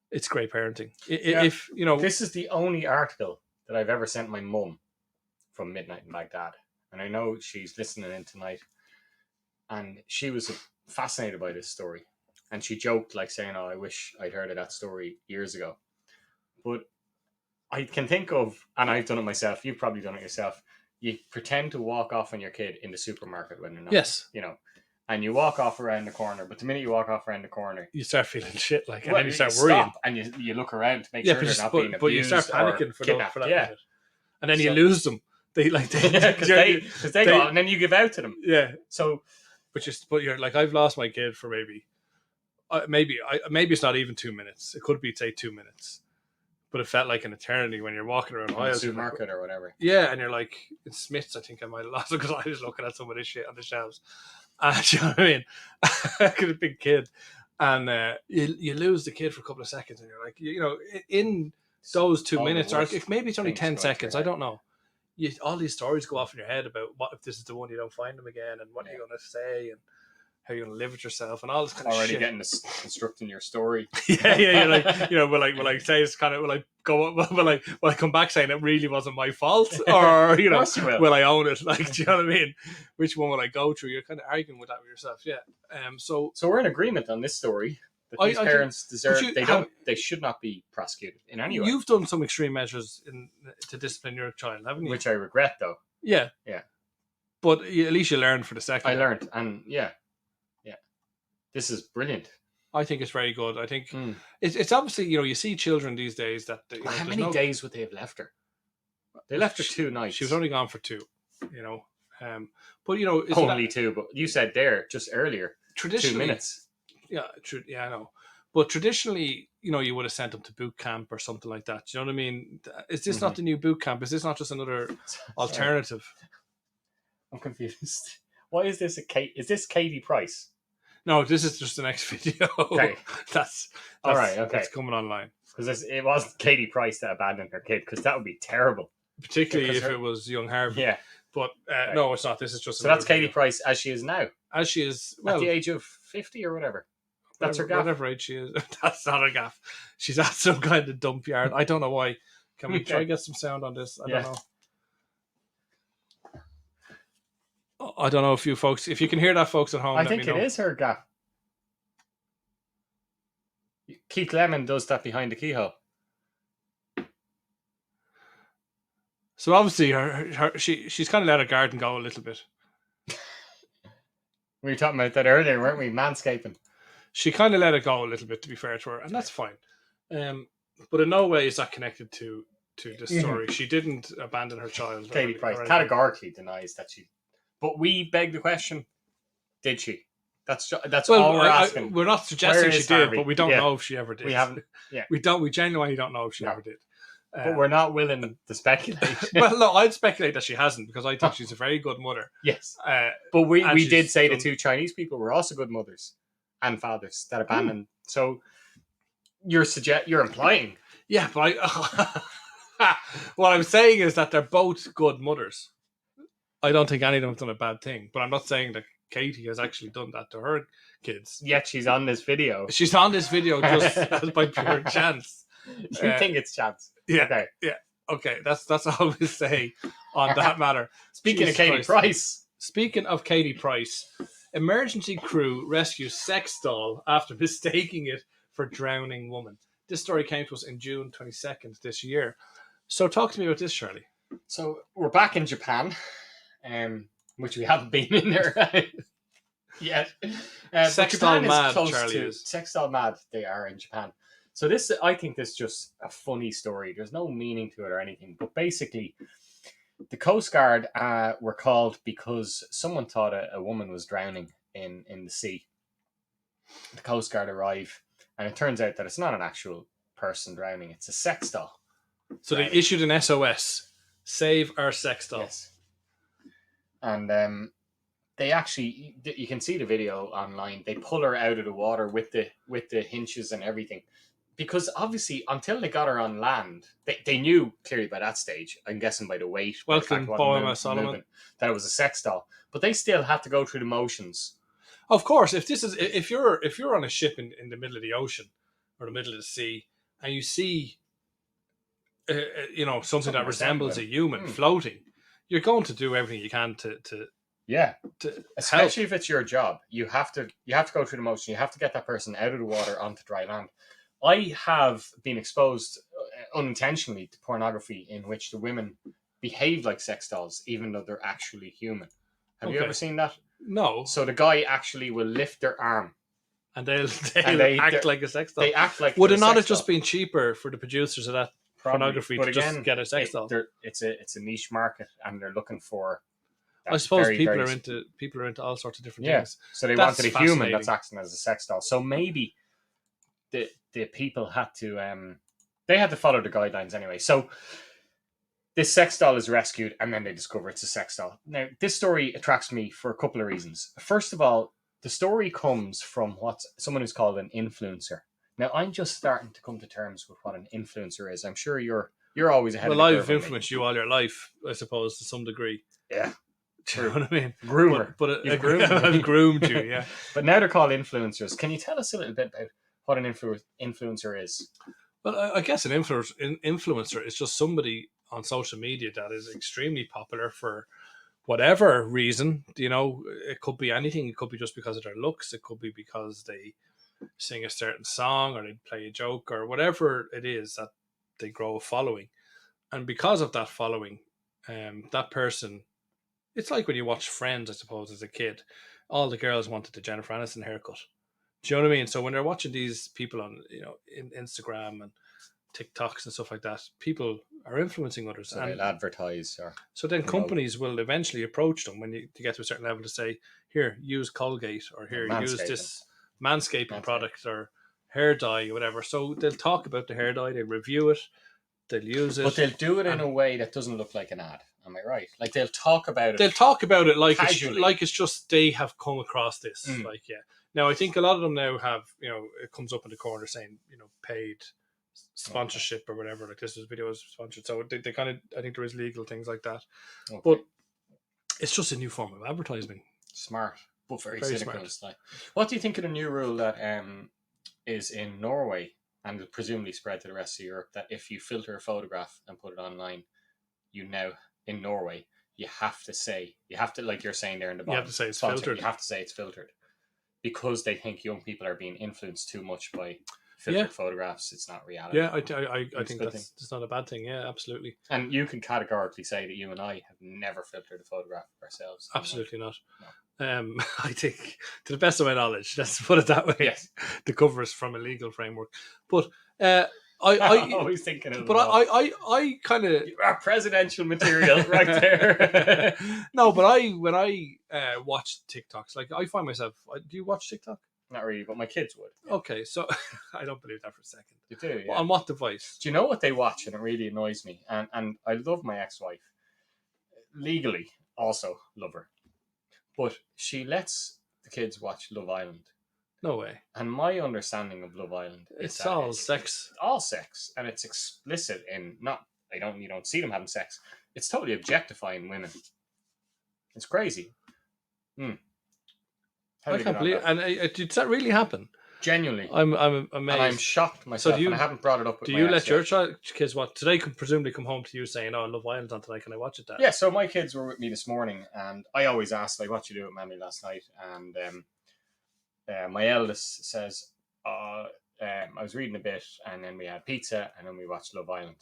A: it's great parenting.
B: This is the only article that I've ever sent my mum from Midnight in Baghdad, and I know she's listening in tonight, and she was fascinated by this story, and she joked like saying, "Oh, I wish I'd heard of that story years ago." But I can think of, and I've done it myself. You've probably done it yourself. You pretend to walk off on your kid in the supermarket when they're not.
A: Yes.
B: And you walk off around the corner, but the minute you walk off around the corner,
A: you start feeling shit, and then you start worrying,
B: and you look around to make sure they're not being abused.
A: But you start panicking for that minute. And then you lose them. Because
B: they go, and then you give out to them.
A: Yeah.
B: So,
A: but you're like, I've lost my kid for maybe it's not even 2 minutes. It could be, say, 2 minutes. But it felt like an eternity when you're walking around
B: the supermarket or whatever.
A: Yeah, and you're like, in Smith's, I think I might have lost it because I was looking at some of this shit on the shelves. Do you know what I mean? I got a big kid, and you lose the kid for a couple of seconds, and you're like, in those 2 minutes, or if maybe it's only 10 seconds, I don't know. All these stories go off in your head about what if this is the one you don't find them again, and what you're going to say, and how you're going to live with yourself, and all this kind of shit.
B: Already getting this constructing your story.
A: You're like, will I say it's kind of, will I come back saying it really wasn't my fault, or will I own it? Like, do you know what I mean? Which one will I go through? You're kind of arguing with that with yourself, yeah. So
B: we're in agreement on this story. That these parents deserve. They should not be prosecuted in any way.
A: You've done some extreme measures to discipline your child, haven't you?
B: Which I regret, though.
A: Yeah. But at least you learned for the second.
B: I learned, and this is brilliant.
A: I think it's very good. I think it's obviously, you see children these days that...
B: how many days would they have left her? They left her 2 nights.
A: She was only gone for 2, But,
B: only 2, but you said there just earlier, 2 minutes.
A: Yeah, I know. But traditionally, you would have sent them to boot camp or something like that. Do you know what I mean? Is this not the new boot camp? Is this not just another alternative?
B: I'm confused. Why is this is this Katie Price?
A: No, this is just the next video.
B: Okay.
A: that's
B: all right. Okay,
A: that's coming online.
B: Because it wasn't Katie Price that abandoned her kid, because that would be terrible.
A: Particularly if it was young Harvey.
B: Yeah.
A: But no, it's not. This is just
B: so that's Katie Price as she is now.
A: As she is,
B: at the age of 50 or whatever. That's her gaff.
A: Whatever age she is. That's not her gaff. She's at some kind of dump yard. I don't know why. Can we try get some sound on this? I don't know. I don't know if you can hear that, folks at home.
B: I think it is her gaff. Keith Lemon does that behind the keyhole.
A: So obviously, she's kind of let her garden go a little bit.
B: We were talking about that earlier, weren't we? Manscaping.
A: She kind of let it go a little bit, to be fair to her, and that's fine. But in no way is that connected to this story. She didn't abandon her child.
B: Katie Price categorically denies that she. But we beg the question: did she? That's all we're asking.
A: We're not suggesting she did, but we don't know if she ever did.
B: We haven't. Yeah,
A: we genuinely don't know if she ever did.
B: But we're not willing to speculate.
A: Well, no, I'd speculate that she hasn't, because I think she's a very good mother.
B: Yes, but we did say the two Chinese people were also good mothers and fathers that abandoned. So you're implying.
A: Yeah, but what I'm saying is that they're both good mothers. I don't think any of them have done a bad thing, but I'm not saying that Katie has actually done that to her kids.
B: Yet she's on this video.
A: She's on this video just by pure chance.
B: You think it's chance?
A: Yeah.
B: Okay.
A: Yeah. Okay. That's all we say on that matter.
B: Speaking of Katie Price.
A: Speaking of Katie Price, emergency crew rescues sex doll after mistaking it for drowning woman. This story came to us in June 22nd this year. So talk to me about this, Charlie.
B: So we're back in Japan, which we haven't been in there yet.
A: Sex doll mad, Charlie is.
B: Sex doll mad, they are in Japan. So I think this is just a funny story. There's no meaning to it or anything. But basically, the Coast Guard were called because someone thought a woman was drowning in the sea. The Coast Guard arrive, and it turns out that it's not an actual person drowning. It's a sex doll.
A: So they issued an SOS. Save our sex doll.
B: Yes. And they actually, you can see the video online. They pull her out of the water with the hinges and everything. Because obviously, until they got her on land, they knew clearly by that stage, I'm guessing by the weight,
A: welcome, Boeing Solomon,
B: that it was a sex doll. But they still had to go through the motions.
A: Of course, if you're on a ship in the middle of the ocean or the middle of the sea, and you see, something that resembles a human floating, you're going to do everything you can to especially
B: if it's your job. You have to go through the motion. You have to get that person out of the water onto dry land. I have been exposed unintentionally to pornography in which the women behave like sex dolls, even though they're actually human. Have you ever seen that?
A: No.
B: So the guy actually will lift their arm.
A: And they'll act like a sex doll.
B: They act like.
A: Would it not have just been cheaper for the producers of that pornography to just get a sex doll?
B: It's a niche market, and they're looking for.
A: I suppose people are into all sorts of different things.
B: So they wanted a human that's acting as a sex doll. So maybe the people had to they had to follow the guidelines anyway. So this sex doll is rescued, and then they discover it's a sex doll. Now, this story attracts me for a couple of reasons. First of all, the story comes from someone who's called an influencer. Now, I'm just starting to come to terms with what an influencer is. I'm sure you're always ahead of the curve.
A: Well, I've influenced you all your life, I suppose, to some degree.
B: Yeah.
A: Do you know what I mean?
B: Groomer.
A: But I've groomed you, yeah.
B: But now they're called influencers. Can you tell us a little bit about what an influencer is?
A: Well, I guess an influencer is just somebody on social media that is extremely popular for whatever reason. It could be anything. It could be just because of their looks. It could be because they sing a certain song or they play a joke or whatever it is that they grow a following. And because of that following, that person, it's like when you watch Friends, I suppose, as a kid, all the girls wanted the Jennifer Aniston haircut. Do you know what I mean? So when they're watching these people on, in Instagram and TikToks and stuff like that, people are influencing others.
B: So they'll advertise.
A: So then companies will eventually approach them when you get to a certain level to say, here, use Colgate, or here, use this manscaping product or hair dye or whatever. So they'll talk about the hair dye, they review it, they'll use it.
B: But they'll do it in a way that doesn't look like an ad. Am I right? Like they'll talk about it.
A: They'll talk about it like
B: Casually.
A: it's just they have come across this. Like, yeah. Now I think a lot of them now have, it comes up in the corner saying, paid sponsorship or whatever. Like this video was sponsored, so they kind of, I think there is legal things like that.
B: Okay.
A: But it's just a new form of advertising.
B: Smart, but very cynical.
A: Smart.
B: What do you think of the new rule that is in Norway and will presumably spread to the rest of Europe, that if you filter a photograph and put it online, in Norway, you have to, like you're saying there in the bottom,
A: you have to say it's filtered.
B: You have to say it's filtered because they think young people are being influenced too much by filtered photographs. It's not reality.
A: Yeah, I think that's not a bad thing. Yeah, absolutely.
B: And you can categorically say that you and I have never filtered a photograph ourselves.
A: Absolutely not.
B: No.
A: I think, to the best of my knowledge, let's put it that way.
B: Yes.
A: The cover is from a legal framework, but
B: I'm always thinking of.
A: But I kind of,
B: you are presidential material right there.
A: No, but when I watch TikToks, like I find myself. Do you watch TikTok?
B: Not really, but my kids would.
A: Yeah. Okay, so I don't believe that for a second.
B: You do, yeah.
A: On what device?
B: Do you know what they watch? And it really annoys me. And I love my ex-wife. Legally, also love her. But she lets the kids watch Love Island.
A: No way.
B: And my understanding of Love Island is
A: it's all sex.
B: It's all sex. And it's explicit in you don't see them having sex. It's totally objectifying women. It's crazy.
A: I can't believe it. And does that really happen?
B: Genuinely.
A: I'm amazed. And
B: I'm shocked myself. And I haven't brought it up with
A: do you let your kids watch? Today could presumably come home to you saying, "Oh, Love Island's on tonight. Can I watch it, Dad?"
B: Yeah, so my kids were with me this morning, and I always ask, like, what you do with Mammy last night? And my eldest says, I was reading a bit, and then we had pizza, and then we watched Love Island.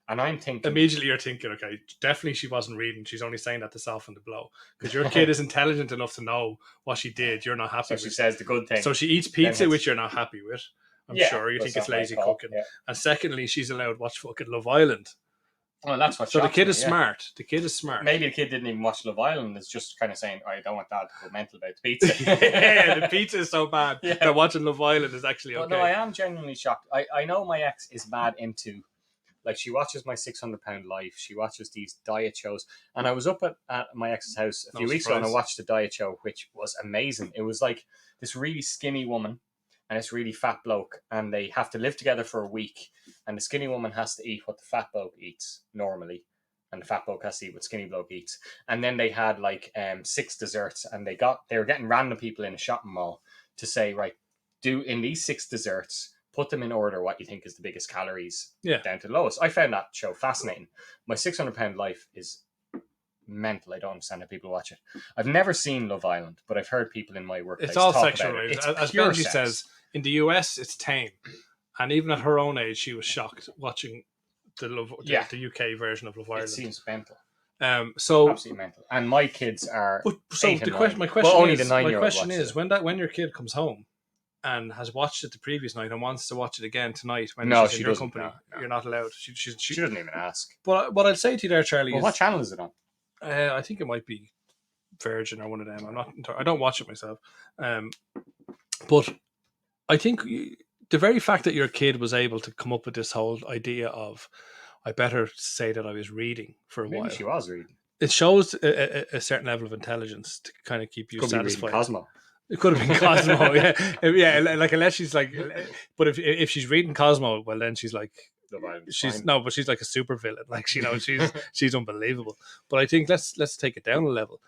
B: And I'm thinking...
A: Immediately you're thinking, okay, definitely she wasn't reading. She's only saying that to soften the blow. Because your kid is intelligent enough to know what she did. You're not happy with.
B: So she says the good thing.
A: So she eats pizza, which you're not happy with. I'm sure. You think it's lazy cooking.
B: Yeah.
A: And secondly, she's allowed to watch fucking Love Island.
B: Well, that's what.
A: So the kid is smart. The kid is smart.
B: Maybe the kid didn't even watch Love Island. It's just kind of saying, I don't want Dad to go mental about the pizza.
A: Yeah, the pizza is so bad that watching Love Island is actually okay.
B: But no, I am genuinely shocked. I know my ex is mad into, like, she watches my 600 Pound Life. She watches these diet shows. And I was up at my ex's house a few weeks ago and I watched the diet show, which was amazing. It was like this really skinny woman and this really fat bloke, and they have to live together for a week. And the skinny woman has to eat what the fat bloke eats normally, and the fat bloke has to eat what skinny bloke eats. And then they had like 6 desserts, and they were getting random people in a shopping mall to say, right, do in these 6 desserts, put them in order what you think is the biggest calories down to the lowest. I found that show fascinating. My 600 Pound Life is mental. I don't understand how people watch it. I've never seen Love Island, but I've heard people in my workplace
A: it's all
B: talk
A: sexual,
B: about it. It's
A: as
B: pure
A: Benji
B: sex.
A: says, in the US it's tame. And even at her own age, she was shocked watching the UK version of Love Island.
B: It seems mental.
A: So
B: absolutely mental. And my kids are.
A: My question is, when your kid comes home and has watched it the previous night and wants to watch it again tonight when she's in your company, you're not allowed. She
B: doesn't even ask.
A: But what I'd say to you there, Charlie, is
B: what channel is it on?
A: I think it might be Virgin or one of them. I don't watch it myself. But I think the very fact that your kid was able to come up with this whole idea of, I better say that I was reading for a while.
B: Maybe she was reading.
A: It shows a certain level of intelligence to kind of keep you satisfied.
B: Cosmo.
A: It could have been Cosmo, yeah. Like unless she's like, but if she's reading Cosmo, well then she's like, but she's like a super villain. Like she's unbelievable. But I think let's take it down a level.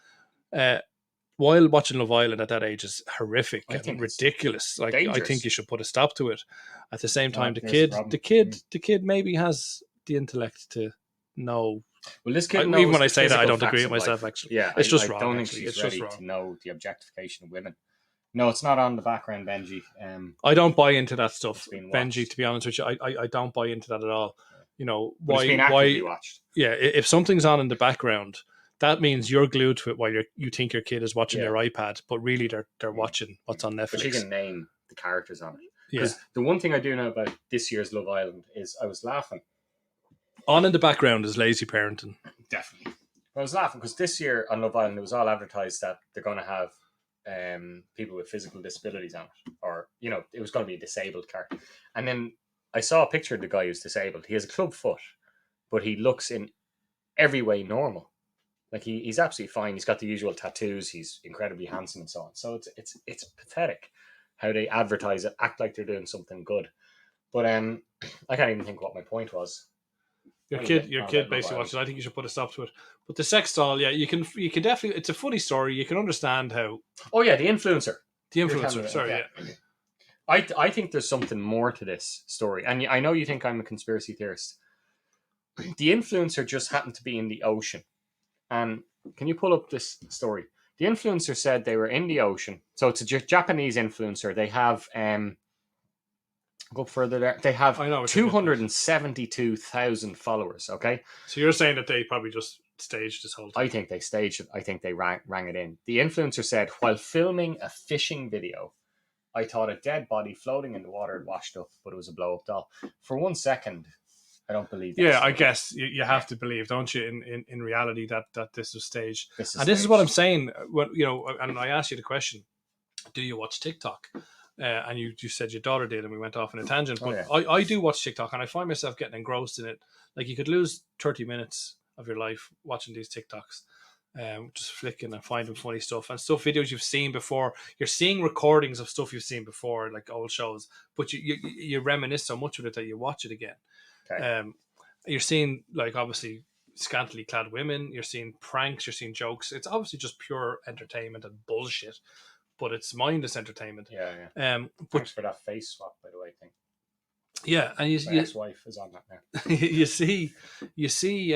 A: While watching Love Island at that age is horrific and ridiculous. Like dangerous. I think you should put a stop to it. At the same time, the kid maybe has the intellect to know.
B: Well, this kid
A: even when I say that, I don't agree with myself. Actually,
B: it's
A: just
B: wrong. I don't think she's ready to know the objectification of women. No, it's not on the background, Benji.
A: I don't buy into that stuff, Benji. To be honest with you, I don't buy into that at all. You know
B: why? It's being actively watched.
A: Yeah, if something's on in the background, that means you're glued to it while you think your kid is watching their iPad, but really they're watching what's on Netflix.
B: But you can name the characters on it. Because the one thing I do know about this year's Love Island is I was laughing.
A: On in the background is lazy parenting.
B: Definitely. I was laughing because this year on Love Island it was all advertised that they're going to have people with physical disabilities on it, or it was going to be a disabled character. And then I saw a picture of the guy who's disabled. He has a club foot, but he looks in every way normal. Like he's absolutely fine. He's got the usual tattoos. He's incredibly handsome and so on. So it's pathetic how they advertise it, act like they're doing something good. But I can't even think what my point was.
A: Your kid basically watches. I think you should put a stop to it. But the sex doll, yeah, you can definitely. It's a funny story. You can understand how.
B: Oh yeah, the influencer.
A: The influencer. Sorry, yeah.
B: I think there's something more to this story, and I know you think I'm a conspiracy theorist. The influencer just happened to be in the ocean, and can you pull up this story? The influencer said they were in the ocean, so it's a Japanese influencer. They have go further there. They have 272,000 followers. Okay,
A: so you're saying that they probably just staged this whole thing?
B: I think they staged it. I think they rang it in. The influencer said, while filming a fishing video, I thought a dead body floating in the water had washed up, but it was a blow-up doll. For 1 second, I don't believe that.
A: Yeah, I guess you have to believe, don't you, in reality that this was staged. This is what I'm saying. And I asked you the question, do you watch TikTok? And you said your daughter did, and we went off on a tangent. But I do watch TikTok, and I find myself getting engrossed in it. Like, you could lose 30 minutes of your life watching these TikToks. Just flicking and finding funny stuff and videos you've seen before. You're seeing recordings of stuff you've seen before, like old shows, but you reminisce so much of it that you watch it again. Okay. You're seeing, like, obviously scantily clad women, you're seeing pranks, you're seeing jokes. It's obviously just pure entertainment and bullshit, but it's mindless entertainment.
B: Thanks for that face swap, by the way, thing.
A: Yeah, and
B: my ex-wife is on that now.
A: you see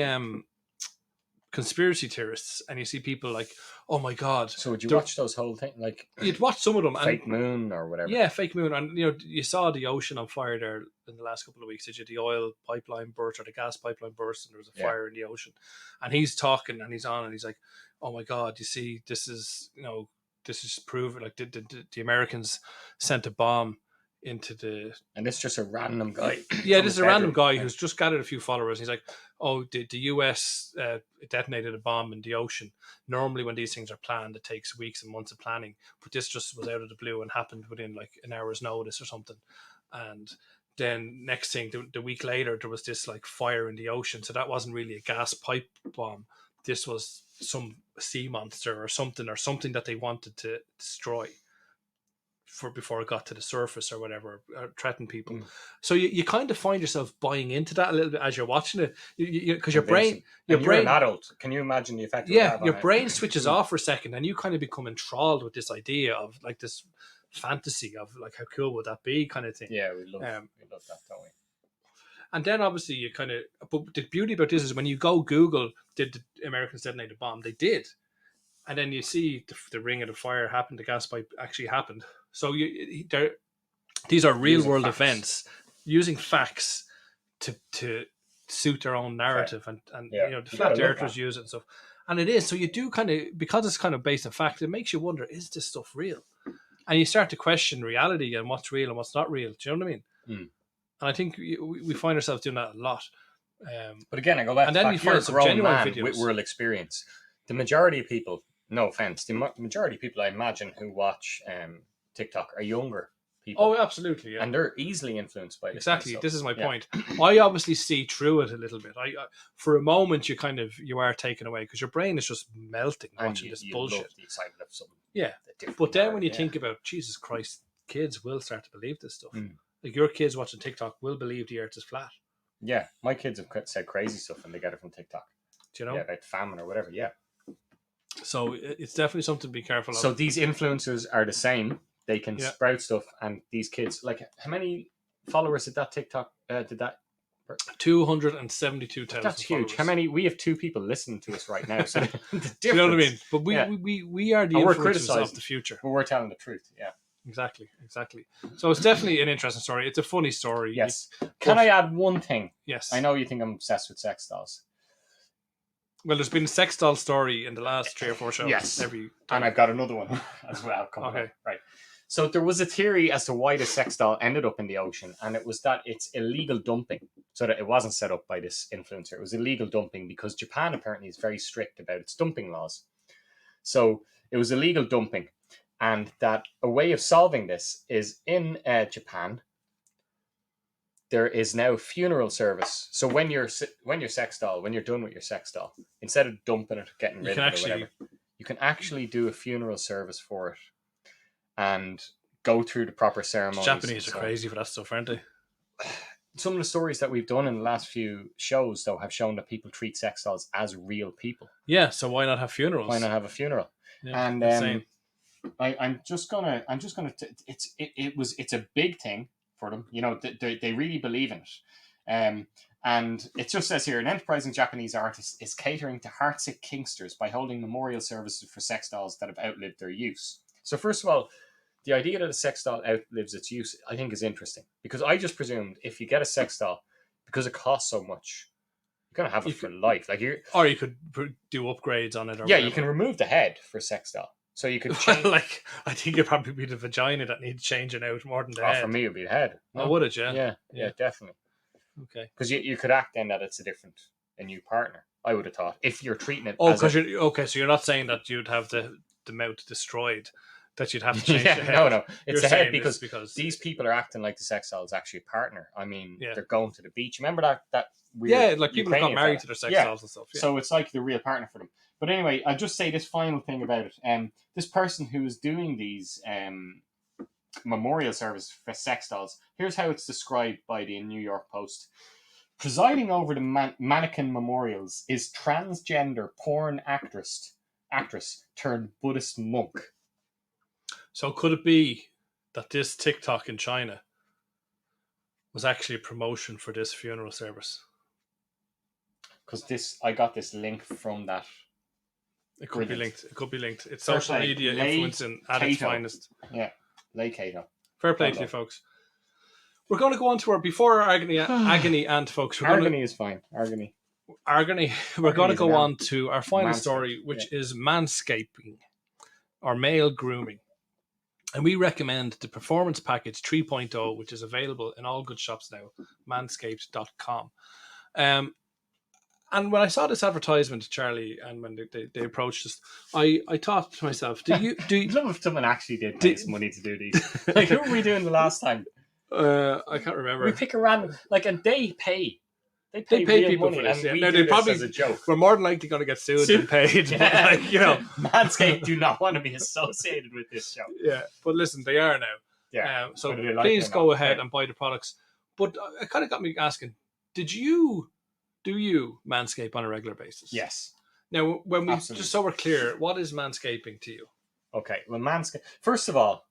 A: conspiracy theorists, and you see people like, oh my god.
B: So would you watch those whole thing? Like,
A: you'd watch some of them.
B: Fake moon or whatever.
A: Yeah, fake moon. And you saw the ocean on fire there in the last couple of weeks. Did you? The oil pipeline burst, or the gas pipeline burst, and there was a fire in the ocean. And he's talking, and he's on, and he's like, oh my god, you see, this is proven, like the Americans sent a bomb into the...
B: And it's just a random guy.
A: Yeah, this is a random guy who's just gathered a few followers. He's like, oh, the US detonated a bomb in the ocean. Normally when these things are planned, it takes weeks and months of planning, but this just was out of the blue and happened within like an hour's notice or something. And then next thing, the week later, there was this like fire in the ocean. So that wasn't really a gas pipe bomb. This was some sea monster or something that they wanted to destroy before it got to the surface or whatever, or threaten people. So you kind of find yourself buying into that a little bit as you're watching it, because your brain,
B: you're an adult. Can you imagine the effect?
A: Yeah, your brain switches off for a second, and you kind of become enthralled with this idea of like this fantasy of like, how cool would that be, kind of thing.
B: Yeah, we love that, don't we?
A: And then obviously you kind of, but the beauty about this is when you go Google, did the Americans detonate a bomb? They did. And then you see the ring of the fire happened, the gas pipe actually happened. So these are real world events, using facts to suit their own narrative, and the flat earthers use it and stuff. And it is, so you do kind of, because it's kind of based on fact, it makes you wonder, is this stuff real? And you start to question reality and what's real and what's not real. Do you know what I mean? And I think we find ourselves doing that a lot.
B: But again, I go back. And then you find some genuine videos with world experience. The majority of people, no offense, the majority of people I imagine who watch TikTok are younger people.
A: Oh, absolutely, yeah.
B: And they're easily influenced by
A: exactly. This is my point. I obviously see through it a little bit. For a moment, you are taken away because your brain is just melting watching this bullshit.
B: Love the excitement of something.
A: Yeah, but then when you think about, Jesus Christ, kids will start to believe this stuff. Like, your kids watching TikTok will believe the earth is flat.
B: Yeah, my kids have said crazy stuff and they get it from TikTok.
A: Do you know?
B: Yeah, about famine or whatever. Yeah.
A: So it's definitely something to be careful of.
B: So these influencers are the same. They can sprout stuff, and these kids, like, how many followers did that TikTok
A: 272,000.
B: That's huge. How many? We have 2 people listening to us right now. So
A: you know what I mean? But we are the influencers of the future.
B: But we're telling the truth. Yeah.
A: Exactly. So it's definitely an interesting story. It's a funny story.
B: Yes. Can I add one thing?
A: Yes.
B: I know you think I'm obsessed with sex dolls.
A: Well, there's been a sex doll story in the last 3 or 4 shows.
B: Yes. And I've got another one as well. Okay. Right. So there was a theory as to why the sex doll ended up in the ocean, and it was that it's illegal dumping. So that it wasn't set up by this influencer. It was illegal dumping because Japan apparently is very strict about its dumping laws. So it was illegal dumping. And that a way of solving this is in Japan, there is now funeral service. So when you're sex doll, when you're done with your sex doll, instead of dumping it, getting rid of it or whatever, you can actually do a funeral service for it and go through the proper ceremonies.
A: Japanese are crazy for that stuff, aren't they?
B: Some of the stories that we've done in the last few shows, though, have shown that people treat sex dolls as real people.
A: Yeah, so why not have funerals?
B: Why not have a funeral?
A: Yeah,
B: and I'm just gonna. It's a big thing for them. You know, they really believe in it. And it just says here, an enterprising Japanese artist is catering to heartsick kinksters by holding memorial services for sex dolls that have outlived their use. So first of all, the idea that a sex doll outlives its use, I think, is interesting. Because I just presumed if you get a sex doll, because it costs so much, you're going to have it for life.
A: Or you could do upgrades on it. Or
B: yeah,
A: whatever.
B: You can remove the head for a sex doll. So you could change...
A: I think it'd probably be the vagina that needs changing out more than the head.
B: For me, it would be the head.
A: No? Oh, would it, yeah?
B: Yeah, definitely.
A: Okay.
B: Because you could act then that it's a new partner, I would have thought, if you're treating it
A: okay, so you're not saying that you'd have the mouth destroyed, that you'd have to change the head.
B: No. It's the head because
A: these
B: people are acting like the sex doll is actually a partner. I mean,
A: yeah.
B: They're going to the beach. Remember that weird...
A: like people got married to their sex dolls and stuff. Yeah.
B: So it's like the real partner for them. But anyway, I'll just say this final thing about it. This person who is doing these memorial service for sex dolls, here's how it's described by the New York Post. Presiding over the mannequin memorials is transgender porn actress turned Buddhist monk.
A: So could it be that this TikTok in China was actually a promotion for this funeral service?
B: Because I got this link from that.
A: It could be linked. It's social media influencing at its finest.
B: Yeah, Lay Cato.
A: Fair play to you, folks. We're going to go on to our before our agony and folks.
B: Agony is fine.
A: Agony. We're going to go on to our final story, which is manscaping or male grooming. And we recommend the Performance Package 3.0, which is available in all good shops now, manscaped.com. And when I saw this advertisement, Charlie, and when they approached us, I thought to myself, do you
B: I'd love if someone actually did pay some money to do these. Like, who were we doing the last time?
A: I can't remember.
B: We pick a random, and they pay. They
A: pay people
B: money,
A: for this.
B: And we
A: no,
B: do
A: they
B: this
A: probably
B: as a joke.
A: We're more than likely going to get sued than paid.
B: Yeah.
A: But
B: Manscaped do not want to be associated with this show.
A: Yeah, but listen, they are now.
B: Yeah.
A: So please go ahead and buy the products. But it kind of got me asking: do you manscape on a regular basis?
B: Yes.
A: Now, when we
B: Absolutely.
A: just so we're clear, what is manscaping to you?
B: Okay, well, manscape. First of all,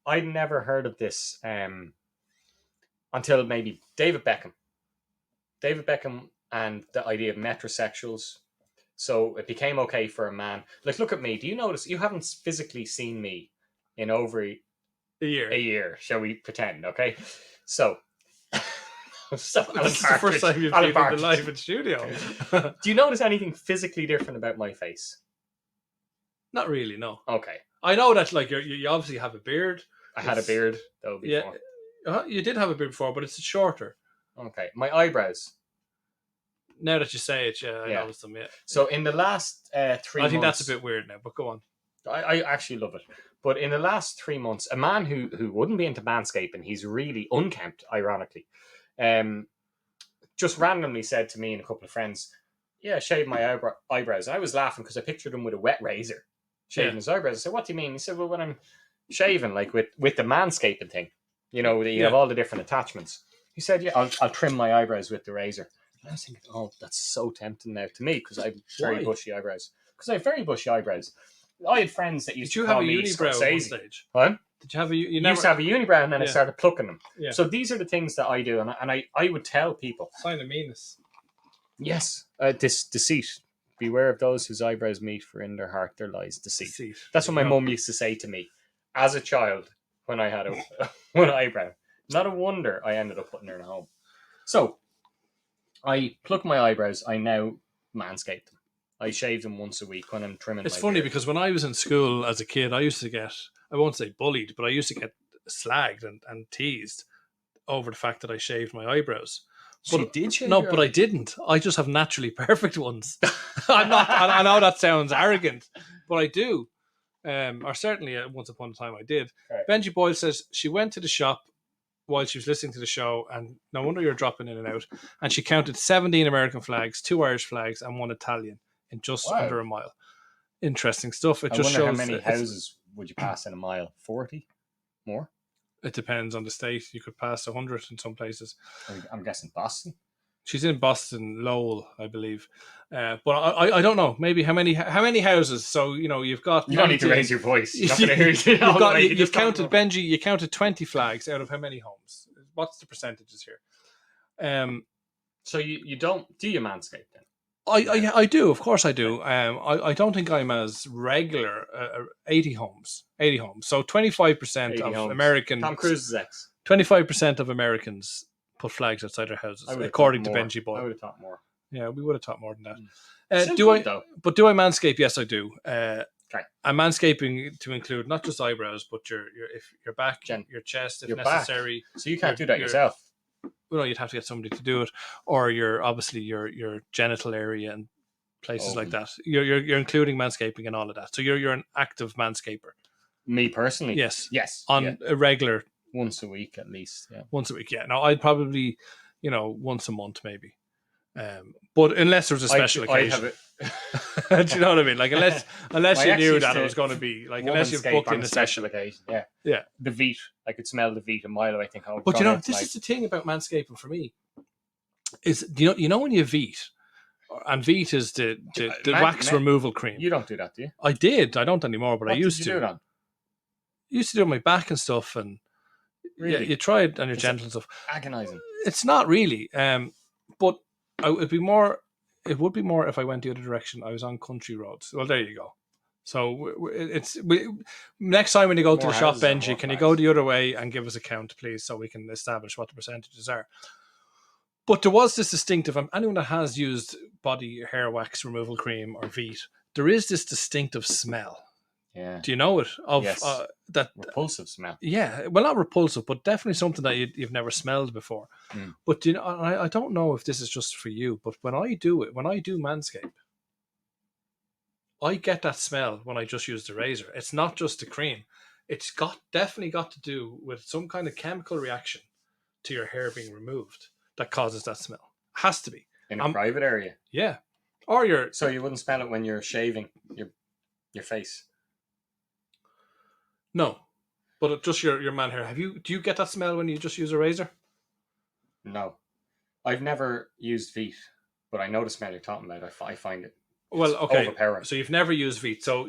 B: I'd never heard of this until maybe David Beckham. David Beckham and the idea of metrosexuals. So it became okay for a man. Like, look at me. Do you notice you haven't physically seen me in over a year? Shall we pretend? Okay, so.
A: This is the first time you've been in the live in studio.
B: Do you notice anything physically different about my face?
A: Not really, no.
B: Okay.
A: I know that you obviously have a beard.
B: I had a beard though before.
A: Yeah, you did have a beard before, but it's shorter.
B: Okay. My eyebrows.
A: Now that you say it, I noticed them, yeah.
B: So in the last 3 months...
A: I think that's a bit weird now, but go on.
B: I actually love it. But in the last 3 months, a man who wouldn't be into manscaping, he's really unkempt, ironically, just randomly said to me and a couple of friends, yeah, shave my eyebrows. And I was laughing because I pictured him with a wet razor shaving his eyebrows. I said, what do you mean? He said, well, when I'm shaving, like with the manscaping thing, you have all the different attachments. He said, yeah, I'll trim my eyebrows with the razor. And I was thinking, oh, that's so tempting now to me because I have very bushy eyebrows. Because I have very bushy eyebrows. I had friends that used to call me
A: unibrow at one stage?
B: What?
A: Did you have a
B: you used to have a unibrow and then I started plucking them.
A: Yeah.
B: So these are the things that I do, and I would tell people.
A: Sign of meanness.
B: Yes. Deceit. Beware of those whose eyebrows meet, for in their heart there lies deceit. That's what my mum used to say to me as a child when I had one eyebrow. Not a wonder I ended up putting her in a home. So I pluck my eyebrows. I now manscape them. I shave them once a week when I'm trimming.
A: It's funny because when I was in school as a kid, I used to get, I won't say bullied, but I used to get slagged and teased over the fact that I shaved my eyebrows.
B: But you did shave?
A: No, but I didn't. I just have naturally perfect ones. I'm not. I know that sounds arrogant, but I do. Or certainly once upon a time I did.
B: Right.
A: Benji Boyle says she went to the shop while she was listening to the show, and no wonder you're dropping in and out. And she counted 17 American flags, 2 Irish flags, and 1 Italian in just
B: Wow.
A: under a mile. Interesting stuff. It
B: I
A: just
B: wonder
A: shows
B: how many houses would you pass in a mile? 40? More?
A: It depends on the state. You could pass 100 in some places.
B: I'm guessing Boston.
A: She's in Boston, Lowell, I believe. But I don't know. Maybe how many houses? So you've got.
B: You don't need to raise your voice. You're not gonna hear you.
A: You've counted, Benji. You counted 20 flags out of how many homes? What's the percentages here?
B: So you don't do you manscape then?
A: I do, of course I do. I don't think I'm as regular. 80 homes. So 25% of
B: homes.
A: Americans.
B: Tom Cruise's ex.
A: 25% of Americans put flags outside their houses, according to Benji Boy.
B: I would have thought more.
A: Yeah, we would have thought more than that. Do I manscape? Yes, I do.
B: Okay.
A: I'm manscaping to include not just eyebrows, but your back, your chest, if necessary.
B: Back. So you can't do that yourself.
A: Well, you'd have to get somebody to do it, or your genital area and places like that. You're including manscaping and all of that. So you're an active manscaper.
B: Me personally,
A: yes,
B: on
A: a regular
B: once a week at least. Yeah,
A: once a week. Yeah, now I'd probably once a month maybe. But unless there's a special occasion, do you know what I mean? Like unless you knew that it was going to be like unless you've booked in a
B: special occasion. Yeah. The Veet, I could smell the Veet a mile away. I think. Oh,
A: but this is the thing about manscaping for me. Is when you Veet, and Veet is the wax removal cream.
B: You don't do that, do you?
A: I did. I don't anymore, but I used to.
B: Do it on?
A: Used to do it on my back and stuff, and
B: really?
A: You try it on your genitals and stuff.
B: Agonizing.
A: It's not really, but. It would be more if I went the other direction. I was on country roads. Well, there you go. So next time when you go to the shop, Benji, can you go the other way and give us a count, please, so we can establish what the percentages are. But there was this distinctive. Anyone that has used body hair wax removal cream or Veet, there is this distinctive smell.
B: Yeah.
A: Do you know it?
B: Yes. That repulsive smell.
A: Yeah. Well, not repulsive, but definitely something that you've never smelled before. But I don't know if this is just for you, but when I do Manscape, I get that smell when I just use the razor. It's not just the cream. It's definitely got to do with some kind of chemical reaction to your hair being removed that causes that smell. It has to be.
B: In a private area?
A: Yeah. Or
B: so you wouldn't smell it when you're shaving your face?
A: No, but just your man hair. Do you get that smell when you just use a razor?
B: No, I've never used Veet, but I know the smell you're talking about. I find it
A: overpowering. So you've never used Veet. So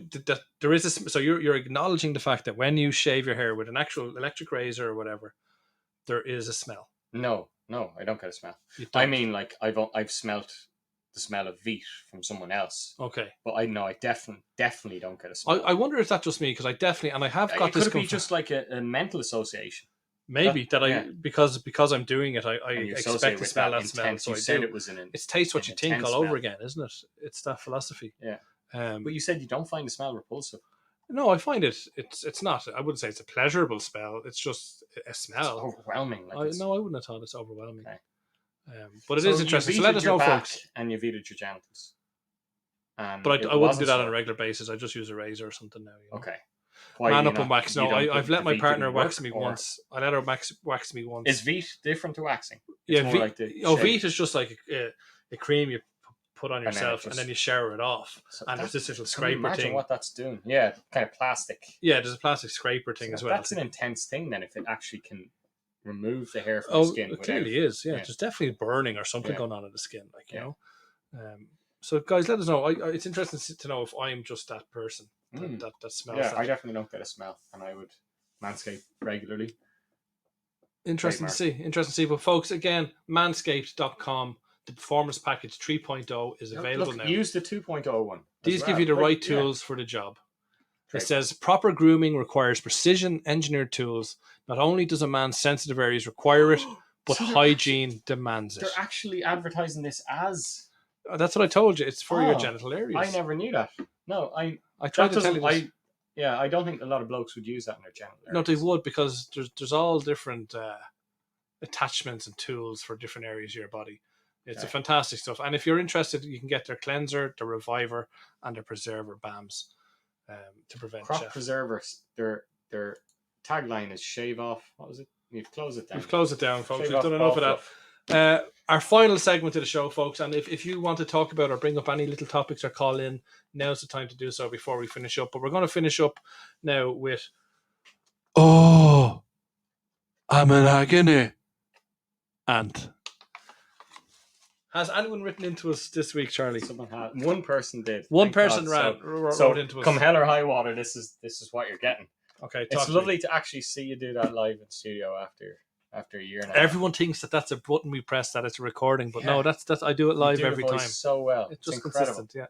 A: there is this. So you're acknowledging the fact that when you shave your hair with an actual electric razor or whatever, there is a smell.
B: No, I don't get a smell. I mean, like I've smelt the smell of Veet from someone else.
A: Okay.
B: But I definitely don't get a smell.
A: I wonder if that's just me, because I definitely, and I have got this.
B: Could it be just like a mental association?
A: Maybe because I'm doing it, I expect to smell that smell. So it tastes what you think all over again, isn't it? It's that philosophy.
B: Yeah. But you said you don't find the smell repulsive.
A: No, I find it's not. I wouldn't say it's a pleasurable smell. It's just a smell.
B: It's overwhelming.
A: I wouldn't have thought it's overwhelming. Okay. But it is interesting. So let us know, folks.
B: And you Veeted your genitals.
A: But I wouldn't do that on a regular basis. I just use a razor or something now.
B: Okay.
A: Man up and wax. No, I've let my partner wax me once. I let her wax me once.
B: Is Veet different to waxing?
A: Veet is just like a cream you put on yourself and then you shower it off. So and there's this little scraper
B: imagine
A: thing.
B: What that's doing. Yeah, kind of plastic.
A: Yeah, there's a plastic scraper thing as well.
B: That's an intense thing then, if it actually can remove the hair from the skin.
A: It clearly is. Yeah, there's definitely burning or something going on in the skin, like you know. So guys, let us know. It's interesting to know if I'm just that person that smells.
B: Yeah, I definitely don't get a smell, and I would manscape regularly.
A: Interesting to see. But folks, again, manscaped.com. The Performance Package 3.0 is available now.
B: Use the 2.0 one.
A: These give you the right tools for the job. It says proper grooming requires precision engineered tools. Not only does a man's sensitive areas require it, but hygiene demands it.
B: They're actually advertising this as...
A: That's what I told you. It's for your genital areas.
B: I never knew that. No, I
A: tried to tell you this.
B: I don't think a lot of blokes would use that in their genital areas.
A: No, they would, because there's all different attachments and tools for different areas of your body. It's a fantastic stuff. And if you're interested, you can get their cleanser, their reviver, and their preserver balms to prevent
B: Crop preservers. Their tagline is shave off. What was it? We've closed it down.
A: We've closed it down, folks.
B: Shave
A: We've
B: off
A: done enough of
B: ball
A: that.
B: fluff.
A: Our final segment of the show, folks, and if you want to talk about or bring up any little topics or call in, now's the time to do so before we finish up. But we're going to finish up now with "Oh, I'm in agony." And has anyone written into us this week, Charlie?
B: Someone had. One person did.
A: One
B: Thank
A: person
B: God.
A: wrote into us.
B: Come hell or high water, this is what you're getting.
A: Okay,
B: It's lovely to actually see you do that live in studio after a year and a half.
A: Everyone thinks that's a button we press, that it's a recording, but no, that's I do it live every time.
B: So well,
A: it's just incredible. Yeah,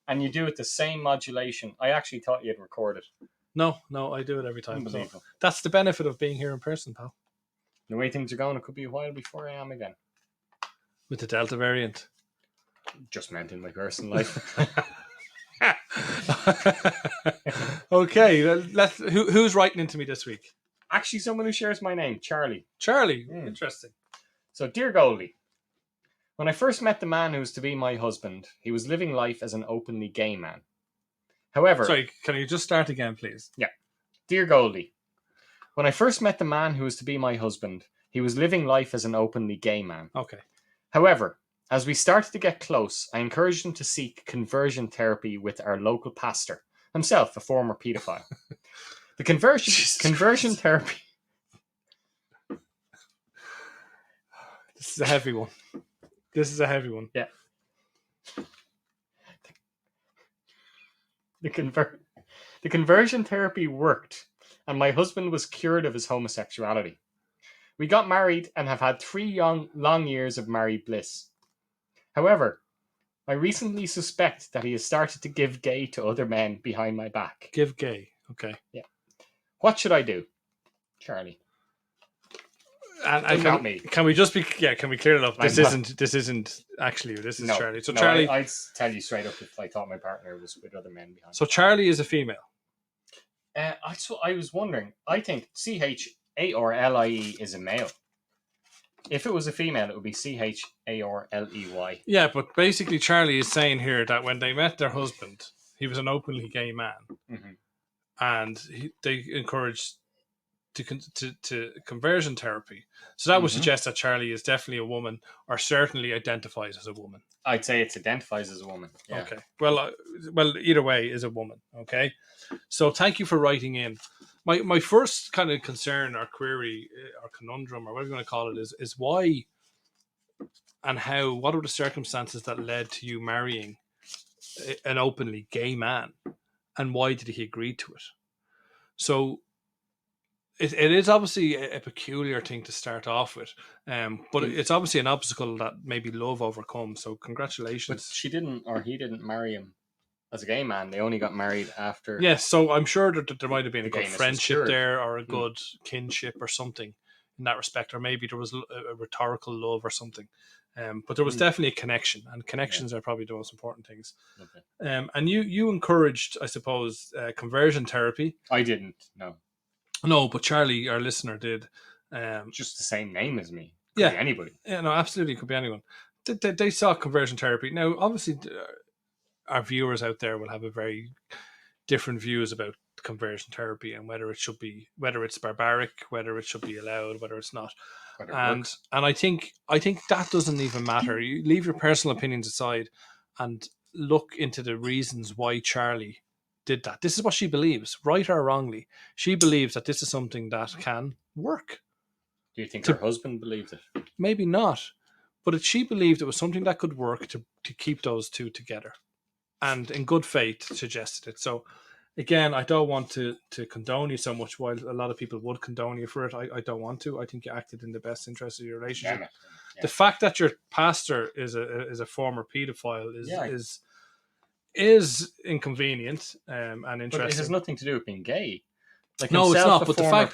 B: and you do it the same modulation. I actually thought you'd record it.
A: No, I do it every time.
B: Unbelievable.
A: So that's the benefit of being here in person, pal.
B: The way things are going, it could be a while before I am again.
A: With the Delta variant.
B: Just meant in my personal life.
A: Okay, who's writing into me this week?
B: Actually, someone who shares my name, Charlie.
A: Charlie, interesting.
B: So, dear Goldie, when I first met the man who was to be my husband, he was living life as an openly gay man. However...
A: Sorry, can you just start again, please?
B: Yeah. Dear Goldie, when I first met the man who was to be my husband, he was living life as an openly gay man.
A: Okay.
B: However, as we started to get close, I encouraged him to seek conversion therapy with our local pastor, himself a former paedophile. The conversion therapy...
A: This is a heavy one.
B: Yeah. The conversion therapy worked, and my husband was cured of his homosexuality. We got married and have had 3 long years of married bliss. However, I recently suspect that he has started to give gay to other men behind my back.
A: Give gay, okay.
B: Yeah. What should I do? Charlie.
A: And can we just can we clear it up? This isn't actually you. This is Charlie. So Charlie,
B: I'd tell you straight up if I thought my partner was with other men behind.
A: So Charlie is a female.
B: I was wondering. I think CHARLIE is a male. If it was a female, it would be CHARLEY.
A: Yeah, but basically Charlie is saying here that when they met their husband, he was an openly gay man, and they encouraged to conversion therapy. So that would suggest that Charlie is definitely a woman, or certainly identifies as a woman.
B: I'd say it identifies as a woman. Yeah.
A: Okay. Well, either way, is a woman. Okay. So thank you for writing in. My first kind of concern or query or conundrum or whatever you want to call it is why and how, what are the circumstances that led to you marrying an openly gay man, and why did he agree to it? So it is obviously a peculiar thing to start off with, but it's obviously an obstacle that maybe love overcomes. So congratulations.
B: But she didn't, or he didn't marry him as a gay man. They only got married after.
A: Yes, so I'm sure that there might have been a good friendship there, or a good kinship or something in that respect, or maybe there was a rhetorical love or something. But there was definitely a connection, and connections are probably the most important things. Okay. And you encouraged, I suppose, conversion therapy.
B: I didn't, no.
A: No, but Charlie, our listener, did.
B: Just the same name as me. Could be anybody.
A: Yeah, no, absolutely, could be anyone. They saw conversion therapy. Now, obviously, our viewers out there will have a very different views about conversion therapy and whether it's barbaric, whether it should be allowed, whether it's not. And I think that doesn't even matter. You leave your personal opinions aside and look into the reasons why Charlie did that. This is what she believes, right or wrongly. She believes that this is something that can work.
B: Do you think her husband believed it?
A: Maybe not, but she believed it was something that could work to keep those two together, and in good faith suggested it. So again, I don't want to condone you so much, while a lot of people would condone you for it. I don't want to. I think you acted in the best interest of your relationship. Yeah. The fact that your pastor is a former paedophile is inconvenient and interesting.
B: But it has nothing to do with being gay. Like,
A: no, it's not. But the
B: fact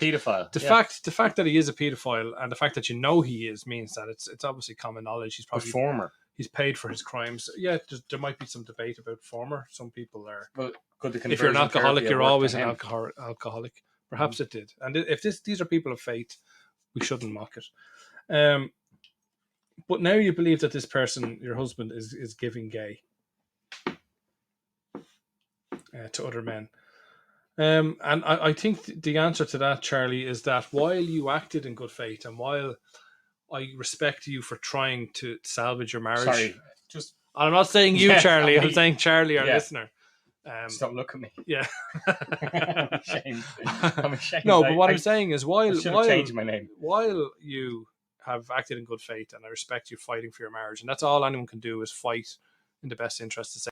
A: that he is a paedophile, and the fact that you know he is, means that it's obviously common knowledge. He's probably
B: former.
A: He's paid for his crimes. Yeah, there might be some debate about former. Some people are.
B: Well,
A: if you're an alcoholic, you're always an alcoholic. Perhaps it did. And if these are people of faith, we shouldn't mock it. But now you believe that this person, your husband, is giving gay to other men. And I think the answer to that, Charlie, is that while you acted in good faith and while I respect you for trying to salvage your marriage,
B: Sorry, just
A: I'm not saying you,
B: Yeah,
A: Charlie. I'm
B: I-
A: saying Charlie, our
B: yeah.
A: listener.
B: Don't look at me.
A: Yeah.
B: I'm ashamed. I'm ashamed.
A: No, but what
B: I
A: I'm saying is
B: I should have changed my name.
A: while you have acted in good faith and I respect you fighting for your marriage, and that's all anyone can do is fight in the best interest of